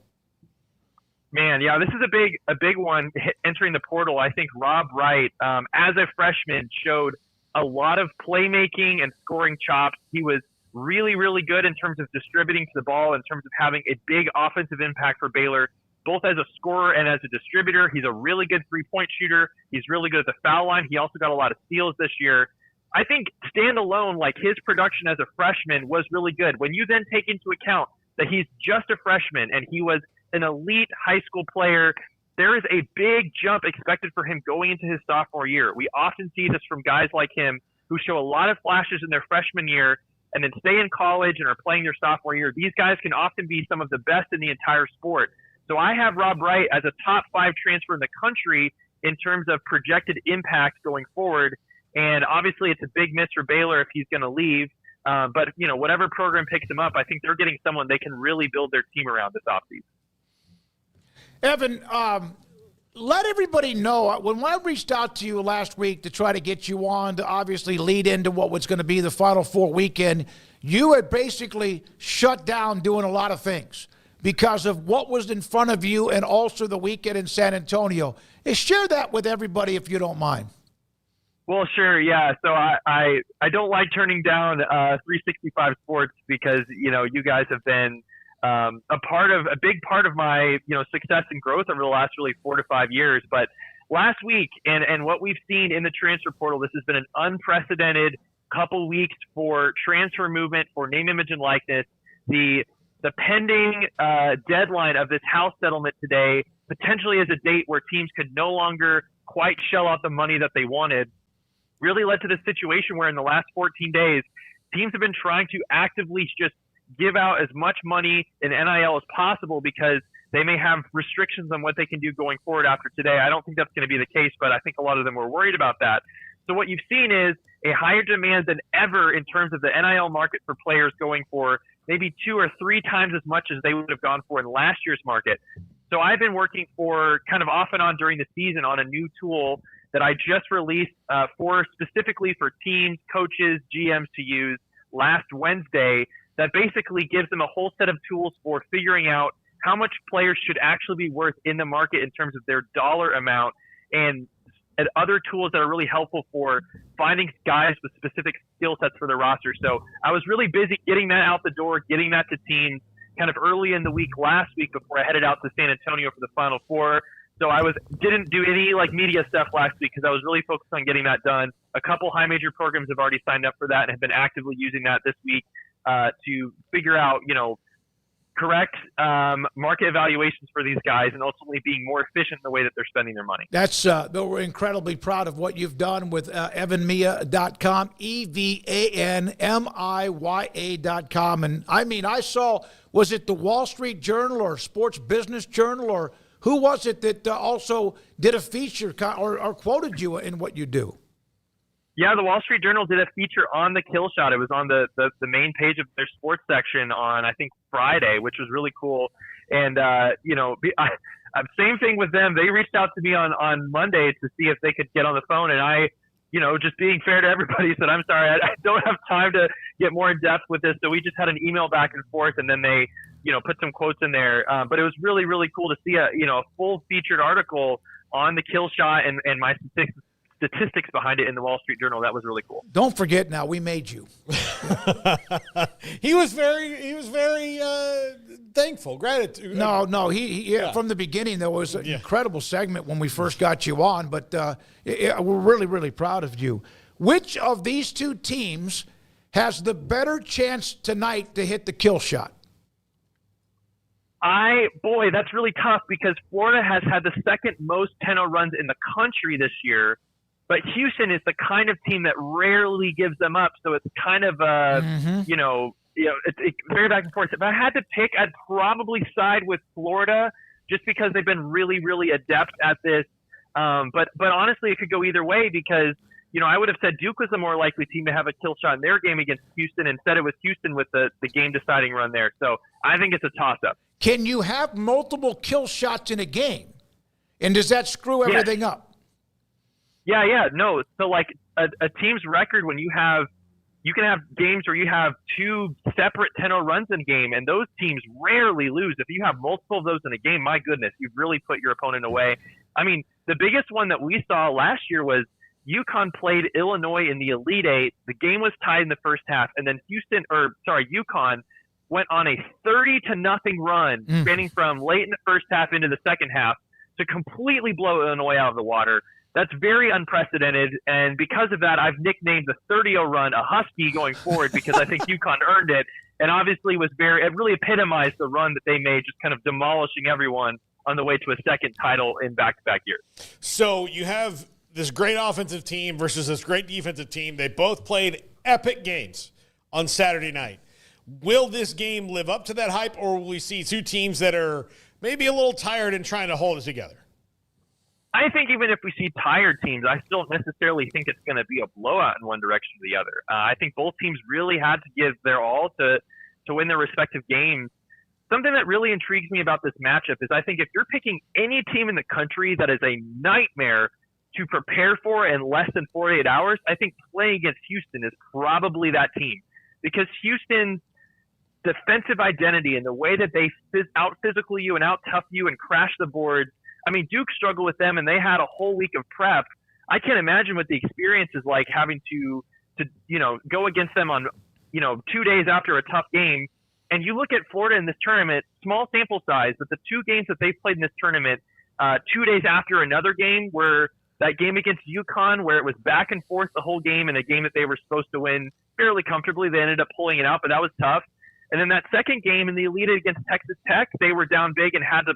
Man, yeah, this is a big one entering the portal. I think Rob Wright, as a freshman, showed a lot of playmaking and scoring chops. He was really, really good in terms of distributing to the ball, in terms of having a big offensive impact for Baylor, both as a scorer and as a distributor. He's a really good three-point shooter. He's really good at the foul line. He also got a lot of steals this year. I think standalone, like his production as a freshman was really good. When you then take into account that he's just a freshman and he was an elite high school player, there is a big jump expected for him going into his sophomore year. We often see this from guys like him who show a lot of flashes in their freshman year and then stay in college and are playing their sophomore year. These guys can often be some of the best in the entire sport. So I have Rob Wright as a top 5 transfer in the country in terms of projected impact going forward. And obviously it's a big miss for Baylor if he's going to leave. But, whatever program picks him up, I think they're getting someone they can really build their team around this offseason. Evan, let everybody know, when I reached out to you last week to try to get you on to obviously lead into what was going to be the Final Four weekend, you had basically shut down doing a lot of things because of what was in front of you and also the weekend in San Antonio. Share that with everybody if you don't mind. Well, sure, yeah. So I don't like turning down 365 Sports because, you guys have been a big part of my, success and growth over the last really 4 to 5 years. But last week and what we've seen in the transfer portal, this has been an unprecedented couple weeks for transfer movement, for name, image, and likeness. The pending deadline of this house settlement today potentially is a date where teams could no longer quite shell out the money that they wanted. Really led to this situation where in the last 14 days, teams have been trying to actively just give out as much money in NIL as possible because they may have restrictions on what they can do going forward after today. I don't think that's going to be the case, but I think a lot of them were worried about that. So what you've seen is a higher demand than ever in terms of the NIL market for players going for maybe 2 or 3 times as much as they would have gone for in last year's market. So I've been working for kind of off and on during the season on a new tool that I just released specifically for teams, coaches, GMs to use last Wednesday that basically gives them a whole set of tools for figuring out how much players should actually be worth in the market in terms of their dollar amount and other tools that are really helpful for finding guys with specific skill sets for their roster. So I was really busy getting that out the door, getting that to teams kind of early in the week last week before I headed out to San Antonio for the Final Four. So I didn't do any media stuff last week because I was really focused on getting that done. A couple high major programs have already signed up for that and have been actively using that this week to figure out, correct market evaluations for these guys and ultimately being more efficient in the way that they're spending their money. That's we're incredibly proud of what you've done with evanmiya.com, EVANMIYA.com. And I saw, was it the Wall Street Journal or Sports Business Journal or who was it that also did a feature or quoted you in what you do? Yeah, the Wall Street Journal did a feature on the kill shot. It was on the main page of their sports section on, I think, Friday, which was really cool. And, same thing with them. They reached out to me on Monday to see if they could get on the phone. And I, just being fair to everybody, said, I'm sorry, I don't have time to get more in depth with this. So we just had an email back and forth, and then they put some quotes in there. But it was really, really cool to see a full featured article on the kill shot and my statistics behind it in the Wall Street Journal. That was really cool. Don't forget now, we made you. He was very thankful, gratitude. No, he from the beginning there was an incredible segment when we first got you on, but we're really, really proud of you. Which of these two teams has the better chance tonight to hit the kill shot? That's really tough because Florida has had the second most 10-0 runs in the country this year, but Houston is the kind of team that rarely gives them up. So it's kind of it's very back and forth. If I had to pick, I'd probably side with Florida just because they've been really, really adept at this. But honestly, it could go either way because I would have said Duke was the more likely team to have a kill shot in their game against Houston. Instead, it was Houston with the game-deciding run there. So I think it's a toss-up. Can you have multiple kill shots in a game? And does that screw everything up? Yeah. No. So like a team's record when you can have games where you have 2 separate 10-0 runs in a game, and those teams rarely lose. If you have multiple of those in a game, my goodness, you've really put your opponent away. I mean, the biggest one that we saw last year was UConn played Illinois in the Elite Eight. The game was tied in the first half, and then UConn went on a 30-0 run spanning from late in the first half into the second half to completely blow Illinois out of the water. That's very unprecedented, and because of that, I've nicknamed the 30-0 run a Husky going forward because I think UConn earned it, and obviously it really epitomized the run that they made, just kind of demolishing everyone on the way to a second title in back-to-back years. So you have this great offensive team versus this great defensive team. They both played epic games on Saturday night. Will this game live up to that hype, or will we see two teams that are maybe a little tired and trying to hold it together? I think even if we see tired teams, I still don't necessarily think it's going to be a blowout in one direction or the other. I think both teams really had to give their all to win their respective games. Something that really intrigues me about this matchup is I think if you're picking any team in the country that is a nightmare to prepare for in less than 48 hours, I think playing against Houston is probably that team. Because Houston's defensive identity and the way that they out-physical you and out-tough you and crash the boards, I mean, Duke struggled with them, and they had a whole week of prep. I can't imagine what the experience is like having to go against them on, 2 days after a tough game. And you look at Florida in this tournament, small sample size, but the two games that they've played in this tournament, 2 days after another game, were that game against UConn where it was back and forth the whole game, and a game that they were supposed to win fairly comfortably. They ended up pulling it out, but that was tough. And then that second game in the Elite Eight against Texas Tech, they were down big and had to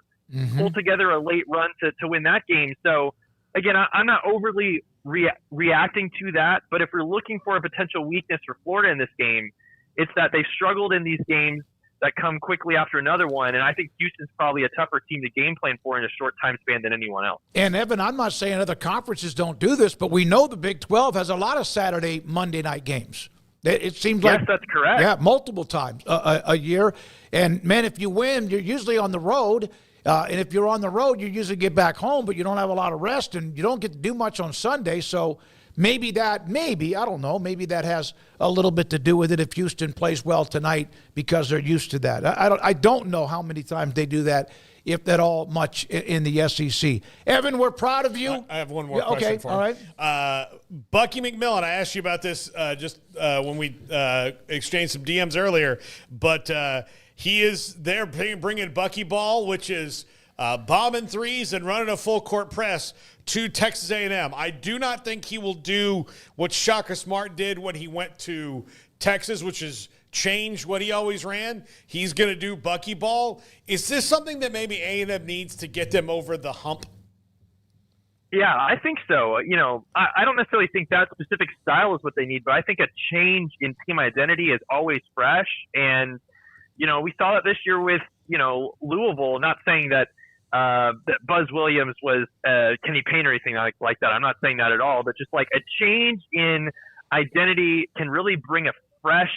pull together a late run to win that game. So, again, I'm not overly reacting to that, but if we're looking for a potential weakness for Florida in this game, it's that they've struggled in these games that come quickly after another one, and I think Houston's probably a tougher team to game plan for in a short time span than anyone else. And, Evan, I'm not saying other conferences don't do this, but we know the Big 12 has a lot of Saturday, Monday night games. It seems like – yes, that's correct. Yeah, multiple times a year. And, man, if you win, you're usually on the road. And if you're on the road, you usually get back home, but you don't have a lot of rest, and you don't get to do much on Sunday. So maybe I don't know, maybe that has a little bit to do with it if Houston plays well tonight because they're used to that. I don't know how many times they do that, if at all much, in the SEC. Evan, we're proud of you. I have one more question for him. All right. Bucky McMillan, I asked you about this when we exchanged some DMs earlier, but he is there bringing Bucky ball, which is bombing threes and running a full court press to Texas A&M. I do not think he will do what Shaka Smart did when he went to Texas, which is change what he always ran. He's going to do Bucky ball. Is this something that maybe A&M needs to get them over the hump? Yeah, I think so. I don't necessarily think that specific style is what they need, but I think a change in team identity is always fresh. And, we saw that this year with, Louisville, not saying that Buzz Williams was Kenny Payne or anything like that. I'm not saying that at all, but just like a change in identity can really bring a fresh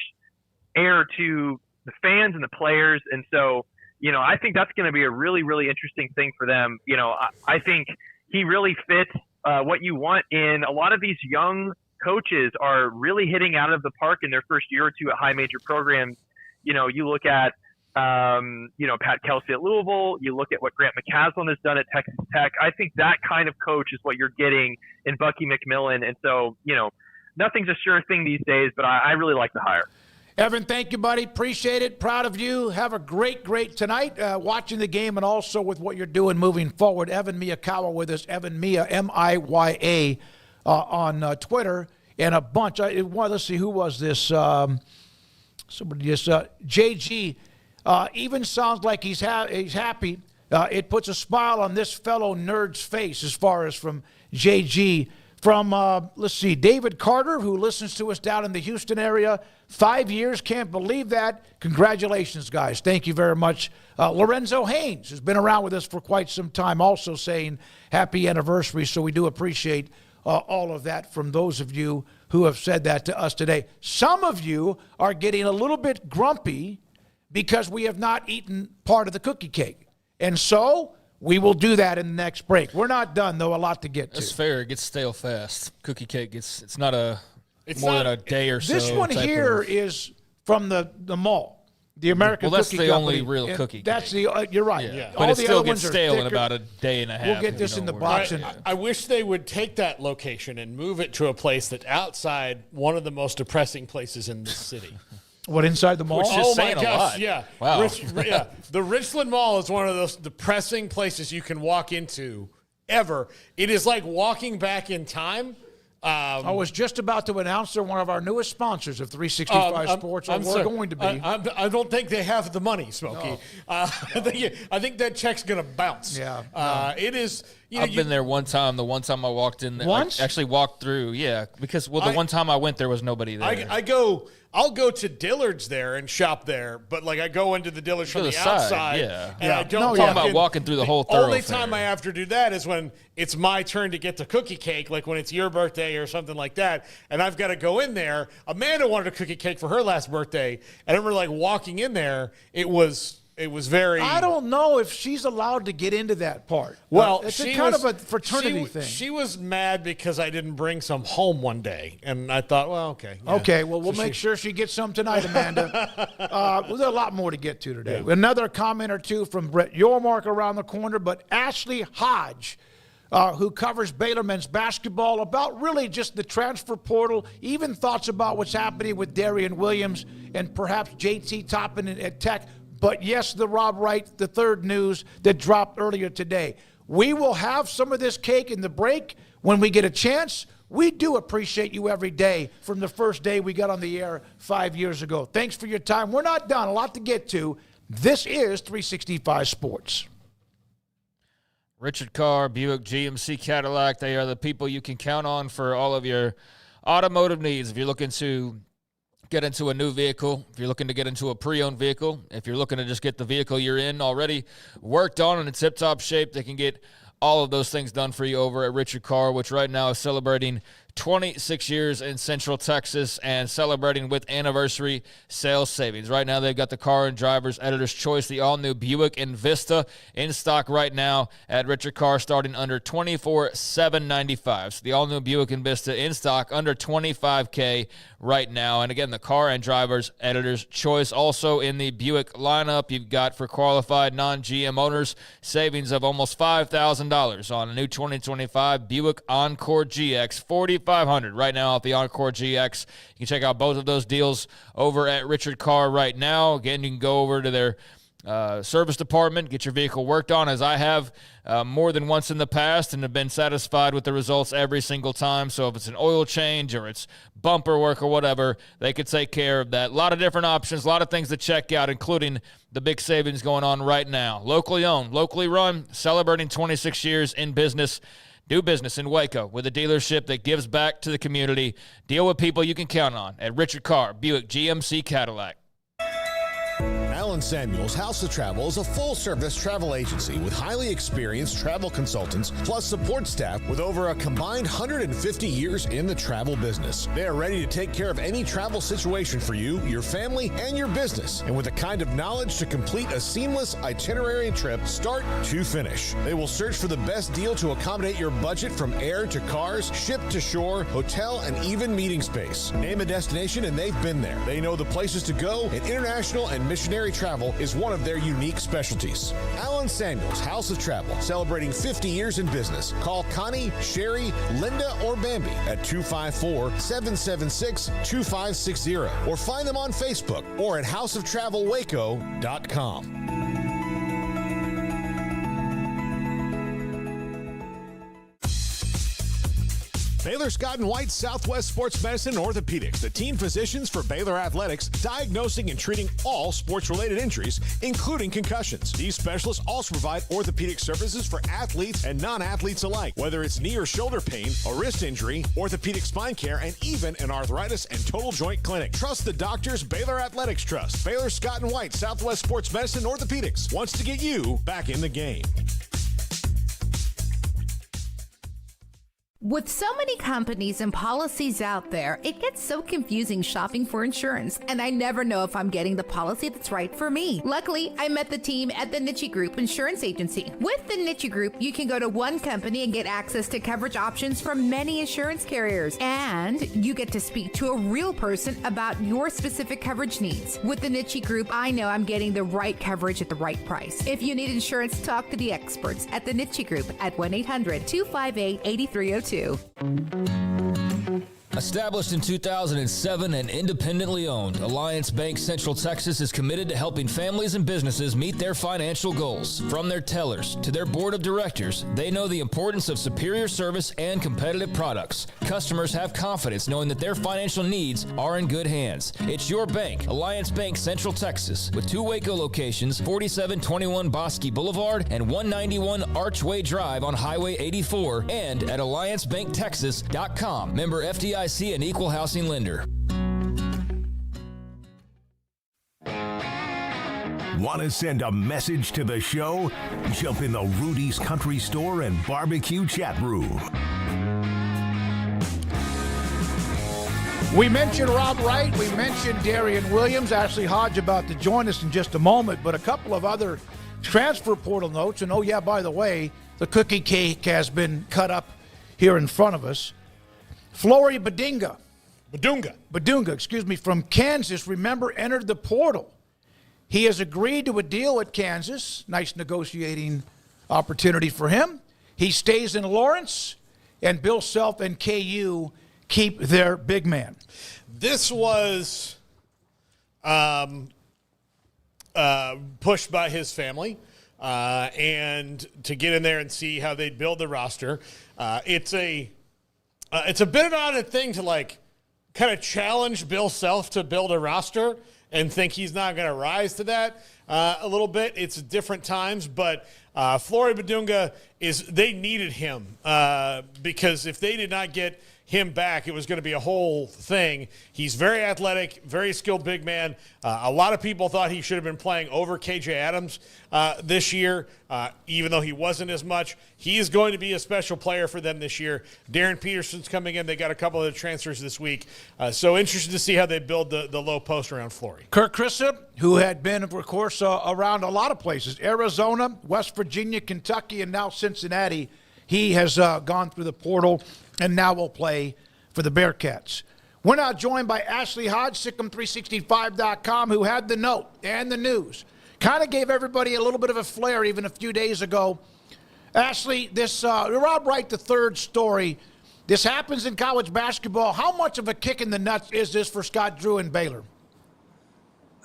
air to the fans and the players. And so, I think that's going to be a really, really interesting thing for them. I think he really fits what you want in a lot of these young coaches are really hitting out of the park in their first year or two at high major programs. You look at, Pat Kelsey at Louisville. You look at what Grant McCaslin has done at Texas Tech. I think that kind of coach is what you're getting in Bucky McMillan. And so, nothing's a sure thing these days, but I really like the hire. Evan, thank you, buddy. Appreciate it. Proud of you. Have a great tonight watching the game and also with what you're doing moving forward. Evan Miyakawa with us, Evan Miya, M-I-Y-A, on Twitter, and a bunch. Let's see, who was this? Somebody just JG even sounds like he's happy. It puts a smile on this fellow nerd's face as far as from JG. From, let's see, David Carter, who listens to us down in the Houston area. 5 years, can't believe that. Congratulations, guys. Thank you very much. Lorenzo Haynes has been around with us for quite some time, also saying happy anniversary. So we do appreciate all of that from those of you who have said that to us today. Some of you are getting a little bit grumpy because we have not eaten part of the cookie cake. And so we will do that in the next break. We're not done, though. A lot to get to. That's fair. It gets stale fast. Cookie cake it's not more than a day or so. This one here is from the mall. The American Well, that's Cookie the Company. only real cookie cake. That's the you're right. Yeah. All But it the still other gets ones are stale in thicker. about a day and a half. We'll get this in the box. I wish they would take that location and move it to a place that's outside one of the most depressing places in this city. What, inside the mall? Which is saying my a gosh, lot. yeah. Wow. The Richland Mall is one of those depressing places you can walk into ever. It is like walking back in time. I was just about to announce they're one of our newest sponsors of 365 Sports, or we're going to be. I don't think they have the money, Smokey. No. I think that check's going to bounce. Yeah. It is. I've been there one time. The one time I walked in, I actually walked through. Yeah, because the one time I went, there was nobody there. I'll go to Dillard's there and shop there, but I go into the Dillard's from the outside. Yeah. And I don't I'm talking about walking through the whole thoroughfare. The only time I have to do that is when it's my turn to get the cookie cake, like when it's your birthday or something like that, and I've got to go in there. Amanda wanted a cookie cake for her last birthday, and I remember walking in there. It was very. I don't know if she's allowed to get into that part. Well, it's kind of a fraternity thing. She was mad because I didn't bring some home one day, and I thought, well, okay. Yeah. Okay, well, we'll make sure she gets some tonight, Amanda. There's a lot more to get to today. Yeah. Another comment or two from Brett Yormark around the corner, but Ashley Hodgej, who covers Baylor men's basketball, about really just the transfer portal, even thoughts about what's happening with Darian Williams and perhaps JT Toppin at Tech. But yes, the Rob Wright, the third news that dropped earlier today. We will have some of this cake in the break when we get a chance. We do appreciate you every day from the first day we got on the air 5 years ago. Thanks for your time. We're not done. A lot to get to. This is 365 Sports. Richard Carr, Buick, GMC, Cadillac, they are the people you can count on for all of your automotive needs. If you're looking to get into a new vehicle, if you're looking to get into a pre-owned vehicle, if you're looking to just get the vehicle you're in already worked on in a tip-top shape, they can get all of those things done for you over at Richard Carr, which right now is celebrating 26 years in Central Texas and celebrating with anniversary sales savings. Right now, they've got the Car and Driver's Editor's Choice, the all-new Buick Envista in stock right now at Richard Carr, starting under $24,795. So the all-new Buick Envista in stock under $25K right now. And again, the Car and Driver's Editor's Choice also in the Buick lineup. You've got for qualified non-GM owners savings of almost $5,000 on a new 2025 Buick Encore GX, $4,500 right now off the Encore GX. You can check out both of those deals over at Richard Carr right now. Again, you can go over to their service department, get your vehicle worked on, as I have more than once in the past, and have been satisfied with the results every single time. So if it's an oil change or it's bumper work or whatever, they could take care of that. A lot of different options, a lot of things to check out, including the big savings going on right now. Locally owned, locally run, celebrating 26 years in business. Do business in Waco with a dealership that gives back to the community. Deal with people you can count on at Richard Carr, Buick, GMC, Cadillac. Alan Samuels House of Travel is a full-service travel agency with highly experienced travel consultants plus support staff with over a combined 150 years in the travel business. They are ready to take care of any travel situation for you, your family, and your business, and with the kind of knowledge to complete a seamless itinerary trip start to finish. They will search for the best deal to accommodate your budget, from air to cars, ship to shore, hotel, and even meeting space. Name a destination and they've been there. They know the places to go, and international and missionary travel is one of their unique specialties. Alan Samuels House of Travel, celebrating 50 years in business. Call Connie, Sherry, Linda, or Bambi at 254-776-2560 or find them on Facebook or at houseoftravelwaco.com. Baylor Scott & White Southwest Sports Medicine and Orthopedics, the team physicians for Baylor Athletics, diagnosing and treating all sports-related injuries, including concussions. These specialists also provide orthopedic services for athletes and non-athletes alike, whether it's knee or shoulder pain, a wrist injury, orthopedic spine care, and even an arthritis and total joint clinic. Trust the doctors Baylor Athletics trust. Baylor Scott & White Southwest Sports Medicine and Orthopedics wants to get you back in the game. With so many companies and policies out there, it gets so confusing shopping for insurance, and I never know if I'm getting the policy that's right for me. Luckily, I met the team at the Niche Group Insurance Agency. With the Niche Group, you can go to one company and get access to coverage options from many insurance carriers, and you get to speak to a real person about your specific coverage needs. With the Niche Group, I know I'm getting the right coverage at the right price. If you need insurance, talk to the experts at the Niche Group at 1-800-258-8302. Established in 2007 and independently owned, Alliance Bank Central Texas is committed to helping families and businesses meet their financial goals. From their tellers to their board of directors, they know the importance of superior service and competitive products. Customers have confidence knowing that their financial needs are in good hands. It's your bank, Alliance Bank Central Texas, with 2 Waco locations, 4721 Bosque Boulevard and 191 Archway Drive on Highway 84, and at AllianceBankTexas.com. Member FDIC and equal housing lender. Want to send a message to the show? Jump in the Rudy's Country Store and Barbecue chat room. We mentioned Rob Wright. We mentioned Darian Williams. Ashley Hodge about to join us in just a moment. But a couple of other transfer portal notes. And, oh, yeah, by the way, the cookie cake has been cut up here in front of us. Flory Badunga, from Kansas, remember, entered the portal. He has agreed to a deal at Kansas. Nice negotiating opportunity for him. He stays in Lawrence, and Bill Self and KU keep their big man. This was pushed by his family, and to get in there and see how they build the roster. It's a bit of an odd thing to kind of challenge Bill Self to build a roster and think he's not going to rise to that a little bit. It's different times, but Flory Badunga they needed him because if they did not get him back, it was going to be a whole thing. He's very athletic, very skilled big man. A lot of people thought he should have been playing over KJ Adams this year, even though he wasn't as much. He is going to be a special player for them this year. Darren Peterson's coming in. They got a couple of transfers this week. So interested to see how they build the low post around Flory. Kirk Krissa, who had been, of course, around a lot of places, Arizona, West Virginia, Kentucky, and now Cincinnati. He has gone through the portal and now will play for the Bearcats. We're now joined by Ashley Hodge, SicEm365.com, who had the note and the news. Kind of gave everybody a little bit of a flare even a few days ago. Ashley, this Rob Wright III story, this happens in college basketball. How much of a kick in the nuts is this for Scott Drew and Baylor?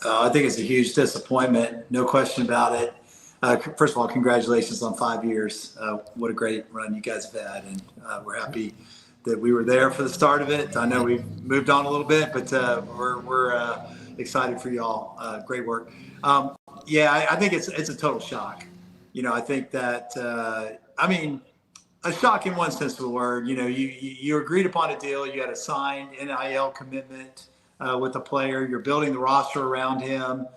I think it's a huge disappointment, no question about it. First of all, congratulations on 5 years. What a great run you guys have had, and we're happy that we were there for the start of it. I know we've moved on a little bit, but we're excited for y'all. Great work. I think it's a total shock. I think that a shock in one sense of the word. You agreed upon a deal. You had a signed NIL commitment with the player. You're building the roster around him.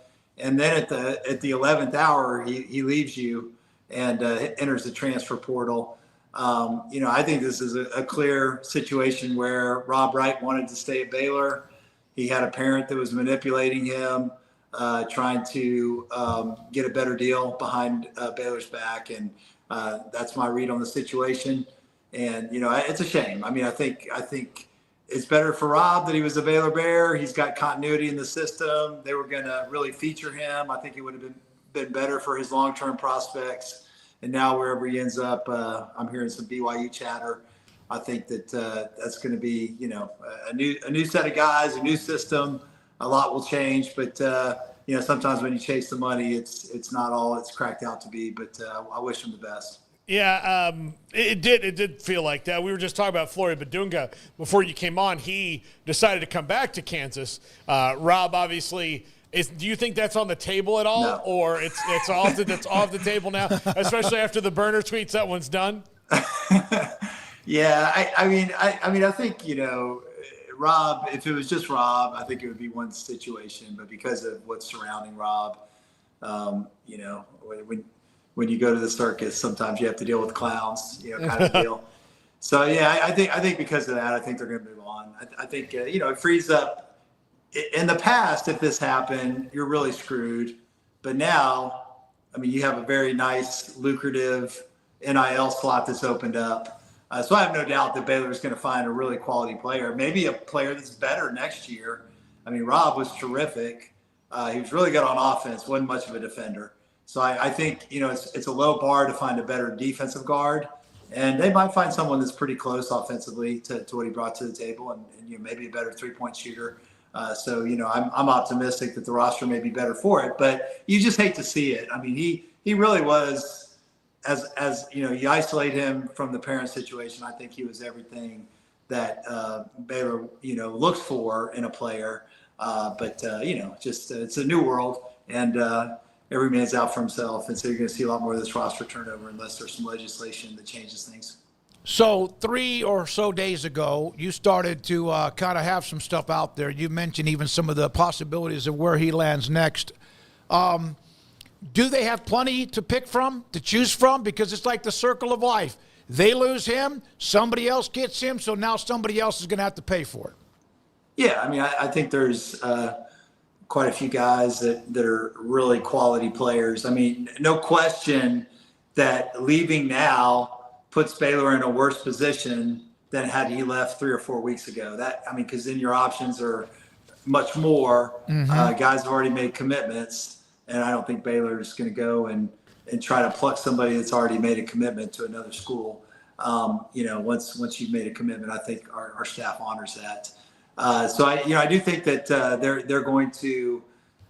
And then at the 11th hour, he leaves you and enters the transfer portal. I think this is a clear situation where Rob Wright wanted to stay at Baylor. He had a parent that was manipulating him, trying to get a better deal behind Baylor's back. And that's my read on the situation. And, it's a shame. I think it's better for Rob that he was a Baylor Bear. He's got continuity in the system. They were going to really feature him. I think it would have been better for his long-term prospects. And now wherever he ends up, I'm hearing some BYU chatter. I think that that's going to be, a new set of guys, a new system. A lot will change, but sometimes when you chase the money, it's not all it's cracked out to be. But I wish him the best. Yeah, it did feel like that. We were just talking about Flory Badunga before you came on. He decided to come back to Kansas. Rob, obviously, do you think that's on the table at all, no. Or it's off the table now, especially after the burner tweets? That one's done. Yeah, I think Rob. If it was just Rob, I think it would be one situation. But because of what's surrounding Rob, when you go to the circus, sometimes you have to deal with clowns, kind of deal. So, yeah, I think because of that, I think they're going to move on. I think, it frees up. In the past, if this happened, you're really screwed. But now, you have a very nice, lucrative NIL slot that's opened up. So I have no doubt that Baylor is going to find a really quality player, maybe a player that's better next year. Rob was terrific. He was really good on offense, wasn't much of a defender. So I think, it's a low bar to find a better defensive guard. And they might find someone that's pretty close offensively to what he brought to the table, and maybe a better 3-point shooter. So I'm optimistic that the roster may be better for it, but you just hate to see it. I mean, he really was, as you isolate him from the parent situation. I think he was everything that Baylor looks for in a player. But it's a new world, and every man's out for himself, and so you're going to see a lot more of this roster turnover unless there's some legislation that changes things. So 3 or so days ago, you started to kind of have some stuff out there. You mentioned even some of the possibilities of where he lands next. Do they have plenty to pick from, to choose from? Because it's like the circle of life. They lose him, somebody else gets him, so now somebody else is going to have to pay for it. Yeah, I mean, I think there's quite a few guys that are really quality players. I mean, no question that leaving now puts Baylor in a worse position than had he left 3 or 4 weeks ago. Because then your options are much more. Guys have already made commitments, and I don't think Baylor is going to go and try to pluck somebody that's already made a commitment to another school. Once you've made a commitment, I think our staff honors that. So I do think that they're going to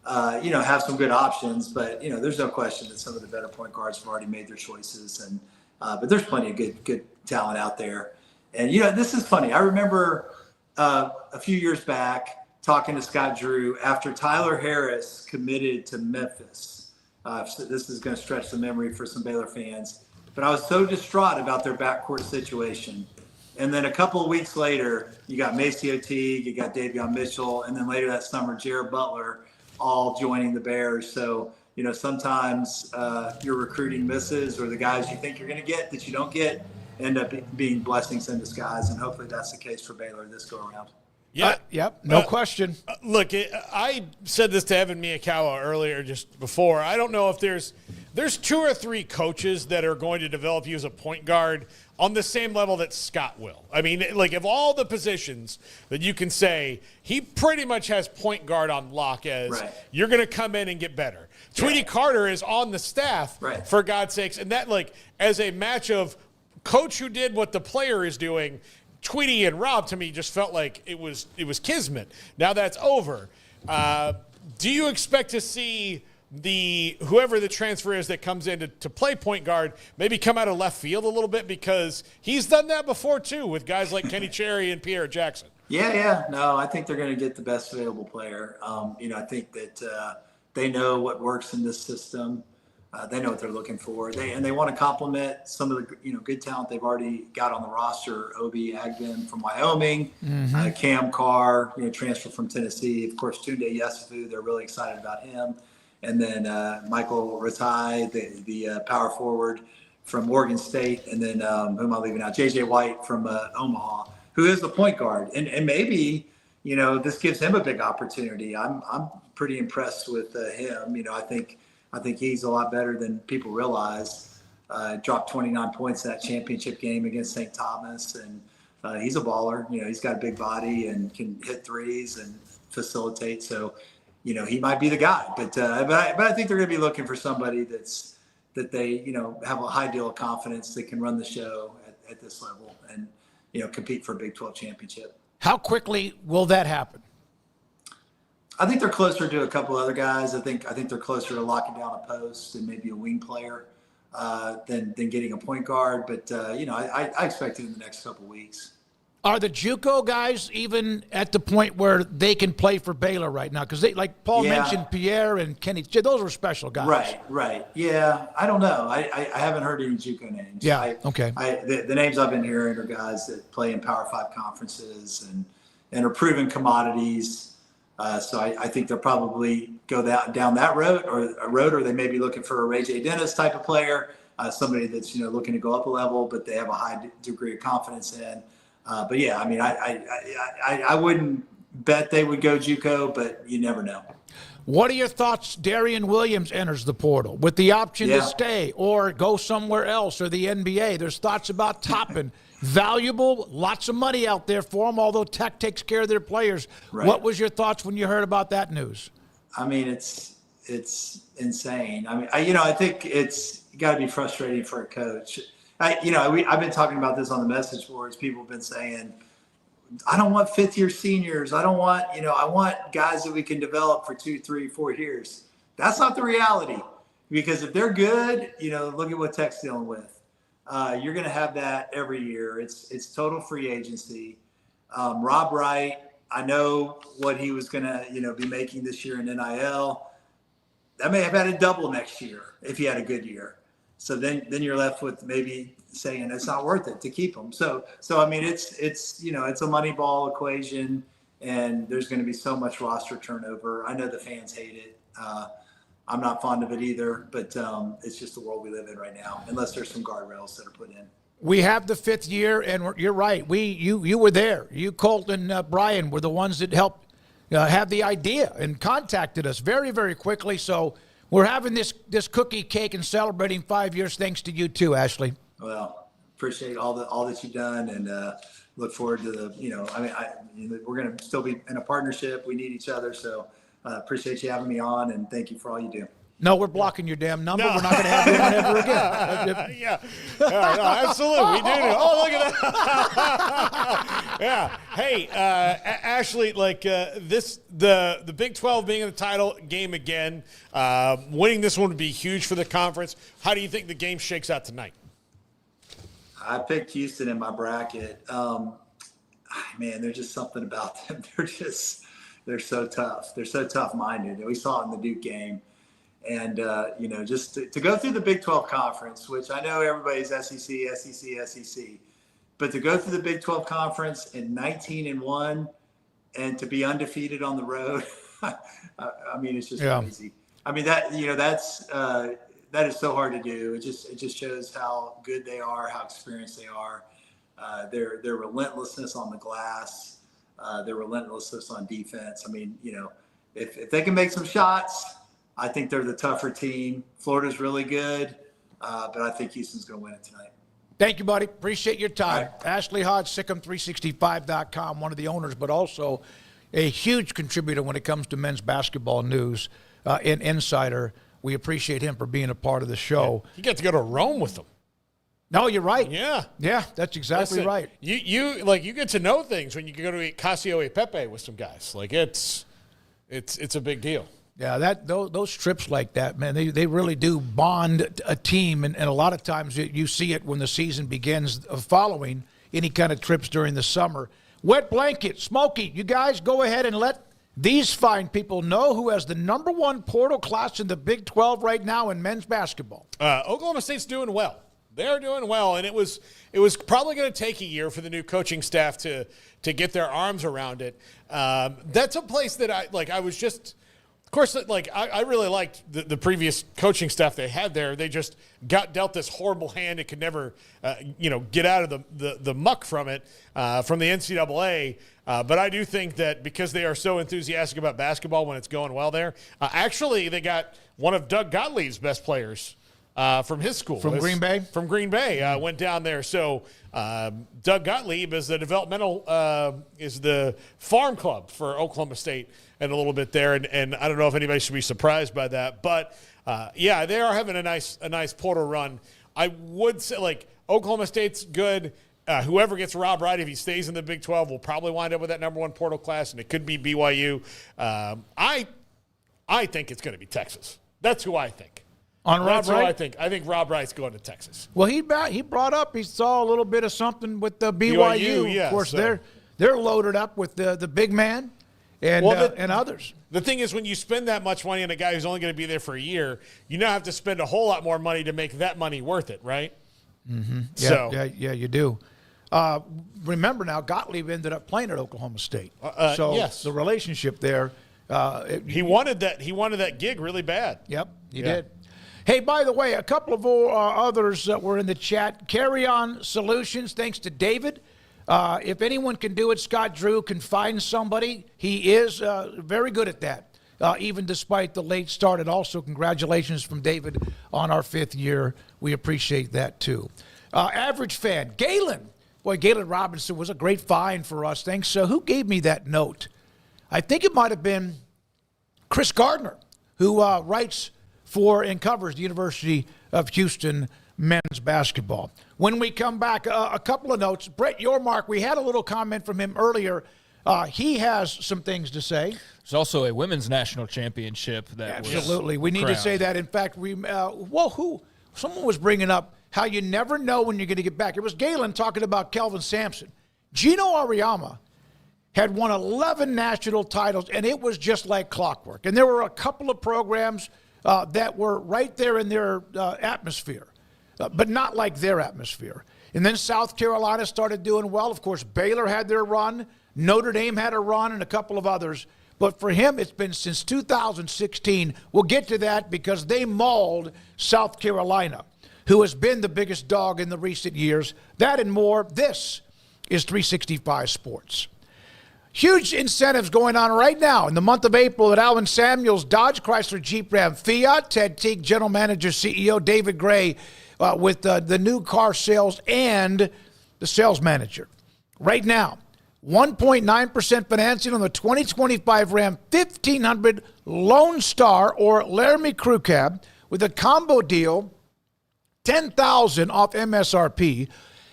have some good options, but there's no question that some of the better point guards have already made their choices, and but there's plenty of good talent out there. And this is funny. I remember a few years back talking to Scott Drew after Tyler Harris committed to Memphis. So this is going to stretch the memory for some Baylor fans, but I was so distraught about their backcourt situation. And then a couple of weeks later, you got Maceo Teague, you got Davion Mitchell, and then later that summer, Jared Butler, all joining the Bears. So, sometimes your recruiting misses, or the guys you think you're going to get that you don't get end up being blessings in disguise. And hopefully that's the case for Baylor this go around. Yeah. Yep. No question. Look, I said this to Evan Miyakawa earlier just before. I don't know if there's 2 or 3 coaches that are going to develop you as a point guard on the same level that Scott will. I mean, like, of all the positions that you can say, he pretty much has point guard on lock as you're going to come in and get better. Tweety Carter is on the staff, for God's sakes. And that, like, as a match of coach who did what the player is doing, Tweety and Rob, to me, just felt like it was kismet. Now that's over. Do you expect to see whoever the transfer is that comes in to play point guard maybe come out of left field a little bit, because he's done that before too with guys like Kenny Cherry and Pierre Jackson? Yeah. No, I think they're going to get the best available player. I think that they know what works in this system. They know what they're looking for. They want to complement some of the good talent they've already got on the roster. Obi Agben from Wyoming, Cam Carr, transfer from Tennessee. Of course, Tunde Yesufu, they're really excited about him. And then Michael Ratai, the power forward from Oregon State, and then who am I leaving out? JJ White from Omaha, who is the point guard. And maybe this gives him a big opportunity. I'm pretty impressed with him. I think he's a lot better than people realize. Dropped 29 points in that championship game against St. Thomas, and he's a baller. He's got a big body and can hit threes and facilitate. So, he might be the guy. But I think they're going to be looking for somebody that they have a high deal of confidence that can run the show at this level and compete for a Big 12 championship. How quickly will that happen? I think they're closer to a couple other guys. I think they're closer to locking down a post and maybe a wing player than getting a point guard. But I expect it in the next couple weeks. Are the JUCO guys even at the point where they can play for Baylor right now? Because like Paul mentioned, Pierre and Kenny, those were special guys. Right. Yeah, I don't know. I haven't heard any JUCO names. Yeah. Okay. The names I've been hearing are guys that play in Power 5 conferences and are proven commodities. So I think they'll probably go down that road, or they may be looking for a Ray J. Dennis type of player, somebody that's looking to go up a level, but they have a high degree of confidence in. But yeah, I mean, I wouldn't bet they would go JUCO, but you never know. What are your thoughts? Darian Williams enters the portal with the option to stay or go somewhere else, or the NBA. There's thoughts about Toppin. Valuable, lots of money out there for them, although Tech takes care of their players. Right. What was your thoughts when you heard about that news? I mean, it's insane. I mean, I think it's got to be frustrating for a coach. I've been talking about this on the message boards. People have been saying, I don't want 5th-year seniors. I want guys that we can develop for 2, 3, 4 years. That's not the reality, because if they're good, look at what Tech's dealing with. You're going to have that every year. It's total free agency. Rob Wright, I know what he was going to, be making this year in NIL. That may have had a double next year if he had a good year. So then you're left with maybe saying it's not worth it to keep him. So I mean, it's a money ball equation, and there's going to be so much roster turnover. I know the fans hate it. I'm not fond of it either, but it's just the world we live in right now, unless there's some guardrails that are put in. We have the 5th year, and you're right. You were there. You, Colt, and Brian were the ones that helped have the idea and contacted us very, very quickly. So we're having this cookie cake and celebrating 5 years thanks to you too, Ashley. Well, appreciate all that you've done, and look forward to we're going to still be in a partnership. We need each other, so appreciate you having me on, and thank you for all you do. No, we're blocking your damn number. No. We're not going to have you on ever again. Yeah, no, absolutely. We do. Oh, look at that. Yeah. Hey, Ashley, the Big 12 being in the title game again, winning this one would be huge for the conference. How do you think the game shakes out tonight? I picked Houston in my bracket. Man, there's just something about them. They're so tough. They're so tough-minded. We saw it in the Duke game. And, just to go through the Big 12 conference, which I know everybody's SEC, but to go through the Big 12 conference in 19-1 and to be undefeated on the road, I mean, it's just crazy. I mean, that is so hard to do. It just shows how good they are, how experienced they are. Their relentlessness on the glass, their relentlessness on defense. I mean, if they can make some shots, I think they're the tougher team. Florida's really good, but I think Houston's going to win it tonight. Thank you, buddy. Appreciate your time. Right. Ashley Hodge, Sikkim365.com, one of the owners, but also a huge contributor when it comes to men's basketball news, an insider. We appreciate him for being a part of the show. You get to go to Rome with them. No, you're right. Yeah. Yeah, that's exactly right. You get to know things when you go to eat Casio e Pepe with some guys. It's a big deal. Yeah, those trips like that, man, they really do bond a team, and a lot of times you see it when the season begins following any kind of trips during the summer. Wet Blanket, Smokey, you guys go ahead and let these fine people know who has the #1 portal class in the Big 12 right now in men's basketball. Oklahoma State's doing well. They're doing well, and it was probably going to take a year for the new coaching staff to get their arms around it. That's a place that I was just. Of course, I really liked the previous coaching staff they had there. They just got dealt this horrible hand and could never, get out of the muck from it, from the NCAA. But I do think that because they are so enthusiastic about basketball when it's going well there, actually they got one of Doug Gottlieb's best players from his school. From Green Bay? From Green Bay, went down there. So Doug Gottlieb is the is the farm club for Oklahoma State and a little bit there. And I don't know if anybody should be surprised by that. But, they are having a nice portal run. I would say, Oklahoma State's good. Whoever gets Rob Wright, if he stays in the Big 12, will probably wind up with that #1 portal class, and it could be BYU. I think it's going to be Texas. That's who I think. On Rob Wright? I think Rob Wright's going to Texas. Well, he brought up he saw a little bit of something with the BYU. Yeah, of course, they're loaded up with the big man and others. The thing is, when you spend that much money on a guy who's only going to be there for a year, you now have to spend a whole lot more money to make that money worth it, right? Mm-hmm. Yeah, you do. Remember now, Gottlieb ended up playing at Oklahoma State. Yes. The relationship there. He wanted that gig really bad. Yep, he did. Hey, by the way, a couple of others that were in the chat. Carry On Solutions, thanks to David. If anyone can do it, Scott Drew can find somebody. He is very good at that, even despite the late start. And also, congratulations from David on our 5th year. We appreciate that, too. Average fan, Gayen. Boy, Gayen Robinson was a great find for us. Thanks. Who gave me that note? I think it might have been Chris Gardner, who writes for and covers the University of Houston men's basketball. When we come back, a couple of notes. Brett Yormark, we had a little comment from him earlier. He has some things to say. There's also a women's national championship that Absolutely. was We need crowned. to say that. In fact, someone was bringing up how you never know when you're going to get back. It was Galen talking about Kelvin Samson. Gino Auriemma had won 11 national titles, and it was just like clockwork. And there were a couple of programs that were right there in their atmosphere, but not like their atmosphere. And then South Carolina started doing well. Of course, Baylor had their run. Notre Dame had a run, and a couple of others. But for him, it's been since 2016. We'll get to that because they mauled South Carolina, who has been the biggest dog in the recent years. That and more. This is 365 Sports. Huge incentives going on right now in the month of April at Allen Samuels, Dodge, Chrysler, Jeep, Ram, Fiat. Ted Teague, General Manager, CEO, David Gray with the new car sales and the sales manager. Right now, 1.9% financing on the 2025 Ram 1500 Lone Star or Laramie Crew Cab with a combo deal, $10,000 off MSRP,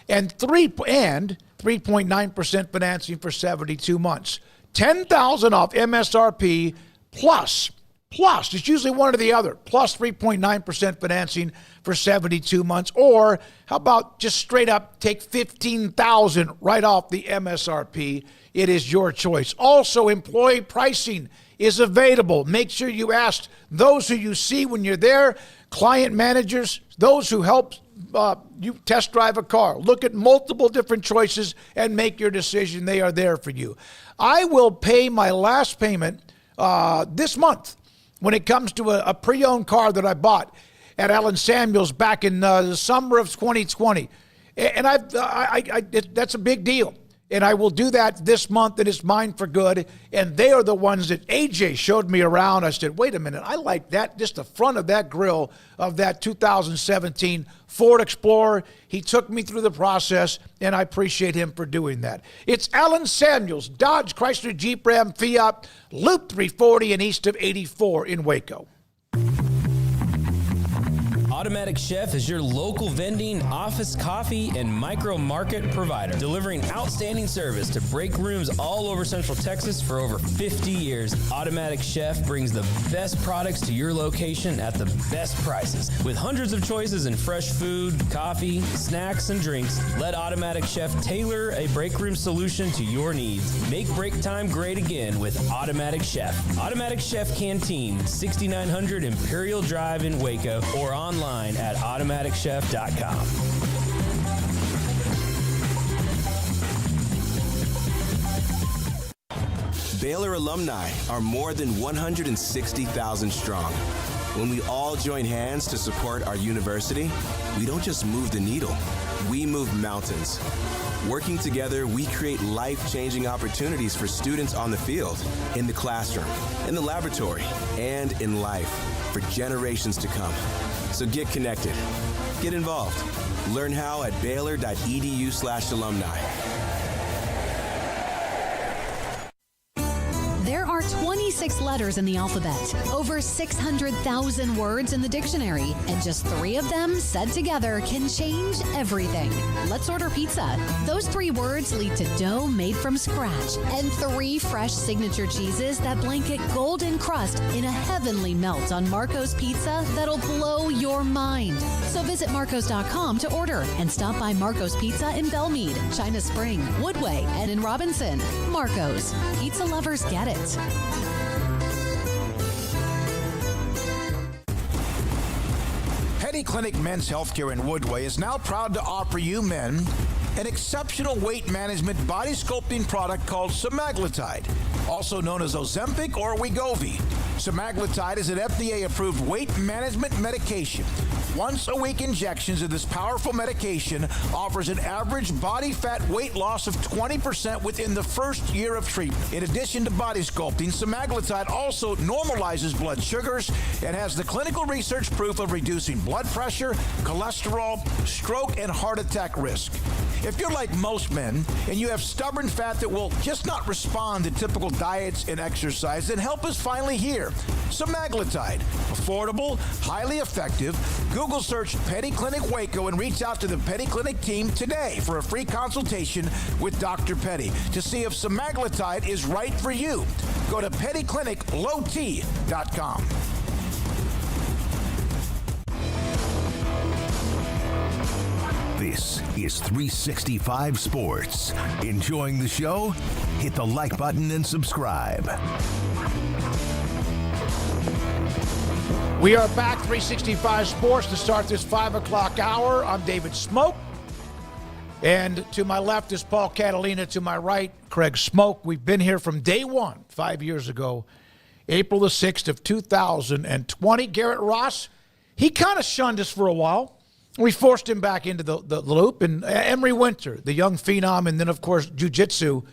and 3.9% financing for 72 months. $10,000 off MSRP plus, it's usually one or the other, plus 3.9% financing for 72 months. Or how about just straight up take $15,000 right off the MSRP? It is your choice. Also, employee pricing is available. Make sure you ask those who you see when you're there, client managers, those who help you test drive a car. Look at multiple different choices and make your decision. They are there for you. I will pay my last payment this month when it comes to a pre-owned car that I bought at Allen Samuels back in the summer of 2020. And that's a big deal. And I will do that this month, and it's mine for good. And they are the ones that AJ showed me around. I said, wait a minute, I like that, just the front of that grill of that 2017 Ford Explorer. He took me through the process, and I appreciate him for doing that. It's Allen Samuels, Dodge, Chrysler, Jeep, Ram, Fiat, Loop 340 and east of 84 in Waco. Automatic Chef is your local vending, office coffee, and micro market provider, delivering outstanding service to break rooms all over Central Texas for over 50 years. Automatic Chef brings the best products to your location at the best prices. With hundreds of choices in fresh food, coffee, snacks, and drinks, let Automatic Chef tailor a break room solution to your needs. Make break time great again with Automatic Chef. Automatic Chef Canteen, 6900 Imperial Drive in Waco, or online at automaticchef.com. Baylor alumni are more than 160,000 strong. When we all join hands to support our university, we don't just move the needle, we move mountains. Working together, we create life-changing opportunities for students on the field, in the classroom, in the laboratory, and in life for generations to come. So get connected, get involved. Learn how at baylor.edu/alumni. There are 26 letters in the alphabet, over 600,000 words in the dictionary, and just 3 of them said together can change everything. Let's order pizza. Those 3 words lead to dough made from scratch and 3 fresh signature cheeses that blanket golden crust in a heavenly melt on Marco's Pizza that'll blow your mind. So visit marcos.com to order and stop by Marco's Pizza in Belmead, China Spring, Woodway, and in Robinson. Marco's. Pizza lovers get it. Petty Clinic Men's Healthcare in Woodway is now proud to offer you men an exceptional weight management body sculpting product called semaglutide, also known as Ozempic or Wegovy. Semaglutide is an FDA-approved weight management medication. Once-a-week injections of this powerful medication offers an average body fat weight loss of 20% within the first year of treatment. In addition to body sculpting, semaglutide also normalizes blood sugars and has the clinical research proof of reducing blood pressure, cholesterol, stroke, and heart attack risk. If you're like most men and you have stubborn fat that will just not respond to typical diets and exercise, then help is finally here. Semaglutide, affordable, highly effective. Google search Petty Clinic Waco and reach out to the Petty Clinic team today for a free consultation with Dr. Petty to see if semaglutide is right for you. Go to pettycliniclowt.com. This is 365 Sports. Enjoying the show? Hit the like button and subscribe. We are back, 365 Sports, to start this 5 o'clock hour. I'm David Smoak. And to my left is Paul Catalina. To my right, Craig Smoak. We've been here from day one, 5 years ago, April the 6th of 2020. Garrett Ross, he kind of shunned us for a while. We forced him back into the loop. And Emery Winter, the young phenom, and then, of course, jiu-jitsu,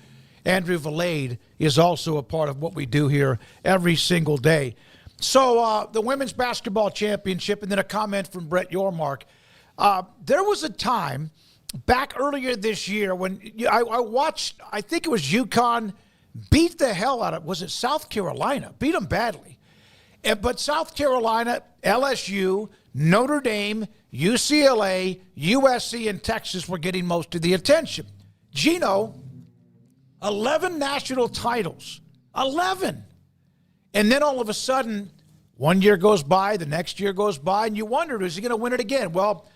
Andrew Valade is also a part of what we do here every single day. So the Women's Basketball Championship, and then a comment from Brett Yormark. There was a time back earlier this year when I watched, I think it was UConn beat the hell out of, was it South Carolina? Beat them badly. But South Carolina, LSU, Notre Dame, UCLA, USC, and Texas were getting most of the attention. Gino, 11 national titles. 11. And then all of a sudden, 1 year goes by, the next year goes by, and you wondered, is he going to win it again? Well,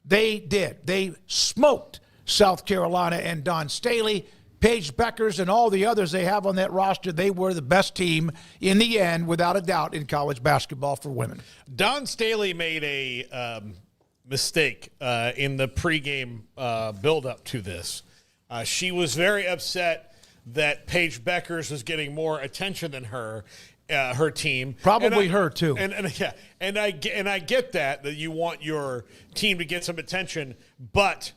they did. They smoked South Carolina and Don Staley. Paige Beckers and all the others they have on that roster, they were the best team in the end, without a doubt, in college basketball for women. Don Staley made a mistake in the pregame build-up to this. She was very upset that Paige Beckers was getting more attention than her team. Probably her, too. And I get that you want your team to get some attention, but,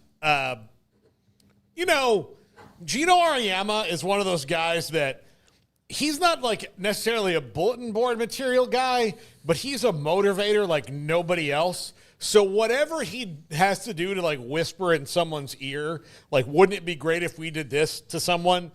Gino Auriemma is one of those guys that he's not like necessarily a bulletin board material guy, but he's a motivator like nobody else. So whatever he has to do to like whisper in someone's ear, like, wouldn't it be great if we did this to someone?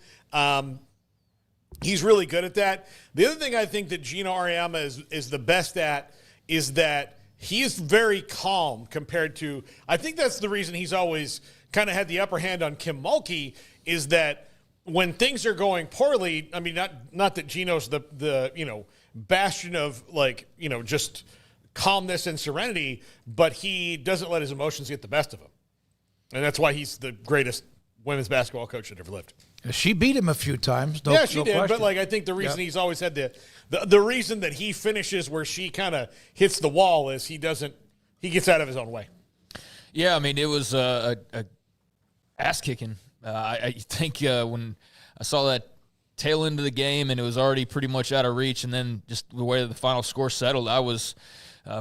He's really good at that. The other thing I think that Gino Auriemma is the best at is that he is very calm compared to, I think that's the reason he's always kind of had the upper hand on Kim Mulkey, is that when things are going poorly, I mean, not that Gino's the bastion of just calmness and serenity, but he doesn't let his emotions get the best of him. And that's why he's the greatest women's basketball coach that ever lived. She beat him a few times. Yeah, she did. Question. But I think the reason he's always had the reason that he finishes where she kind of hits the wall is he gets out of his own way. Yeah, I mean, it was a ass kicking. I think when I saw that tail end of the game and it was already pretty much out of reach, and then just the way the final score settled, I was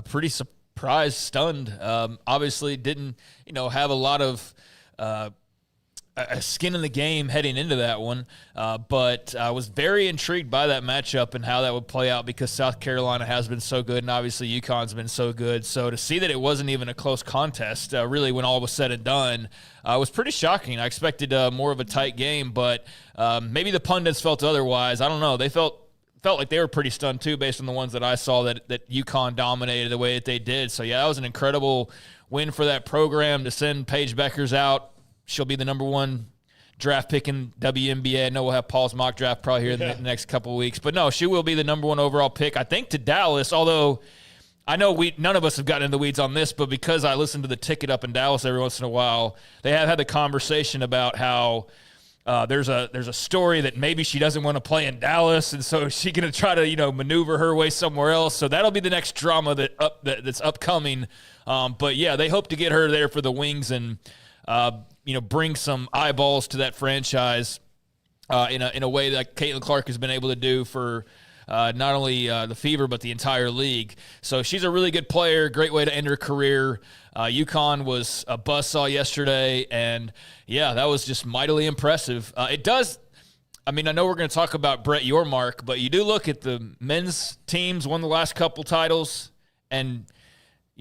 pretty surprised, stunned. Obviously didn't, have a lot of a skin in the game heading into that one, but I was very intrigued by that matchup and how that would play out because South Carolina has been so good, and obviously UConn's been so good. So to see that it wasn't even a close contest, really, when all was said and done, was pretty shocking. I expected more of a tight game, but maybe the pundits felt otherwise. I don't know. They felt like they were pretty stunned too, based on the ones that I saw that UConn dominated the way that they did. So yeah, that was an incredible win for that program to send Paige Beckers out. She'll be the number one draft pick in WNBA. I know we'll have Paul's mock draft probably here in the next couple of weeks. But no, she will be the number one overall pick, I think, to Dallas, although I know none of us have gotten in the weeds on this, but because I listen to the Ticket up in Dallas every once in a while, they have had the conversation about how there's a story that maybe she doesn't want to play in Dallas, and so she's going to try to maneuver her way somewhere else. So that'll be the next drama that's upcoming. But yeah, they hope to get her there for the Wings and bring some eyeballs to that franchise in a way that Caitlin Clark has been able to do for not only the Fever but the entire league. So she's a really good player, great way to end her career. UConn was a buzzsaw yesterday, and yeah, that was just mightily impressive. I know we're going to talk about Brett Yormark, but you do look at the men's teams won the last couple titles, and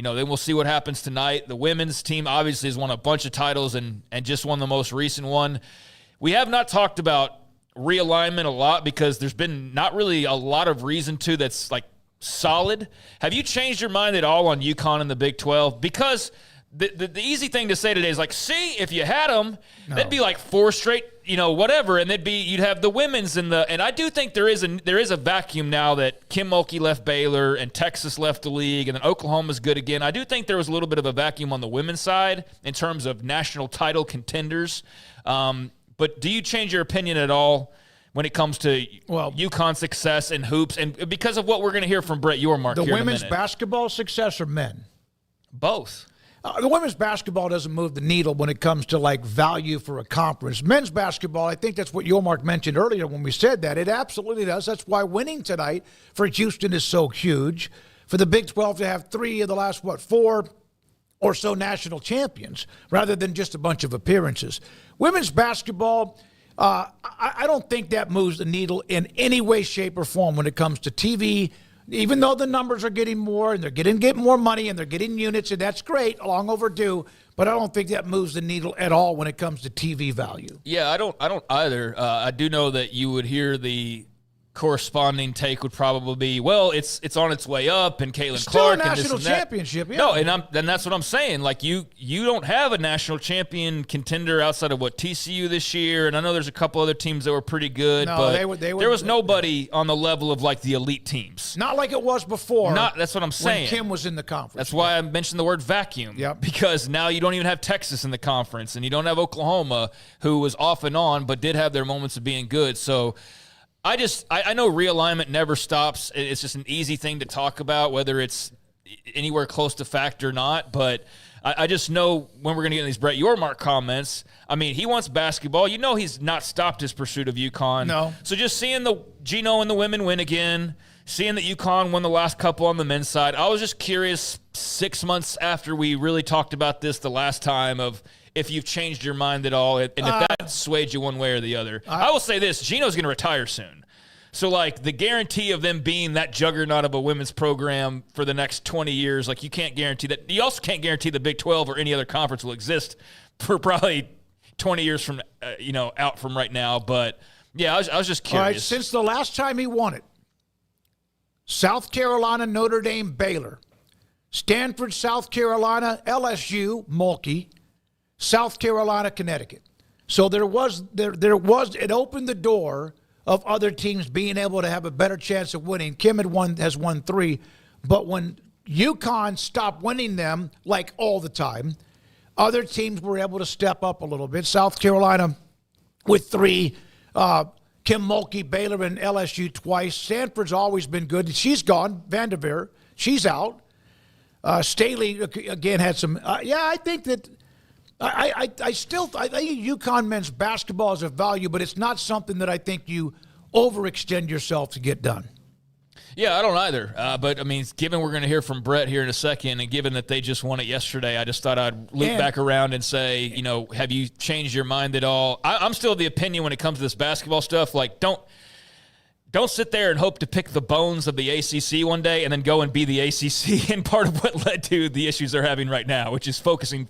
then we'll see what happens tonight. The women's team obviously has won a bunch of titles and just won the most recent one. We have not talked about realignment a lot because there's been not really a lot of reason to that's like solid. Have you changed your mind at all on UConn and the Big 12? Because the easy thing to say today is like, see, if you had them, that'd be like 4 straight, whatever, and you'd have the women's and I do think there is a vacuum now that Kim Mulkey left Baylor and Texas left the league and then Oklahoma's good again. I do think there was a little bit of a vacuum on the women's side in terms of national title contenders. But do you change your opinion at all when it comes to UConn success in hoops? And because of what we're going to hear from Brett Yormark here in a minute. The women's basketball success or men? Both. The women's basketball doesn't move the needle when it comes to, like, value for a conference. Men's basketball, I think that's what Yormark mentioned earlier when we said that. It absolutely does. That's why winning tonight for Houston is so huge. For the Big 12 to have 3 of the last, 4 or so national champions rather than just a bunch of appearances. Women's basketball, I don't think that moves the needle in any way, shape, or form when it comes to TV. Even though the numbers are getting more and they're getting more money and they're getting units, and that's great, long overdue, but I don't think that moves the needle at all when it comes to TV value. Yeah, I don't either. I do know that you would hear the corresponding take would probably be, well, it's on its way up, and Caitlin Clark and this and that. Still a national championship, yeah. No, and that's what I'm saying. Like you don't have a national champion contender outside of TCU this year, and I know there's a couple other teams that were pretty good, but there was nobody on the level of like the elite teams. Not like it was before. That's what I'm saying. When Kim was in the conference. That's why I mentioned the word vacuum. Yep. Because now you don't even have Texas in the conference, and you don't have Oklahoma, who was off and on, but did have their moments of being good. So I know realignment never stops. It's just an easy thing to talk about, whether it's anywhere close to fact or not. But I just know when we're going to get in these Brett Yormark comments, I mean, he wants basketball. He's not stopped his pursuit of UConn. No. So just seeing the Gino and the women win again, seeing that UConn won the last couple on the men's side, I was just curious 6 months after we really talked about this the last time of if you've changed your mind at all, and if that swayed you one way or the other. I will say this, Gino's going to retire soon. So, like, the guarantee of them being that juggernaut of a women's program for the next 20 years, like, you can't guarantee that. You also can't guarantee the Big 12 or any other conference will exist for probably 20 years from, out from right now. But, yeah, I was just curious. All right, since the last time he won it, South Carolina, Notre Dame, Baylor, Stanford, South Carolina, LSU, Mulkey, South Carolina, Connecticut. So there was it opened the door of other teams being able to have a better chance of winning. Kim has won 3, but when UConn stopped winning them like all the time, other teams were able to step up a little bit. South Carolina with 3, Kim Mulkey, Baylor, and LSU twice. Stanford's always been good. She's gone. Vanderveer, she's out. Staley again had some. I think that. I think UConn men's basketball is of value, but it's not something that I think you overextend yourself to get done. Yeah, I don't either. But, I mean, given we're going to hear from Brett here in a second, and given that they just won it yesterday, I just thought I'd loop back around and say, have you changed your mind at all? I'm still of the opinion when it comes to this basketball stuff, like, don't sit there and hope to pick the bones of the ACC one day and then go and be the ACC. And part of what led to the issues they're having right now, which is focusing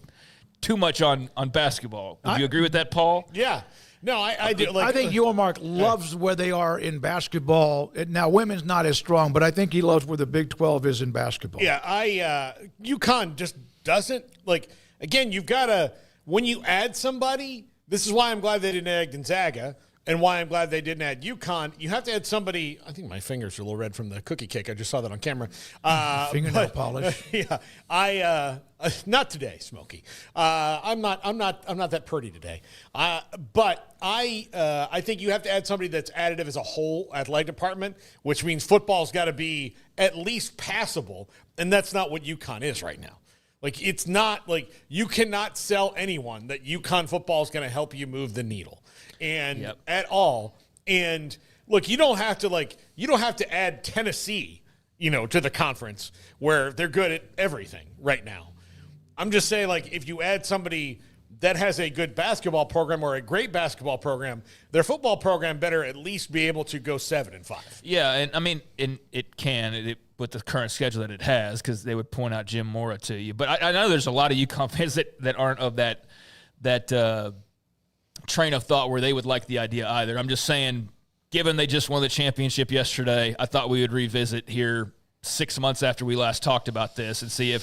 too much on basketball. Would you agree with that, Paul? Yeah. No, I do. I think Yormark loves where they are in basketball. Now, women's not as strong, but I think he loves where the Big 12 is in basketball. Yeah, UConn just doesn't, again, you've got to, when you add somebody, this is why I'm glad they didn't add Gonzaga, and why I'm glad they didn't add UConn. You have to add somebody. I think my fingers are a little red from the cookie cake. I just saw that on camera. Fingernail polish. Yeah, not today, Smokey. I'm not that pretty today. But I think you have to add somebody that's additive as a whole athletic department, which means football's got to be at least passable, and that's not what UConn is right now. It's not you cannot sell anyone that UConn football is going to help you move the needle. And at all. And look, you don't have to add Tennessee, to the conference where they're good at everything right now. I'm just saying, if you add somebody that has a good basketball program or a great basketball program, their football program better at least be able to go 7-5. Yeah, and I mean, it can. with the current schedule that it has, because they would point out Jim Mora to you. But I know there's a lot of UConn fans that aren't of that train of thought where they would like the idea either. I'm just saying, given they just won the championship yesterday, I thought we would revisit here 6 months after we last talked about this and see if,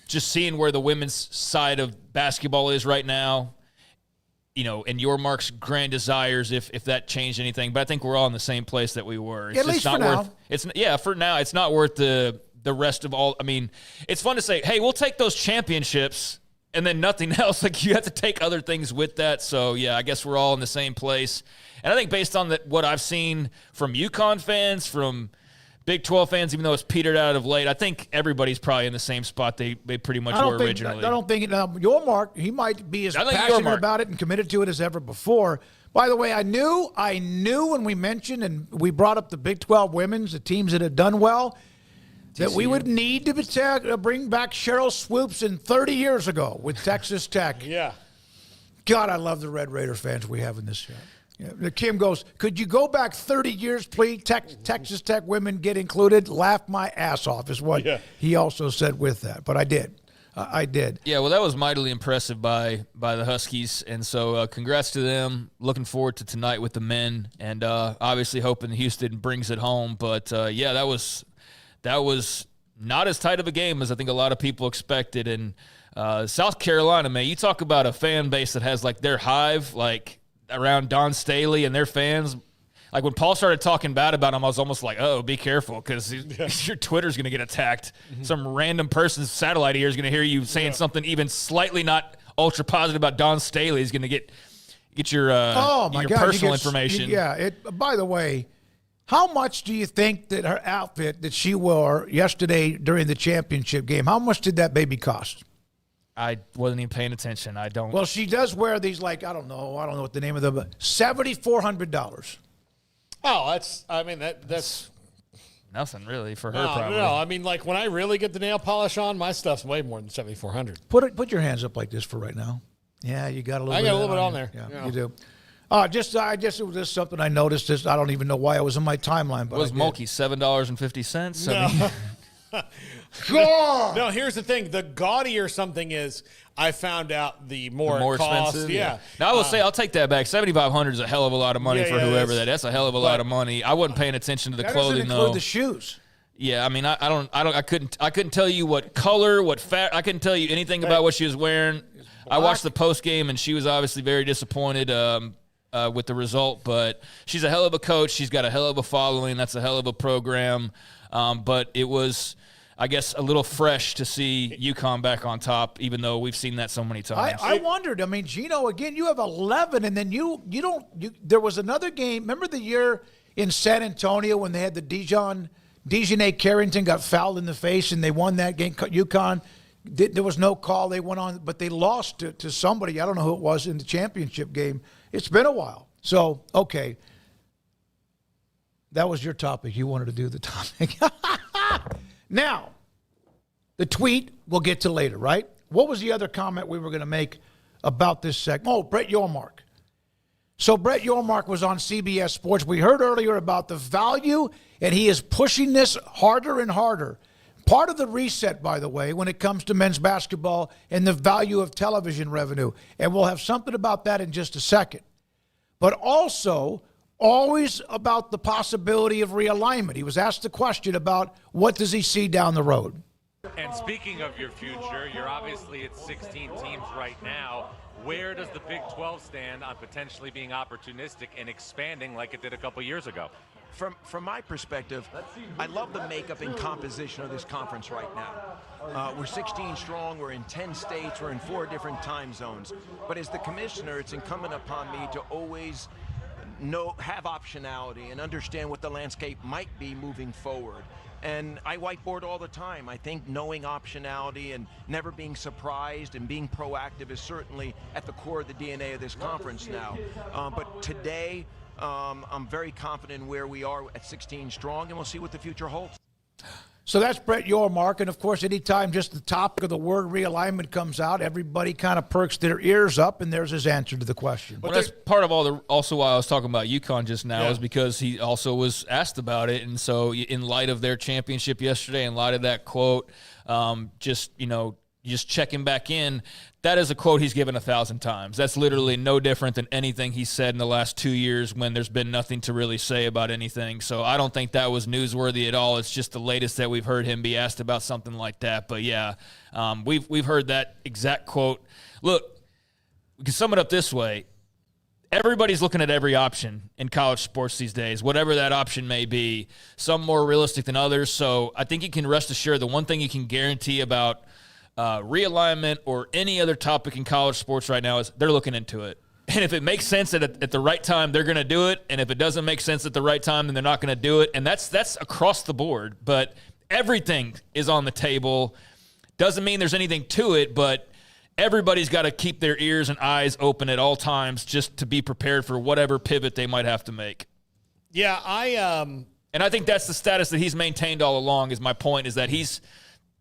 just seeing where the women's side of basketball is right now, and your Mark's grand desires, if that changed anything. But I think we're all in the same place that we were. At least for now. For now, it's not worth the rest of all. I mean, it's fun to say, hey, we'll take those championships and then nothing else. Like, you have to take other things with that. So, yeah, I guess we're all in the same place. And I think based on what I've seen from UConn fans, from Big 12 fans, even though it's petered out of late, I think everybody's probably in the same spot they pretty much were originally. I don't think your Mark, he might be as passionate about it and committed to it as ever before. By the way, I knew when we mentioned and we brought up the Big 12 women's, the teams that had done well, that we would need to bring back Cheryl Swoops in 30 years ago with Texas Tech. Yeah. God, I love the Red Raider fans we have in this show. Yeah. Kim goes, could you go back 30 years, please? Texas Tech women get included. Laugh my ass off is what he also said with that. But I did. I did. Yeah, well, that was mightily impressive by the Huskies. And so congrats to them. Looking forward to tonight with the men. And obviously hoping Houston brings it home. But, that was not as tight of a game as I think a lot of people expected. And South Carolina, man, you talk about a fan base that has, like, their hive, like, around Don Staley and their fans. Like, when Paul started talking bad about him, I was almost like, oh, be careful, because your Twitter's going to get attacked. Mm-hmm. Some random person's satellite ear is going to hear you saying something even slightly not ultra positive about Don Staley. Is going to get your personal information. By the way, how much do you think that her outfit that she wore yesterday during the championship game, how much did that baby cost? I wasn't even paying attention. I don't. Well, she does wear these, like, I don't know what the name of them, $7,400. Oh, that's nothing really for her. Probably. No, I mean, like, when I really get the nail polish on, my stuff's way more than $7,400. Put your hands up like this for right now. Yeah, you got a little. I got a little bit on there. Yeah, you do. I guess it was just something I noticed. I don't even know why it was in my timeline. But it was Mulkey, $7.50. No. No, here's the thing. The gaudier something is, I found out the more cost. Expensive. Yeah. Now, I will say, I'll take that back. $7,500 is a hell of a lot of money for whoever that's a hell of a lot of money. I wasn't paying attention to the clothing, doesn't include the shoes. Yeah, I mean, I couldn't tell you what color, what fat. I couldn't tell you anything about what she was wearing. I watched the post game, and she was obviously very disappointed with the result. But she's a hell of a coach. She's got a hell of a following. That's a hell of a program. But it was, I guess, a little fresh to see UConn back on top, even though we've seen that so many times. I wondered. I mean, Gino, again, you have 11, and then you don't. There was another game. Remember the year in San Antonio when they had the Dejanay Carrington got fouled in the face, and they won that game. UConn, there was no call. They went on, but they lost to somebody. I don't know who it was in the championship game. It's been a while. So, okay. That was your topic. You wanted to do the topic. Now, the tweet we'll get to later, right? What was the other comment we were going to make about this segment? Oh, Brett Yormark. So Brett Yormark was on CBS Sports. We heard earlier about the value, and he is pushing this harder and harder. Part of the reset, by the way, when it comes to men's basketball and the value of television revenue. And we'll have something about that in just a second. But also, always about the possibility of realignment. He was asked the question about what does he see down the road. And speaking of your future, you're obviously at 16 teams right now. Where does the Big 12 stand on potentially being opportunistic and expanding like it did a couple years ago? From my perspective, I love the makeup and composition of this conference right now. We're 16 strong, we're in 10 states, we're in 4 different time zones. But as the commissioner, it's incumbent upon me to always have optionality and understand what the landscape might be moving forward. And I whiteboard all the time. I think knowing optionality and never being surprised and being proactive is certainly at the core of the DNA of this conference now. But today, I'm very confident in where we are at 16 strong, and we'll see what the future holds. So that's Brett Yormark. And, of course, anytime just the topic of the word realignment comes out, everybody kind of perks their ears up, and there's his answer to the question. Well, that's part of also why I was talking about UConn just now is because he also was asked about it. And so in light of their championship yesterday, in light of that quote, just checking back in, that is a quote he's given 1,000 times. That's literally no different than anything he said in the last 2 years when there's been nothing to really say about anything. So I don't think that was newsworthy at all. It's just the latest that we've heard him be asked about something like that. But yeah, we've heard that exact quote. Look, we can sum it up this way. Everybody's looking at every option in college sports these days, whatever that option may be, some more realistic than others. So I think you can rest assured the one thing you can guarantee about realignment or any other topic in college sports right now is they're looking into it. And if it makes sense at the right time, they're going to do it. And if it doesn't make sense at the right time, then they're not going to do it. And that's across the board. But everything is on the table. Doesn't mean there's anything to it, but everybody's got to keep their ears and eyes open at all times just to be prepared for whatever pivot they might have to make. Yeah, and I think that's the status that he's maintained all along is my point, is that he's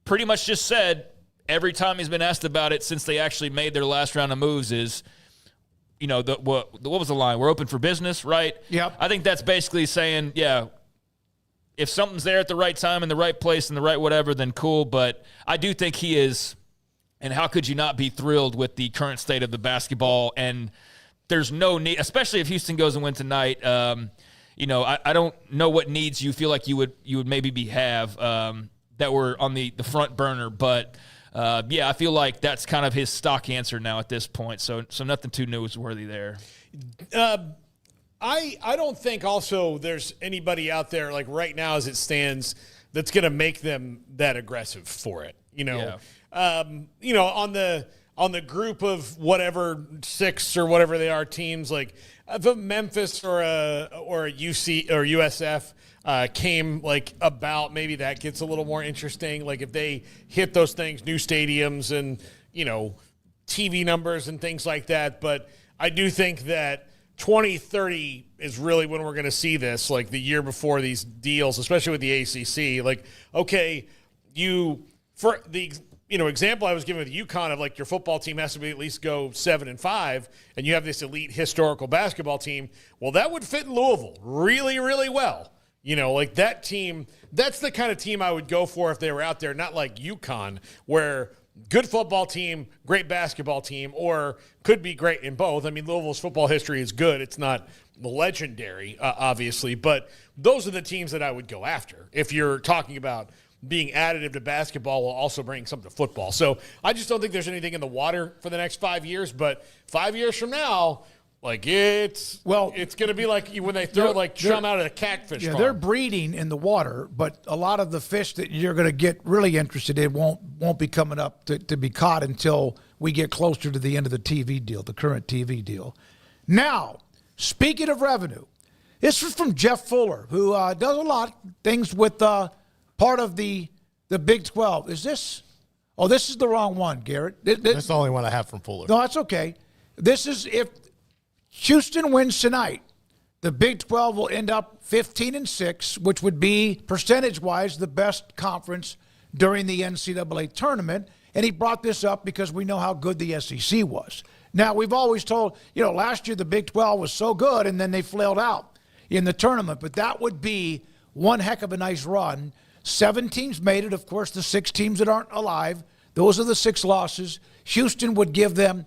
pretty much just said every time he's been asked about it since they actually made their last round of moves is, what was the line? We're open for business, right? Yep. I think that's basically saying, yeah, if something's there at the right time in the right place and the right whatever, then cool. But I do think he is, and how could you not be thrilled with the current state of the basketball? And there's no need, especially if Houston goes and win tonight. I don't know what needs you feel like you would maybe have that were on the front burner, but I feel like that's kind of his stock answer now at this point. So nothing too newsworthy there. I don't think also there's anybody out there like right now as it stands that's going to make them that aggressive for it. On the group of whatever 6 or whatever they are teams, like if a Memphis or a UC or USF came like about, maybe that gets a little more interesting. Like if they hit those things, new stadiums and, TV numbers and things like that. But I do think that 2030 is really when we're going to see this, like the year before these deals, especially with the ACC. Like, okay, for the example I was given with UConn of like your football team has to be at least go 7-5, and you have this elite historical basketball team. Well, that would fit in Louisville really, really well. Like that team, that's the kind of team I would go for if they were out there, not like UConn, where good football team, great basketball team, or could be great in both. I mean, Louisville's football history is good. It's not legendary, obviously, but those are the teams that I would go after if you're talking about being additive to basketball while also bringing something to football. So I just don't think there's anything in the water for the next 5 years, but 5 years from now, like it's going to be like when they throw like chum out of the catfish farm. They're breeding in the water, but a lot of the fish that you're going to get really interested in won't be coming up to be caught until we get closer to the end of the TV deal, the current TV deal. Now, speaking of revenue, this is from Jeff Fuller, who does a lot of things with part of the Big 12. Is this? Oh, this is the wrong one, Garrett. That's the only one I have from Fuller. No, that's okay. This is if Houston wins tonight, the Big 12 will end up 15-6, which would be percentage-wise the best conference during the NCAA tournament. And he brought this up because we know how good the SEC was. Now, we've always told, last year the Big 12 was so good and then they flailed out in the tournament. But that would be one heck of a nice run. 7 teams made it. Of course, the 6 teams that aren't alive, those are the 6 losses. Houston would give them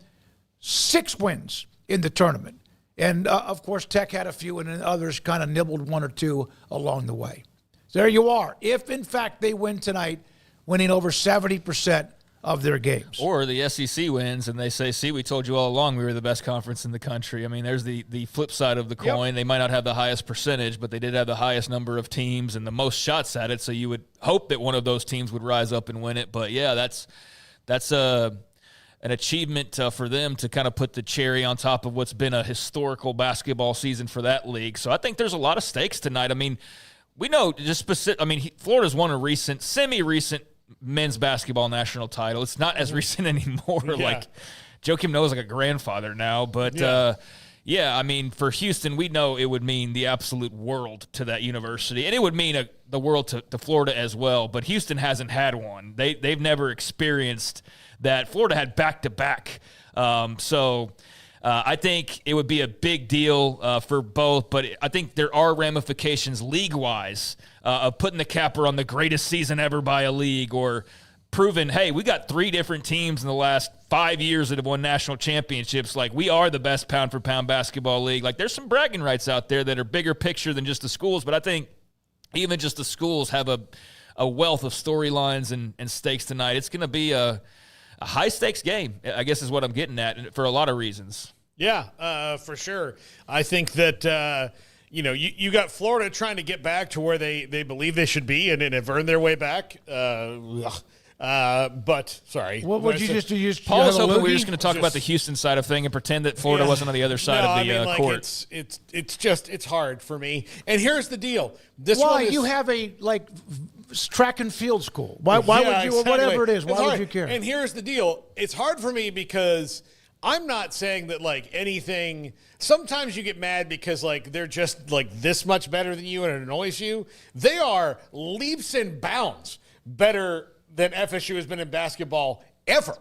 6 wins in the tournament. And, of course, Tech had a few, and then others kind of nibbled 1 or 2 along the way. So there you are. If, in fact, they win tonight, winning over 70% of their games. Or the SEC wins, and they say, see, we told you all along we were the best conference in the country. I mean, there's the flip side of the coin. Yep. They might not have the highest percentage, but they did have the highest number of teams and the most shots at it, so you would hope that one of those teams would rise up and win it. But, yeah, that's an achievement for them to kind of put the cherry on top of what's been a historical basketball season for that league. So I think there's a lot of stakes tonight. I mean, we know just specific. I mean, Florida's won a semi-recent men's basketball national title. It's not as recent anymore. Yeah. Like Joakim Noah's like a grandfather now, but Yeah, I mean, for Houston, we know it would mean the absolute world to that university, and it would mean the world to Florida as well. But Houston hasn't had one. They've never experienced that. Florida had back-to-back. So I think it would be a big deal for both, but I think there are ramifications league-wise of putting the capper on the greatest season ever by a league, or proven, hey, we got 3 different teams in the last 5 years that have won national championships. Like, we are the best pound-for-pound basketball league. Like, there's some bragging rights out there that are bigger picture than just the schools, but I think even just the schools have a wealth of storylines and stakes tonight. It's going to be a high-stakes game, I guess is what I'm getting at, for a lot of reasons. Yeah, for sure. I think that you got Florida trying to get back to where they believe they should be and have earned their way back. But sorry, what would you just do? Paul was hoping we were just going to talk about the Houston side of thing and pretend that Florida wasn't on the other side of the court. It's hard for me. And here's the deal: you have a track and field school? Why would you? Exactly. Whatever it is, why would you care? And here's the deal: it's hard for me because I'm not saying that anything. Sometimes you get mad because they're just this much better than you and it annoys you. They are leaps and bounds better than FSU has been in basketball ever.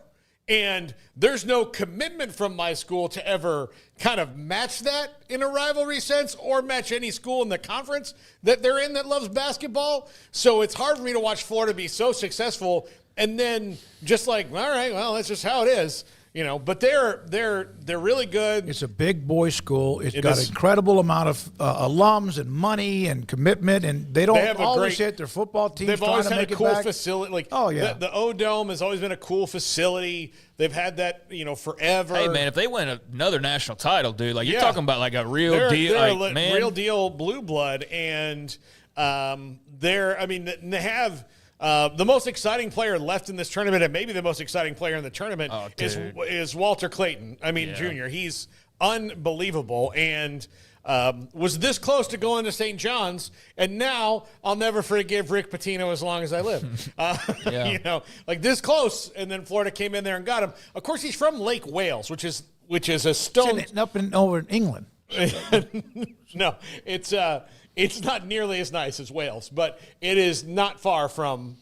And there's no commitment from my school to ever kind of match that in a rivalry sense or match any school in the conference that they're in that loves basketball. So it's hard for me to watch Florida be so successful and then just all right, well, that's just how it is. But they're really good. It's a big boy school. It's got an incredible amount of alums and money and commitment, and they don't always hit their football teams. They've always had a cool facility. The O-Dome has always been a cool facility. They've had that, forever. They man, if they win another national title, dude, you're talking about a real deal. They're real deal blue blood, and they have. The most exciting player left in this tournament, and maybe the most exciting player in the tournament, is Walter Clayton. Jr. He's unbelievable, and was this close to going to St. John's, and now I'll never forgive Rick Pitino as long as I live. This close, and then Florida came in there and got him. Of course, he's from Lake Wales, which is a stone over in England. No, it's not nearly as nice as Wales, but it is not far from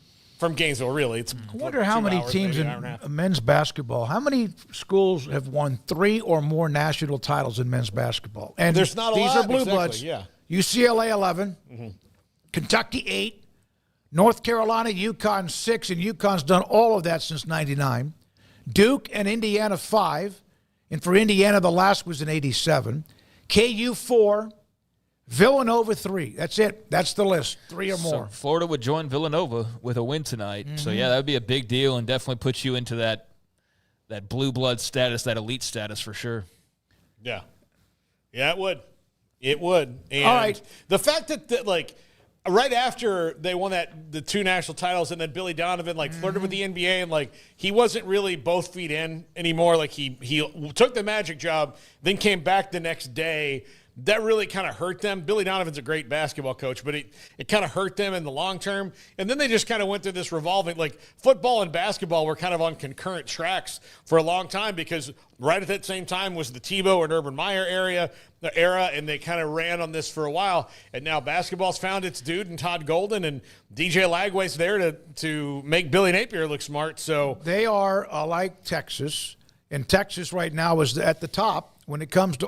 Gainesville, really. It's I wonder how many teams in men's basketball, how many schools have won 3 or more national titles in men's basketball? And there's not a lot. These are blue bloods. Yeah. UCLA 11, Kentucky 8, North Carolina, UConn 6, and UConn's done all of that since 99. Duke and Indiana 5, and for Indiana, the last was in 87. KU 4. Villanova 3. That's it. That's the list. 3 or more. So Florida would join Villanova with a win tonight. Mm-hmm. So, that would be a big deal and definitely puts you into that blue blood status, that elite status for sure. Yeah. Yeah, it would. It would. And all right. The fact that right after they won the 2 national titles and then Billy Donovan flirted with the NBA and he wasn't really both feet in anymore. He took the Magic job, then came back the next day. That really kind of hurt them. Billy Donovan's a great basketball coach, but it kind of hurt them in the long term. And then they just kind of went through this revolving, football and basketball were kind of on concurrent tracks for a long time because right at that same time was the Tebow and Urban Meyer era, and they kind of ran on this for a while. And now basketball's found its dude in Todd Golden, and DJ Lagway's there to make Billy Napier look smart. So they are like Texas, and Texas right now is at the top when it comes to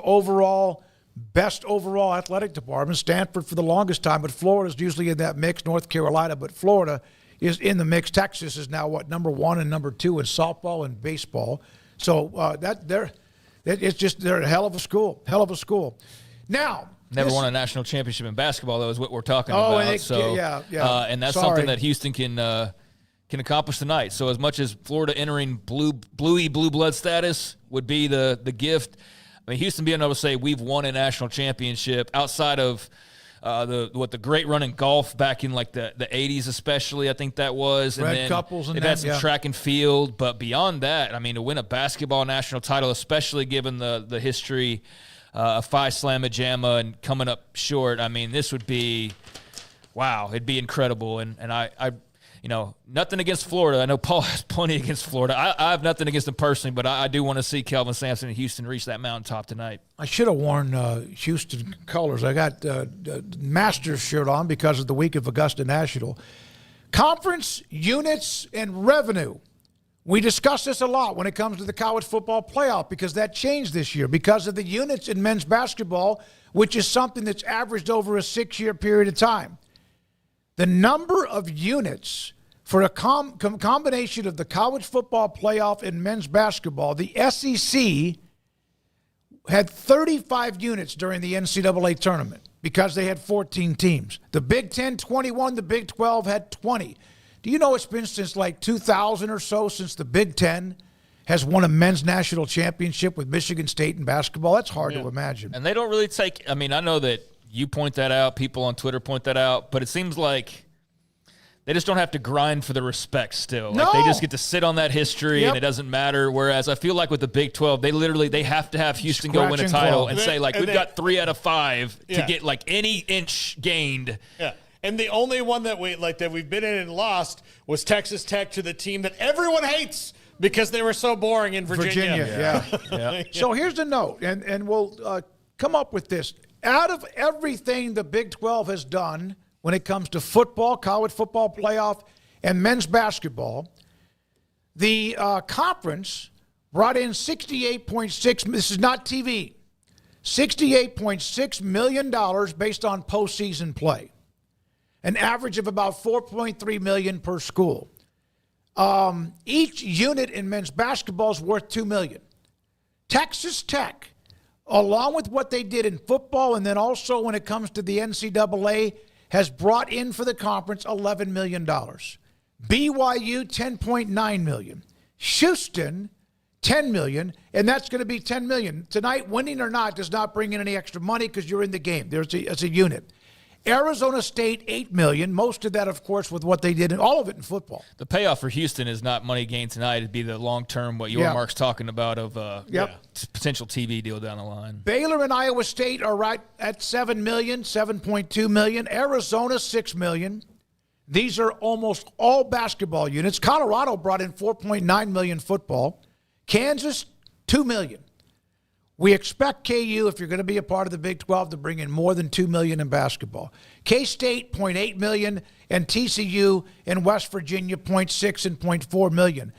best overall athletic department. Stanford for the longest time, but Florida's usually in that mix. North Carolina, but Florida is in the mix. Texas is now number 1 and number 2 in softball and baseball. So they're a hell of a school. Hell of a school. Now, never won a national championship in basketball, though, is what we're talking about. And that's something that Houston can accomplish tonight. So as much as Florida entering blue blood status would be the gift. Houston being able to say we've won a national championship outside of the great run in golf back in the 80s, especially, I think that was. Red and then couples and they've had some track and field, but beyond that, to win a basketball national title, especially given the history of Phi Slamma Jamma and coming up short, this would be, wow, it'd be incredible. And I nothing against Florida. I know Paul has plenty against Florida. I have nothing against them personally, but I do want to see Kelvin Samson and Houston reach that mountaintop tonight. I should have worn Houston colors. I got Masters shirt on because of the week of Augusta National. Conference, units, and revenue. We discuss this a lot when it comes to the college football playoff because that changed this year because of the units in men's basketball, which is something that's averaged over a 6-year period of time. The number of units for a combination of the college football playoff and men's basketball, the SEC had 35 units during the NCAA tournament because they had 14 teams. The Big Ten, 21. The Big 12 had 20. Do you know it's been since like 2000 or so since the Big Ten has won a men's national championship with Michigan State in basketball? That's hard to imagine. And they don't really take – I mean, I know that you point that out, people on Twitter point that out, but it seems like they just don't have to grind for the respect still. No. Like they just get to sit on that history and it doesn't matter. Whereas I feel like with the Big 12, they have to have Houston go win a title and say, like, we've got 3 out of 5 to get, like, any inch gained. Yeah. And the only one that we've been in and lost was Texas Tech to the team that everyone hates because they were so boring in Virginia. Yeah. So here's the note, and we'll come up with this. Out of everything the Big 12 has done when it comes to football, college football playoff, and men's basketball, the conference brought in $68.6 – this is not TV – $68.6 million based on postseason play. An average of about $4.3 million per school. Each unit in men's basketball is worth $2 million. Texas Tech, along with what they did in football and then also when it comes to the NCAA, has brought in for the conference $11 million. BYU, $10.9 million. Houston, $10 million, and that's going to be $10 million. Tonight, winning or not does not bring in any extra money because you're in the game. It's a unit. Arizona State, $8 million. Most of that, of course, with what they did, and all of it in football. The payoff for Houston is not money gained tonight. It'd be the long-term, what Mark's talking about, of potential TV deal down the line. Baylor and Iowa State are right at $7 million, $7.2 million. Arizona, $6 million. These are almost all basketball units. Colorado brought in $4.9 million football. Kansas, $2 million. We expect KU, if you're going to be a part of the Big 12, to bring in more than $2 million in basketball. K-State, $0.8 million, and TCU and West Virginia, $0.6 and $0.4 million.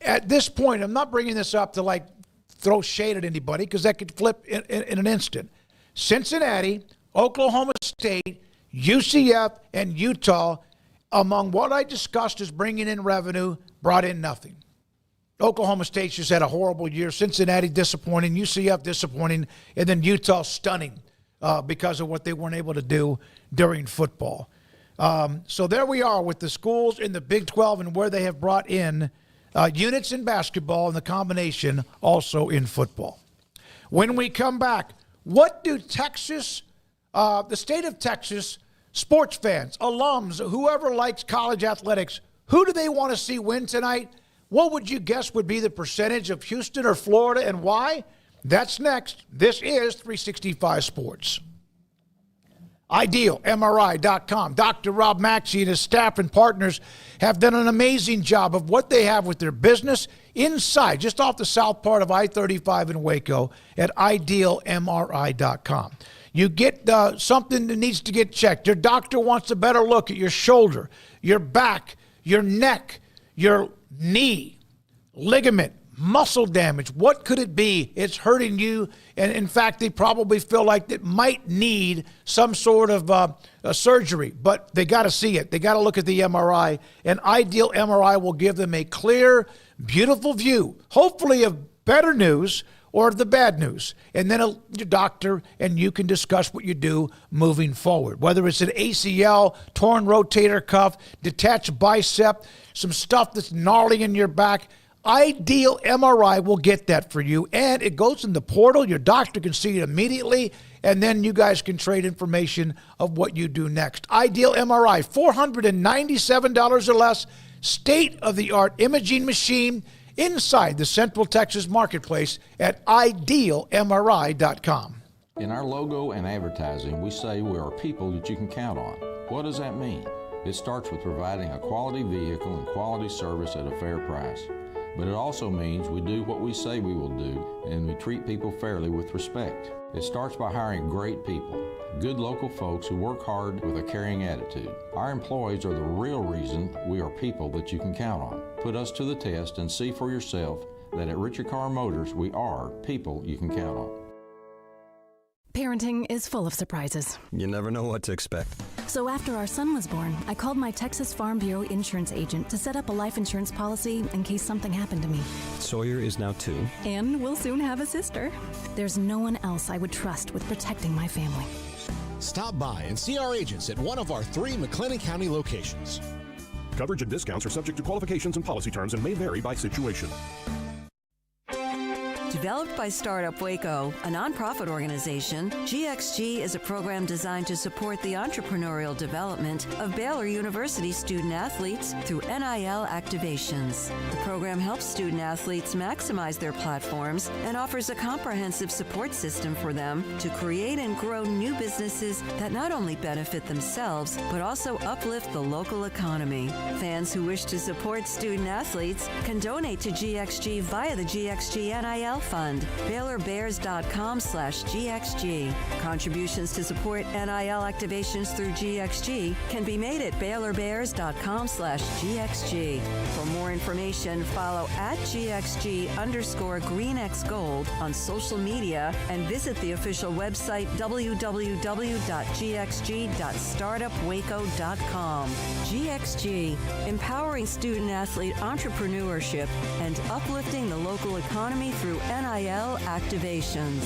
At this point, I'm not bringing this up to, like, throw shade at anybody because that could flip in an instant. Cincinnati, Oklahoma State, UCF, and Utah, among what I discussed as bringing in revenue, brought in nothing. Oklahoma State just had a horrible year. Cincinnati disappointing, UCF disappointing, and then Utah stunning because of what they weren't able to do during football. So there we are with the schools in the Big 12 and where they have brought in units in basketball and the combination also in football. When we come back, what do Texas, the state of Texas, sports fans, alums, whoever likes college athletics, who do they want to see win tonight? What would you guess would be the percentage of Houston or Florida and why? That's next. This is 365 Sports. IdealMRI.com. Dr. Rob Maxey and his staff and partners have done an amazing job of what they have with their business inside, just off the south part of I-35 in Waco at IdealMRI.com. You get something that needs to get checked. Your doctor wants a better look at your shoulder, your back, your neck, your knee, ligament, muscle damage. What could it be? It's hurting you. And in fact, they probably feel like it might need some sort of a surgery, but they got to see it. They got to look at the MRI, and Ideal MRI will give them a clear, beautiful view, hopefully of better news or the bad news. And then your doctor and you can discuss what you do moving forward, whether it's an ACL, torn rotator cuff, detached bicep, some stuff that's gnarly in your back. Ideal MRI will get that for you, and it goes in the portal. Your doctor can see it immediately, and then you guys can trade information of what you do next. Ideal MRI, $497 or less, state-of-the-art imaging machine inside the Central Texas marketplace at idealmri.com. In our logo and advertising, we say we are people that you can count on. What does that mean? It starts with providing a quality vehicle and quality service at a fair price. But it also means we do what we say we will do, and we treat people fairly with respect. It starts by hiring great people, good local folks who work hard with a caring attitude. Our employees are the real reason we are people that you can count on. Put us to the test and see for yourself that at Richard Carr Motors, we are people you can count on. Parenting is full of surprises. You never know what to expect. So after our son was born, I called my Texas Farm Bureau insurance agent to set up a life insurance policy in case something happened to me. Sawyer is now 2. And we'll soon have a sister. There's no one else I would trust with protecting my family. Stop by and see our agents at one of our 3 McLennan County locations. Coverage and discounts are subject to qualifications and policy terms and may vary by situation. Developed by Startup Waco, a nonprofit organization, GXG is a program designed to support the entrepreneurial development of Baylor University student athletes through NIL activations. The program helps student athletes maximize their platforms and offers a comprehensive support system for them to create and grow new businesses that not only benefit themselves, but also uplift the local economy. Fans who wish to support student athletes can donate to GXG via the GXG NIL Fund, BaylorBears.com/GXG. Contributions to support NIL activations through GXG can be made at BaylorBears.com/GXG. For more information, follow @GXG_GreenXGold on social media and visit the official website www.gxg.startupwaco.com. GXG, empowering student athlete entrepreneurship and uplifting the local economy through NIL activations.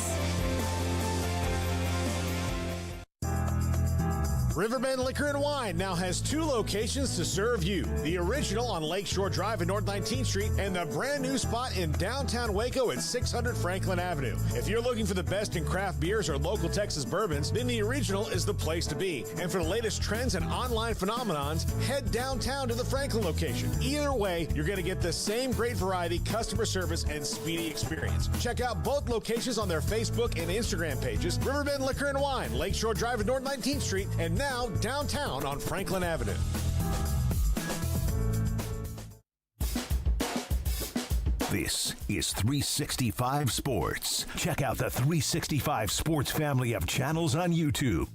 Riverbend Liquor and Wine now has 2 locations to serve you. The original on Lakeshore Drive at North 19th Street and the brand new spot in downtown Waco at 600 Franklin Avenue. If you're looking for the best in craft beers or local Texas bourbons, then the original is the place to be. And for the latest trends and online phenomenons, head downtown to the Franklin location. Either way, you're going to get the same great variety, customer service, and speedy experience. Check out both locations on their Facebook and Instagram pages, Riverbend Liquor and Wine, Lakeshore Drive at North 19th Street, and now downtown on Franklin Avenue. This is 365 Sports. Check out the 365 Sports family of channels on YouTube.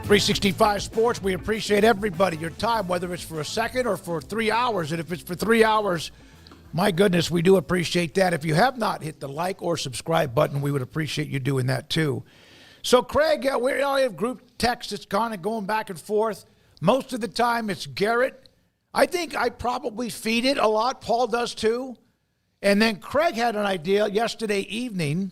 .365 Sports, we appreciate everybody, your time, whether it's for a second or for 3 hours. And if it's for 3 hours, my goodness, we do appreciate that. If you have not hit the like or subscribe button, we would appreciate you doing that too. So, Craig, we all have group text that's kind of going back and forth. Most of the time, it's Garrett. I think I probably feed it a lot. Paul does too. And then Craig had an idea yesterday evening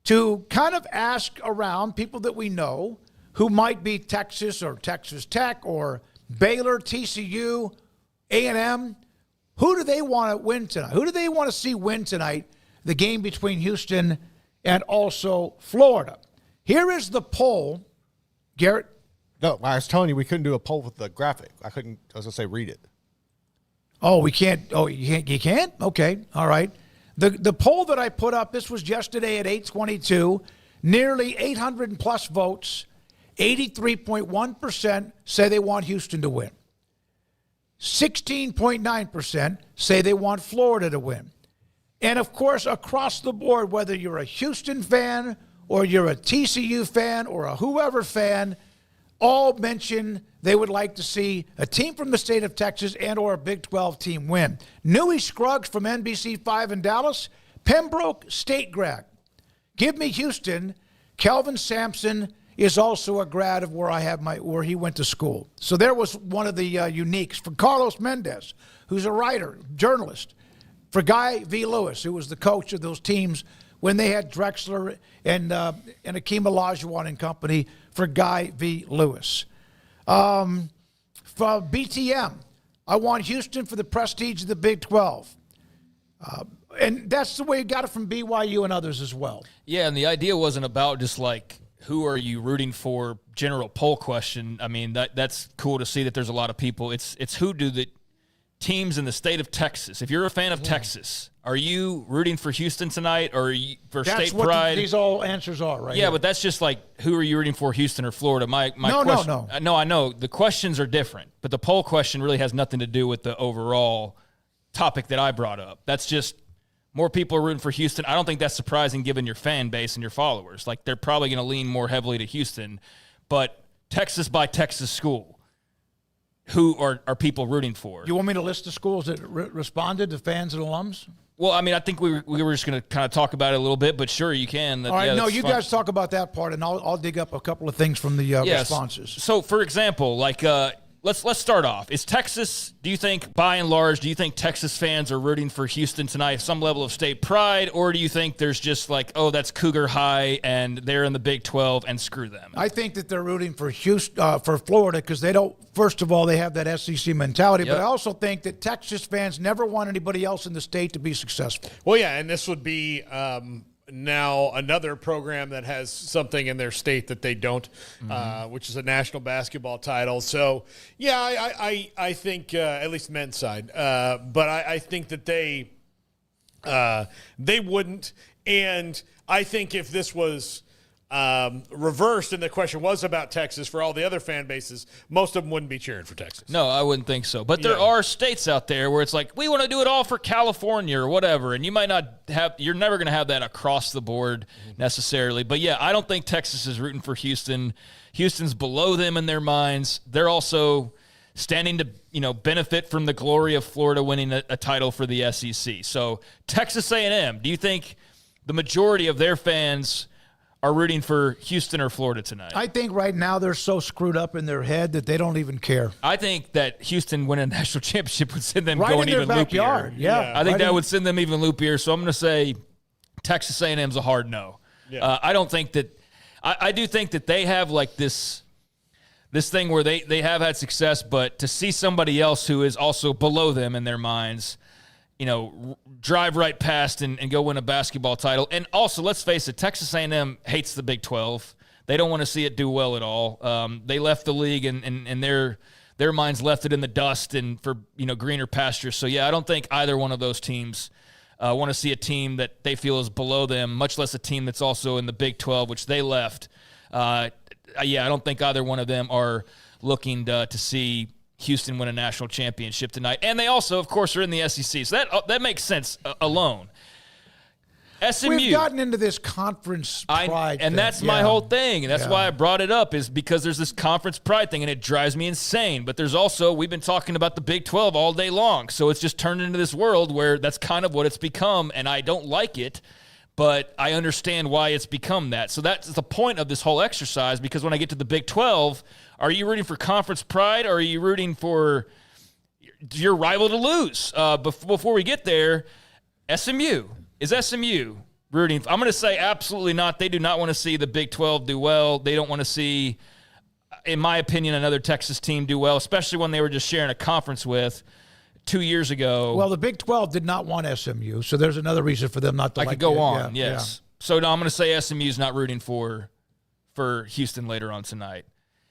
to kind of ask around people that we know who might be Texas or Texas Tech or Baylor, TCU, A&M. Who do they want to win tonight? Who do they want to see win tonight, the game between Houston and also Florida? Here is the poll. Garrett? No, I was telling you we couldn't do a poll with the graphic. I was going to say read it. Oh, we can't. Oh, you can't? Okay, all right. The poll that I put up, this was yesterday at 8:22, nearly 800 plus votes. 83.1% say they want Houston to win. 16.9% say they want Florida to win. And, of course, across the board, whether you're a Houston fan or you're a TCU fan or a whoever fan, all mention they would like to see a team from the state of Texas and or a Big 12 team win. Newey Scruggs from NBC5 in Dallas, Pembroke State grad. Give me Houston. Kelvin Samson is also a grad of where he went to school. So there was one of the uniques. For Carlos Mendez, who's a writer, journalist. For Guy V. Lewis, who was the coach of those teams when they had Drexler and Akeem Olajuwon and company. For Guy V. Lewis. For BTM, I want Houston for the prestige of the Big 12. And that's the way you got it from BYU and others as well. Yeah, and the idea wasn't about just like, who are you rooting for general poll question. I mean, that's cool to see that there's a lot of people. It's who do the teams in the state of Texas, if you're a fan of Texas, are you rooting for Houston tonight, or are you for That's state what pride? these all answers are, right? Yeah, here. but that's just like, who are you rooting for, Houston or Florida? My No, question, no. No, I know. The questions are different, but the poll question really has nothing to do with the overall topic that I brought up. That's just more people are rooting for Houston. I don't think that's surprising given your fan base and your followers. Like, they're probably going to lean more heavily to Houston. But Texas by Texas school, who are people rooting for? You want me to list the schools that responded, the fans and alums? Well, I mean, I think we were just going to kind of talk about it a little bit, but sure, you can. All right, yeah, no, that's you fine. guys talk about that part, and I'll dig up a couple of things from the Yes. responses. So, for example, like let's start off. Is Texas? Do you think, by and large, Texas fans are rooting for Houston tonight, some level of state pride, or do you think there's just like, oh, that's Cougar High and they're in the Big 12 and screw them? I think that they're rooting for Houston, for Florida, because they don't. First of all, they have that SEC mentality, but I also think that Texas fans never want anybody else in the state to be successful. Well, yeah, and this would be now another program that has something in their state that they don't, which is a national basketball title. So, yeah, I think at least men's side, but I think that they wouldn't. And I think if this was reversed and the question was about Texas for all the other fan bases, most of them wouldn't be cheering for Texas. No, I wouldn't think so. But there are states out there where it's like, we want to do it all for California or whatever, and you might not have, you're never going to have that across the board necessarily. But yeah, I don't think Texas is rooting for Houston. Houston's below them in their minds. They're also standing to, benefit from the glory of Florida winning a title for the SEC. So Texas A&M, do you think the majority of their fans are rooting for Houston or Florida tonight? I think right now they're so screwed up in their head that they don't even care. I think that Houston winning a national championship would send them right going in their even backyard. loopier. Yeah, I think that would send them even loopier. So I'm going to say Texas A&M's a hard no. Yeah. I don't think that – I do think that they have like this thing where they have had success, but to see somebody else who is also below them in their minds – drive right past and go win a basketball title. And also, let's face it, Texas A&M hates the Big 12. They don't want to see it do well at all. They left the league, and their minds left it in the dust and for greener pastures. So, yeah, I don't think either one of those teams want to see a team that they feel is below them, much less a team that's also in the Big 12, which they left. I don't think either one of them are looking to see Houston win a national championship tonight. And they also, of course, are in the SEC. So that makes sense alone. SMU. We've gotten into this conference pride and thing. that's my whole thing. And that's why I brought it up, is because there's this conference pride thing, and it drives me insane. But there's also, we've been talking about the Big 12 all day long. So it's just turned into this world where that's kind of what it's become, and I don't like it. But I understand why it's become that. So that's the point of this whole exercise, because when I get to the Big 12, are you rooting for conference pride, or are you rooting for your rival to lose? Before we get there, SMU. Is SMU rooting? I'm going to say absolutely not. They do not want to see the Big 12 do well. They don't want to see, in my opinion, another Texas team do well, especially when they were just sharing a conference with 2 years ago. Well, the Big 12 did not want SMU, so there's another reason for them not to I like could go it. on, Yeah, yes. So no, I'm going to say SMU's not rooting for Houston later on tonight.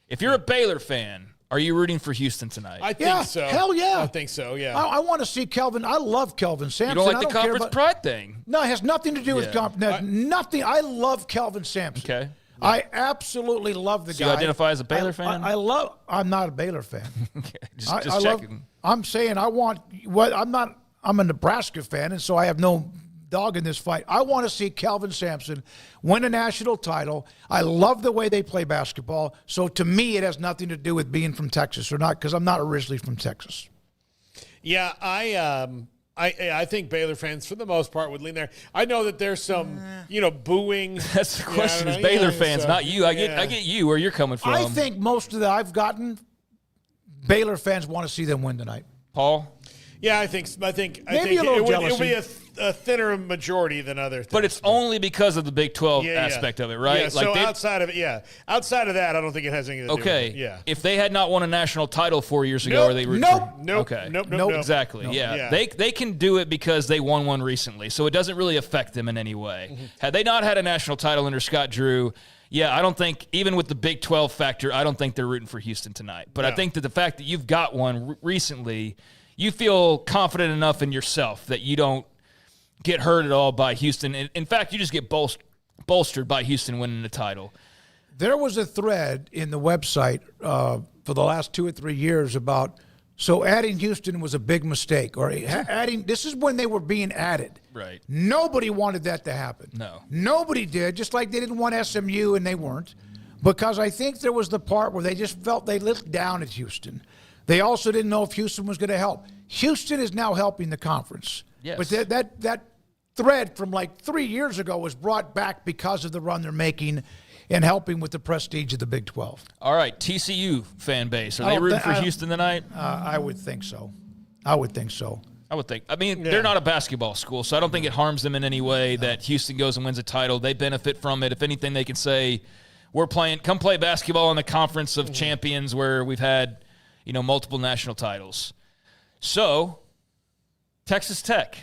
If you're a Baylor fan, are you rooting for Houston tonight? I think so. Hell yeah. I think so, yeah. I want to see Kelvin. I love Kelvin Samson. You don't like I the care conference about- pride thing? No, it has nothing to do with conference. Nothing. I love Kelvin Samson. Okay. I absolutely love the So guy. you identify as a Baylor fan? I'm not a Baylor fan. Okay, just I checking. I'm saying I'm a Nebraska fan, and so I have no dog in this fight. I want to see Kelvin Samson win a national title. I love the way they play basketball. So to me, it has nothing to do with being from Texas or not, because I'm not originally from Texas. Yeah, I think Baylor fans, for the most part, would lean there. I know that there's some, booing. That's the question. Is Baylor fans, not you. I get you where you're coming from. I think most of that I've gotten, Baylor fans want to see them win tonight. Paul? Yeah, I think Maybe a little it would be jealousy. a thinner majority than other things. But it's only because of the Big 12 aspect of it, right? Yeah, so outside of that, I don't think it has anything to do with it. Yeah. If they had not won a national title 4 years ago, are they rooting Nope. Okay. Nope. Exactly. Nope. Yeah. Yeah. They can do it because they won one recently, so it doesn't really affect them in any way. Mm-hmm. Had they not had a national title under Scott Drew, I don't think, even with the Big 12 factor, I don't think they're rooting for Houston tonight. But I think that the fact that you've got one recently, you feel confident enough in yourself that you don't get hurt at all by Houston. In fact, you just get bolstered by Houston winning the title. There was a thread in the website for the last 2 or 3 years about, so adding Houston was a big mistake, or this is when they were being added. Right. Nobody wanted that to happen. No. Nobody did, just like they didn't want SMU, and they weren't, because I think there was the part where they just felt they looked down at Houston. They also didn't know if Houston was going to help. Houston is now helping the conference. Yes. But that thread from like 3 years ago was brought back because of the run they're making and helping with the prestige of the Big 12. All right, TCU fan base. Are they rooting for Houston tonight? I would think so. I would think. I mean, they're not a basketball school, so I don't think it harms them in any way that Houston goes and wins a title. They benefit from it. If anything, they can say, come play basketball in the Conference of Champions where we've had, multiple national titles. So, Texas Tech.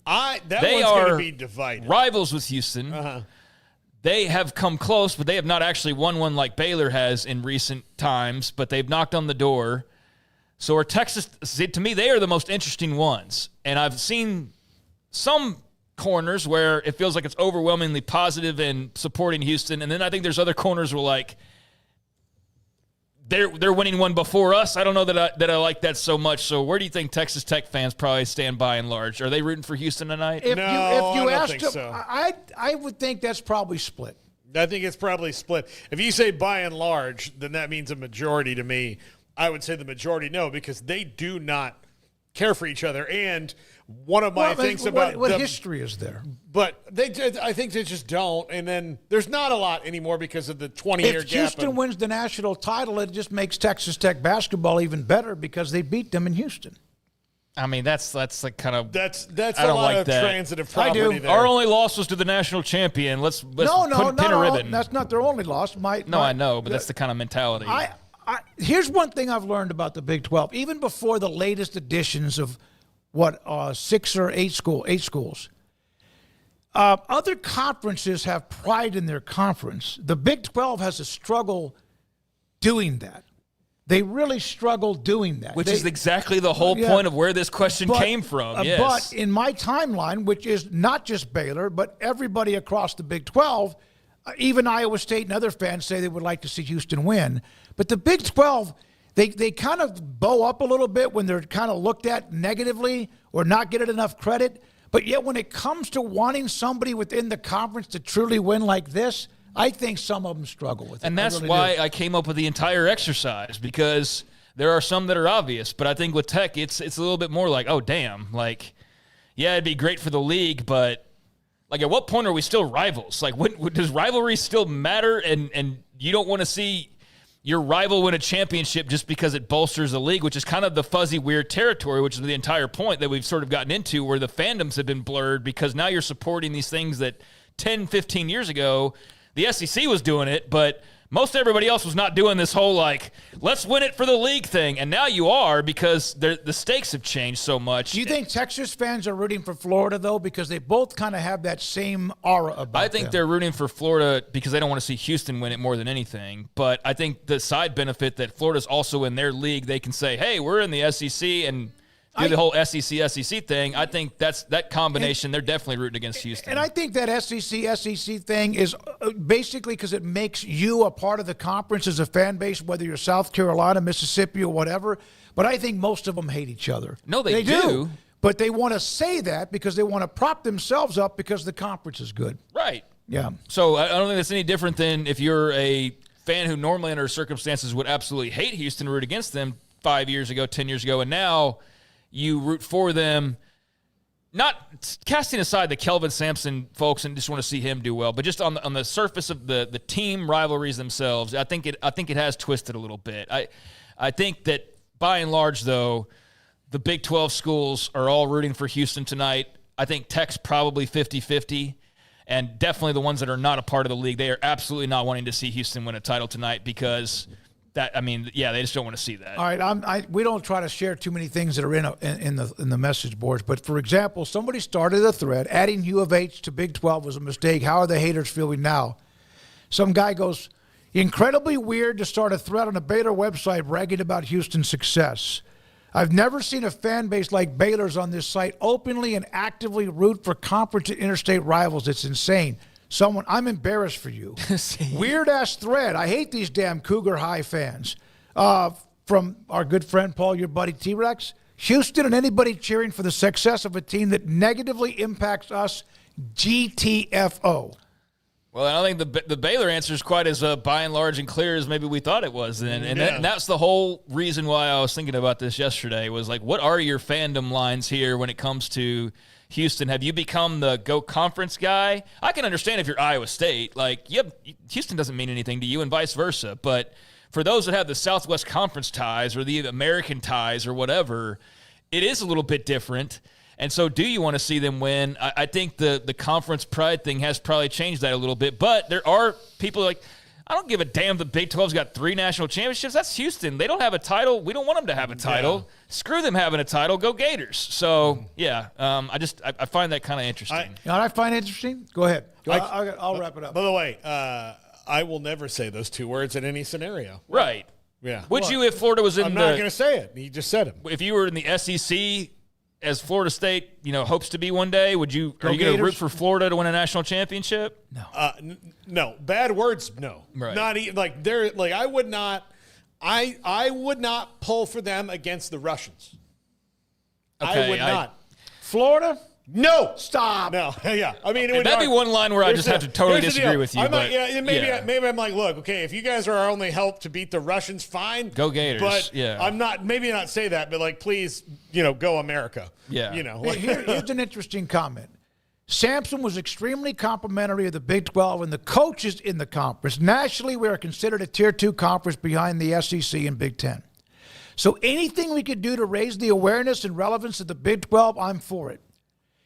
They one's going to be divided. Rivals with Houston. They have come close, but they have not actually won one like Baylor has in recent times, but they've knocked on the door. So are to me, they are the most interesting ones. And I've seen some corners where it feels like it's overwhelmingly positive and supporting Houston. And then I think there's other corners where they're winning one before us. I don't know that I like that so much. So where do you think Texas Tech fans probably stand by and large? Are they rooting for Houston tonight? If you I asked don't think them, so. I would think that's probably split. I think it's probably split. If you say by and large, then that means a majority to me. I would say the majority no, because they do not care for each other. And one of my things about what history is there? But I think they just don't. And then there's not a lot anymore because of the 20-year gap. If Houston wins the national title, it just makes Texas Tech basketball even better because they beat them in Houston. I mean, that's like kind of that's I don't a lot like of that. transitive property I do. there. Our only loss was to the national champion. Let's pin a ribbon. That's not their only loss. I know, but that's the kind of mentality. Here's one thing I've learned about the Big 12, even before the latest editions of 6 or 8 schools. Other conferences have pride in their conference. The Big 12 has a struggle doing that. They really struggle doing that. Which is exactly the whole point of where this question came from. Yes. But in my timeline, which is not just Baylor, but everybody across the Big 12, even Iowa State and other fans say they would like to see Houston win. But the Big 12, they kind of bow up a little bit when they're kind of looked at negatively or not get enough credit. But yet when it comes to wanting somebody within the conference to truly win like this, I think some of them struggle with it. And that's why I came up with the entire exercise, because there are some that are obvious. But I think with Tech, it's a little bit more like, oh, damn. It'd be great for the league, but at what point are we still rivals? Does rivalry still matter? And you don't want to see your rival win a championship just because it bolsters the league, which is kind of the fuzzy, weird territory, which is the entire point that we've sort of gotten into, where the fandoms have been blurred because now you're supporting these things that 10, 15 years ago, the SEC was doing it, but most everybody else was not doing this whole, let's win it for the league thing. And now you are, because the stakes have changed so much. Do you think Texas fans are rooting for Florida, though? Because they both kind of have that same aura about them. I think they're rooting for Florida because they don't want to see Houston win it more than anything. But I think the side benefit that Florida's also in their league, they can say, hey, we're in the SEC and do the whole SEC thing. I think that combination, they're definitely rooting against Houston. And I think that SEC thing is basically because it makes you a part of the conference as a fan base, whether you're South Carolina, Mississippi, or whatever. But I think most of them hate each other. No, they do. But they want to say that because they want to prop themselves up because the conference is good. Right. Yeah. So I don't think that's any different than if you're a fan who normally under circumstances would absolutely hate Houston, root against them 5 years ago, 10 years ago, and now you root for them, not casting aside the Kelvin Samson folks and just want to see him do well, but just on the surface of the team rivalries themselves, I think it has twisted a little bit. I think that by and large, though, the Big 12 schools are all rooting for Houston tonight. I think Tech's probably 50-50, and definitely the ones that are not a part of the league, they are absolutely not wanting to see Houston win a title tonight because they just don't want to see that. All right, we don't try to share too many things that are in the message boards. But for example, somebody started a thread adding U of H to Big 12 was a mistake. How are the haters feeling now? Some guy goes, incredibly weird to start a thread on a Baylor website bragging about Houston's success. I've never seen a fan base like Baylor's on this site openly and actively root for conference and interstate rivals. It's insane. I'm embarrassed for you. Weird-ass thread. I hate these damn Cougar High fans. From our good friend, Paul, your buddy T-Rex. Houston and anybody cheering for the success of a team that negatively impacts us, GTFO. Well, I don't think the Baylor answer is quite as by and large and clear as maybe we thought it was. And that's the whole reason why I was thinking about this yesterday was like, what are your fandom lines here when it comes to Houston? Have you become the go conference guy? I can understand if you're Iowa State. Like, Houston doesn't mean anything to you and vice versa. But for those that have the Southwest Conference ties or the American ties or whatever, it is a little bit different. And so do you want to see them win? I think the conference pride thing has probably changed that a little bit. But there are people like, I don't give a damn the Big 12's got 3 national championships. That's Houston. They don't have a title. We don't want them to have a title. Yeah. Screw them having a title. Go Gators. So, yeah, I find that kind of interesting. You know what I find interesting? Go ahead. I'll wrap it up. By the way, I will never say those 2 words in any scenario. Right. Yeah. Would you if Florida was in I'm not going to say it. He just said it. If you were in the SEC as Florida State, hopes to be one day, are you going to root for Florida to win a national championship? No. No. Bad words, no. Right. Not even I would not pull for them against the Russians. Okay, I would not. Florida? No. Stop. No. Yeah. I mean, that'd be one line where I just have to totally disagree with you. Maybe I'm like, look, okay, if you guys are our only help to beat the Russians, fine. Go Gators. But yeah. I'm not. Maybe not say that, but like, please, go America. Yeah. Here's an interesting comment. Samson was extremely complimentary of the Big 12 and the coaches in the conference. Nationally, we are considered a Tier 2 conference behind the SEC and Big 10. So anything we could do to raise the awareness and relevance of the Big 12, I'm for it.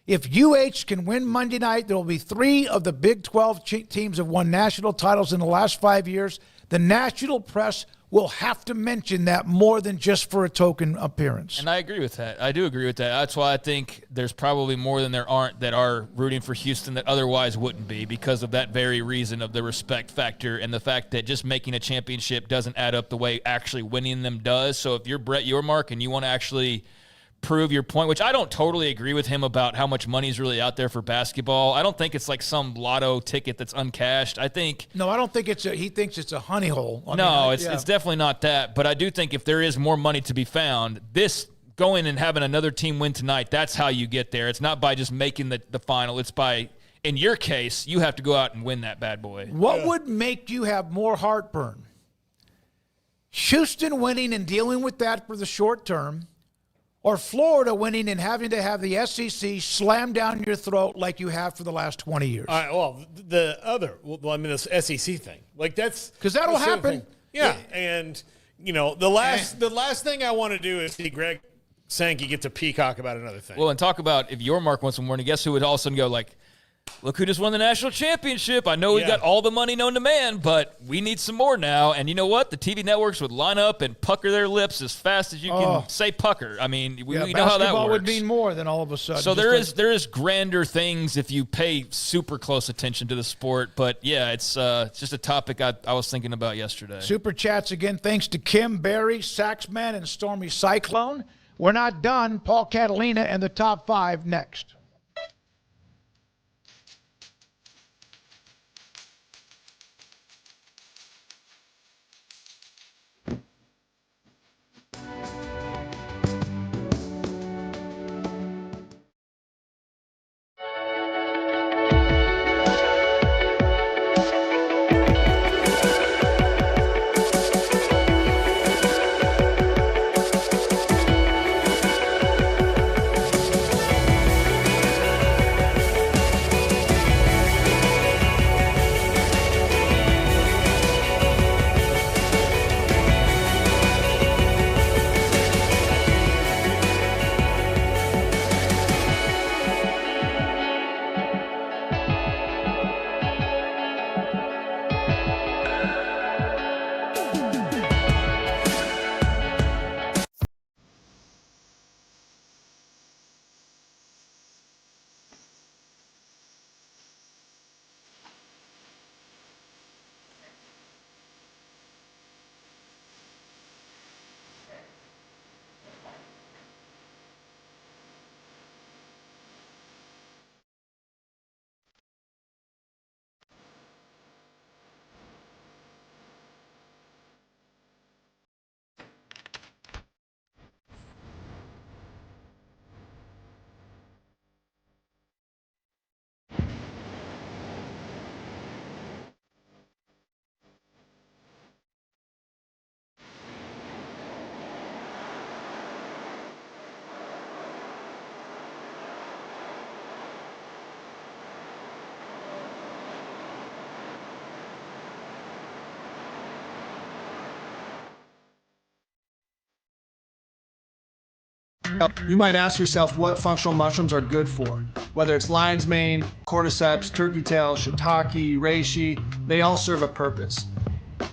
If UH can win Monday night, there will be 3 of the Big 12 teams have won national titles in the last 5 years. The national press will have to mention that more than just for a token appearance. And I agree with that. I do agree with that. That's why I think there's probably more than there aren't that are rooting for Houston that otherwise wouldn't be because of that very reason of the respect factor and the fact that just making a championship doesn't add up the way actually winning them does. So if you're Brett Yormark and you want to actually prove your point, which I don't totally agree with him about how much money is really out there for basketball. I don't think it's like some lotto ticket that's uncashed. I don't think he thinks it's a honey hole. It's definitely not that. But I do think if there is more money to be found, this going and having another team win tonight, that's how you get there. It's not by just making the final. It's by, in your case, you have to go out and win that bad boy. What would make you have more heartburn? Houston winning and dealing with that for the short term, or Florida winning and having to have the SEC slam down your throat like you have for the last 20 years? The SEC thing. Like that's because that'll happen. Yeah. And the last thing I want to do is see Greg Sankey get to peacock about another thing. Well, and talk about if Yormark wants some more, and guess who would all of a sudden go like, look who just won the national championship. I know we've got all the money known to man, but we need some more now. And you know what? The TV networks would line up and pucker their lips as fast as you can say pucker. I mean, we know how that works. Basketball would mean more than all of a sudden. So there is grander things if you pay super close attention to the sport. But, yeah, it's just a topic I was thinking about yesterday. Super chats again. Thanks to Kim, Barry, Saxman, and Stormy Cyclone. We're not done. Paul Catalina and the top 5 next. You might ask yourself what functional mushrooms are good for. Whether it's lion's mane, cordyceps, turkey tail, shiitake, reishi, they all serve a purpose.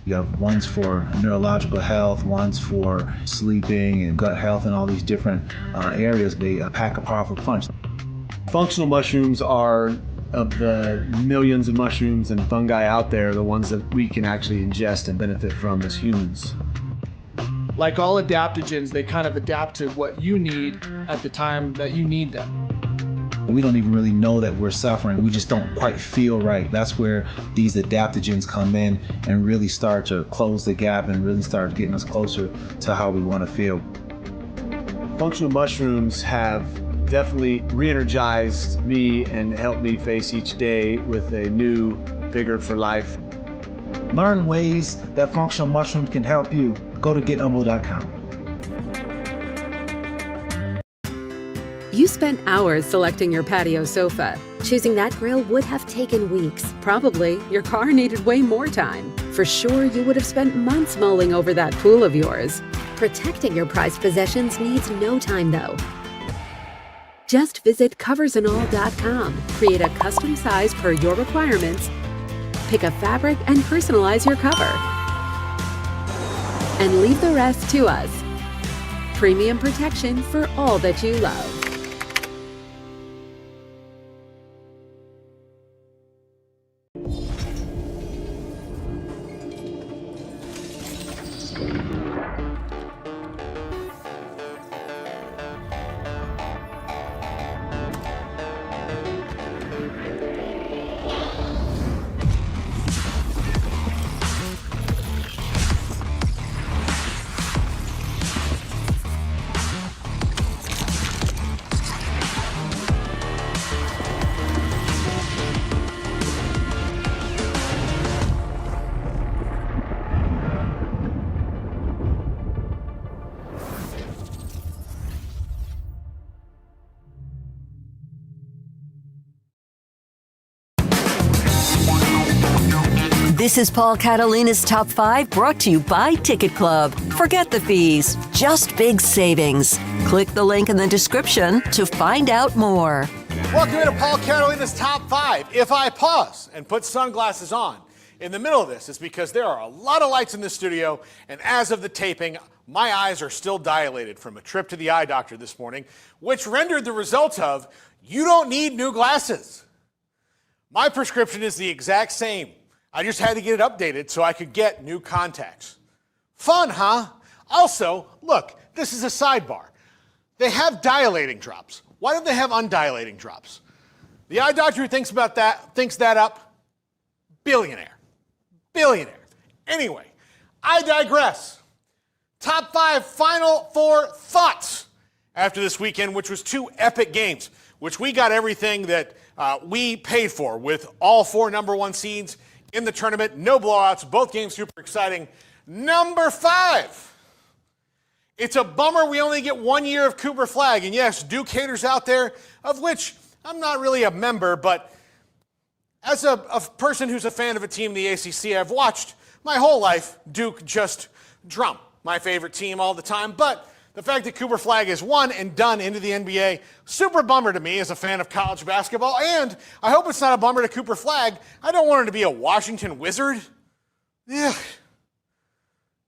You have ones for neurological health, ones for sleeping and gut health, and all these different areas. They pack a powerful punch. Functional mushrooms are, of the millions of mushrooms and fungi out there, the ones that we can actually ingest and benefit from as humans. Like all adaptogens, they kind of adapt to what you need at the time that you need them. We don't even really know that we're suffering. We just don't quite feel right. That's where these adaptogens come in and really start to close the gap and really start getting us closer to how we want to feel. Functional mushrooms have definitely re-energized me and helped me face each day with a new vigor for life. Learn ways that functional mushrooms can help you. Go to getumble.com. You spent hours selecting your patio sofa. Choosing that grill would have taken weeks. Probably your car needed way more time. For sure, you would have spent months mulling over that pool of yours. Protecting your prized possessions needs no time, though. Just visit coversandall.com, create a custom size per your requirements, pick a fabric and personalize your cover. And leave the rest to us. Premium protection for all that you love. This is Paul Catalina's Top 5, brought to you by Ticket Club. Forget the fees, just big savings. Click the link in the description to find out more. Welcome into Paul Catalina's Top 5. If I pause and put sunglasses on in the middle of this, it's because there are a lot of lights in the studio, and as of the taping, my eyes are still dilated from a trip to the eye doctor this morning, which rendered the result of, you don't need new glasses. My prescription is the exact same. I just had to get it updated so I could get new contacts. Fun, huh? Also, look, this is a sidebar. They have dilating drops. Why don't they have undilating drops? The eye doctor who thinks that up, billionaire. Billionaire. Anyway, I digress. Top 5 Final Four thoughts after this weekend, which was 2 epic games, which we got everything that we paid for with all 4 number 1 seeds in the tournament. No blowouts, both games super exciting. Number 5. It's a bummer we only get 1 year of Cooper Flagg. And yes, Duke haters out there, of which I'm not really a member, but as a person who's a fan of a team in the ACC, I've watched my whole life Duke just drum my favorite team all the time. But the fact that Cooper Flagg is one and done into the NBA, super bummer to me as a fan of college basketball. And I hope it's not a bummer to Cooper Flagg. I don't want him to be a Washington Wizard. Yeah.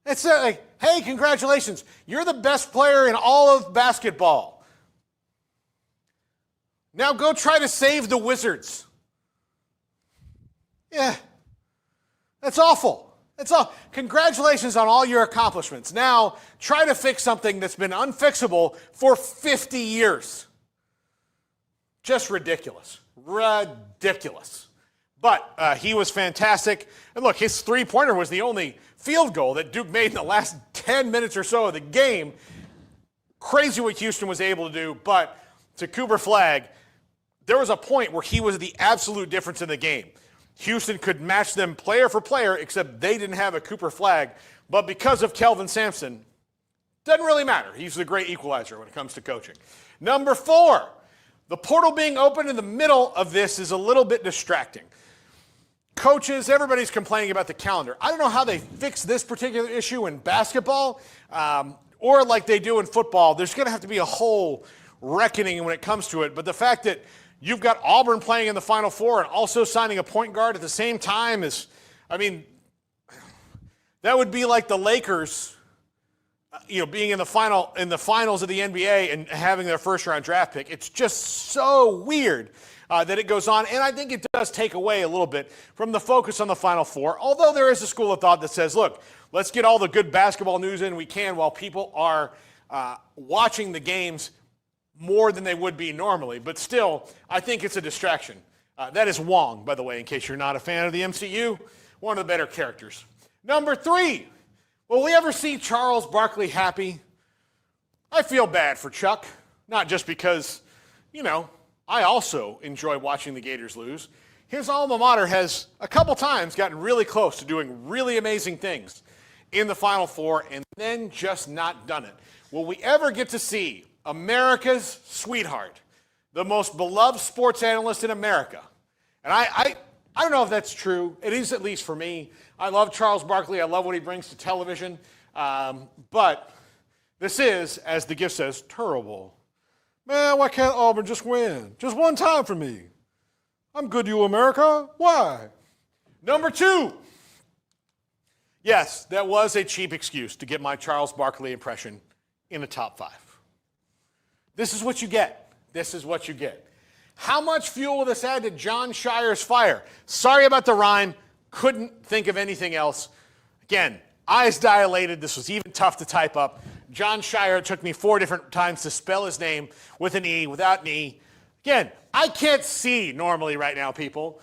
It's like, hey, congratulations. You're the best player in all of basketball. Now go try to save the Wizards. Yeah. That's awful. That's all. Congratulations on all your accomplishments. Now, try to fix something that's been unfixable for 50 years. Just ridiculous. Ridiculous. But he was fantastic. And look, his three-pointer was the only field goal that Duke made in the last 10 minutes or so of the game. Crazy what Houston was able to do. But to Cooper Flagg, there was a point where he was the absolute difference in the game. Houston could match them player for player, except they didn't have a Cooper Flagg. But because of Kelvin Samson, doesn't really matter. He's the great equalizer when it comes to coaching. Number 4, the portal being open in the middle of this is a little bit distracting. Coaches, everybody's complaining about the calendar. I don't know how they fix this particular issue in basketball or like they do in football, there's going to have to be a whole reckoning when it comes to it. But the fact that you've got Auburn playing in the Final Four and also signing a point guard at the same time is, I mean, that would be like the Lakers, being in the finals of the NBA and having their first-round draft pick. It's just so weird that it goes on, and I think it does take away a little bit from the focus on the Final Four, although there is a school of thought that says, look, let's get all the good basketball news in we can while people are watching the games more than they would be normally. But still, I think it's a distraction. That is Wong, by the way, in case you're not a fan of the MCU, one of the better characters. Number 3, will we ever see Charles Barkley happy? I feel bad for Chuck, not just because, I also enjoy watching the Gators lose. His alma mater has a couple times gotten really close to doing really amazing things in the Final Four and then just not done it. Will we ever get to see America's sweetheart, the most beloved sports analyst in America? And I don't know if that's true. It is, at least for me. I love Charles Barkley. I love what he brings to television. But this is, as the gift says, terrible. Man, why can't Auburn just win? Just one time for me. I'm good to you, America. Why? Number 2. Yes, that was a cheap excuse to get my Charles Barkley impression in the top 5. This is what you get. This is what you get. How much fuel will this add to Jon Scheyer's fire? Sorry about the rhyme. Couldn't think of anything else. Again, eyes dilated. This was even tough to type up. Jon Scheyer, it took me 4 different times to spell his name with an E, without an E. Again, I can't see normally right now, people.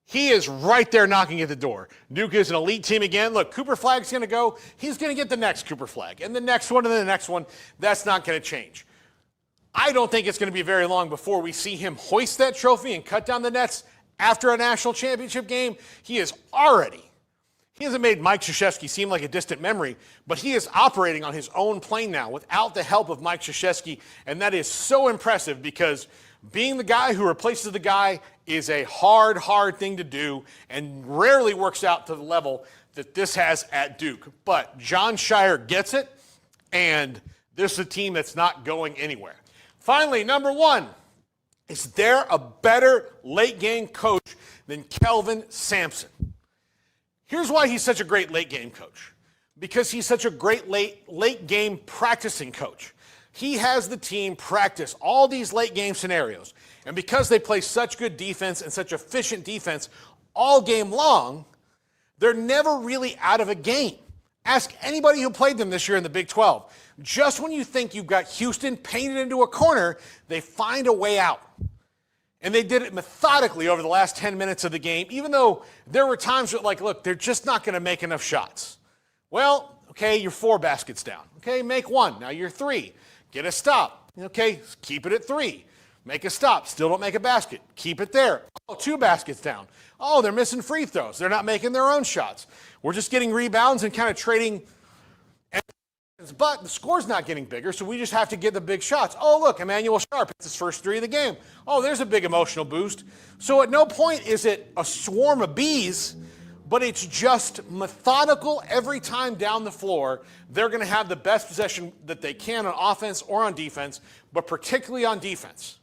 He is right there knocking at the door. Duke is an elite team again. Look, Cooper Flag's going to go. He's going to get the next Cooper Flag, and the next one, and the next one. That's not going to change. I don't think it's going to be very long before we see him hoist that trophy and cut down the nets after a national championship game. He hasn't made Mike Krzyzewski seem like a distant memory, but he is operating on his own plane now without the help of Mike Krzyzewski, and that is so impressive because being the guy who replaces the guy is a hard thing to do and rarely works out to the level that this has at Duke. But Jon Scheyer gets it, and this is a team that's not going anywhere. Finally, number 1, is there a better late-game coach than Kelvin Samson? Here's why he's such a great late-game coach. Because he's such a great late-game practicing coach. He has the team practice all these late-game scenarios. And because they play such good defense and such efficient defense all game long, they're never really out of a game. Ask anybody who played them this year in the Big 12. Just when you think you've got Houston painted into a corner, they find a way out. And they did it methodically over the last 10 minutes of the game, even though there were times where, look, they're just not going to make enough shots. Well, okay, you're 4 baskets down. Okay, make 1. Now you're 3. Get a stop. Okay, keep it at 3. Make a stop. Still don't make a basket. Keep it there. Oh, 2 baskets down. Oh, they're missing free throws. They're not making their own shots. We're just getting rebounds and kind of trading. But the score's not getting bigger, so we just have to get the big shots. Oh, look, Emmanuel Sharp hits his first 3 of the game. Oh, there's a big emotional boost. So at no point is it a swarm of bees, but it's just methodical every time down the floor. They're going to have the best possession that they can on offense or on defense, but particularly on defense.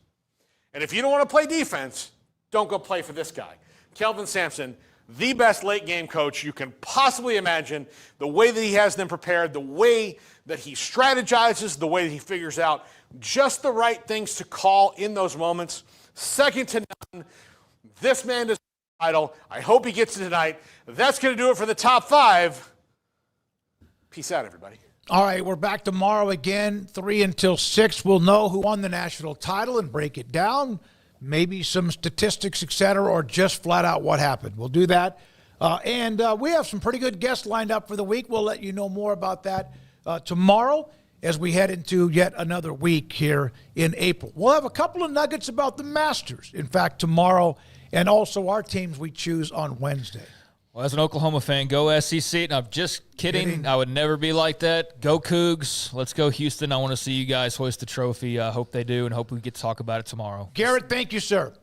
And if you don't want to play defense, don't go play for this guy. Kelvin Samson, the best late-game coach you can possibly imagine, the way that he has them prepared, the way that he strategizes, the way that he figures out just the right things to call in those moments. Second to none. This man deserves the title. I hope he gets it tonight. That's going to do it for the top 5. Peace out, everybody. All right, we're back tomorrow again, 3 until 6. We'll know who won the national title and break it down. Maybe some statistics, et cetera, or just flat out what happened. We'll do that. And we have some pretty good guests lined up for the week. We'll let you know more about that tomorrow as we head into yet another week here in April. We'll have a couple of nuggets about the Masters, in fact, tomorrow, and also our teams we choose on Wednesday. Well, as an Oklahoma fan, go SEC. And I'm just kidding. I would never be like that. Go Cougs. Let's go Houston. I want to see you guys hoist the trophy. I hope they do, and hope we get to talk about it tomorrow. Garrett, thank you, sir.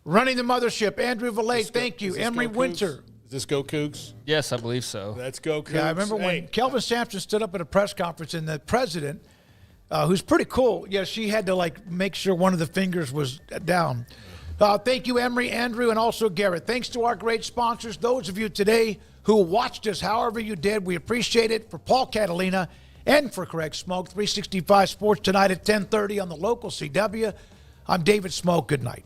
Running the mothership, Andrew Valet, thank you. Emery Winter. this Go Cougs? Yes, I believe so. Let's go Cougs. Yeah, I remember when Kelvin Samson stood up at a press conference and the president, who's pretty cool, she had to make sure one of the fingers was down. Thank you, Emery, Andrew, and also Garrett. Thanks to our great sponsors, those of you today who watched us however you did. We appreciate it. For Paul Catalina and for Craig Smoak, 365 Sports tonight at 10:30 on the local CW. I'm David Smoak. Good night.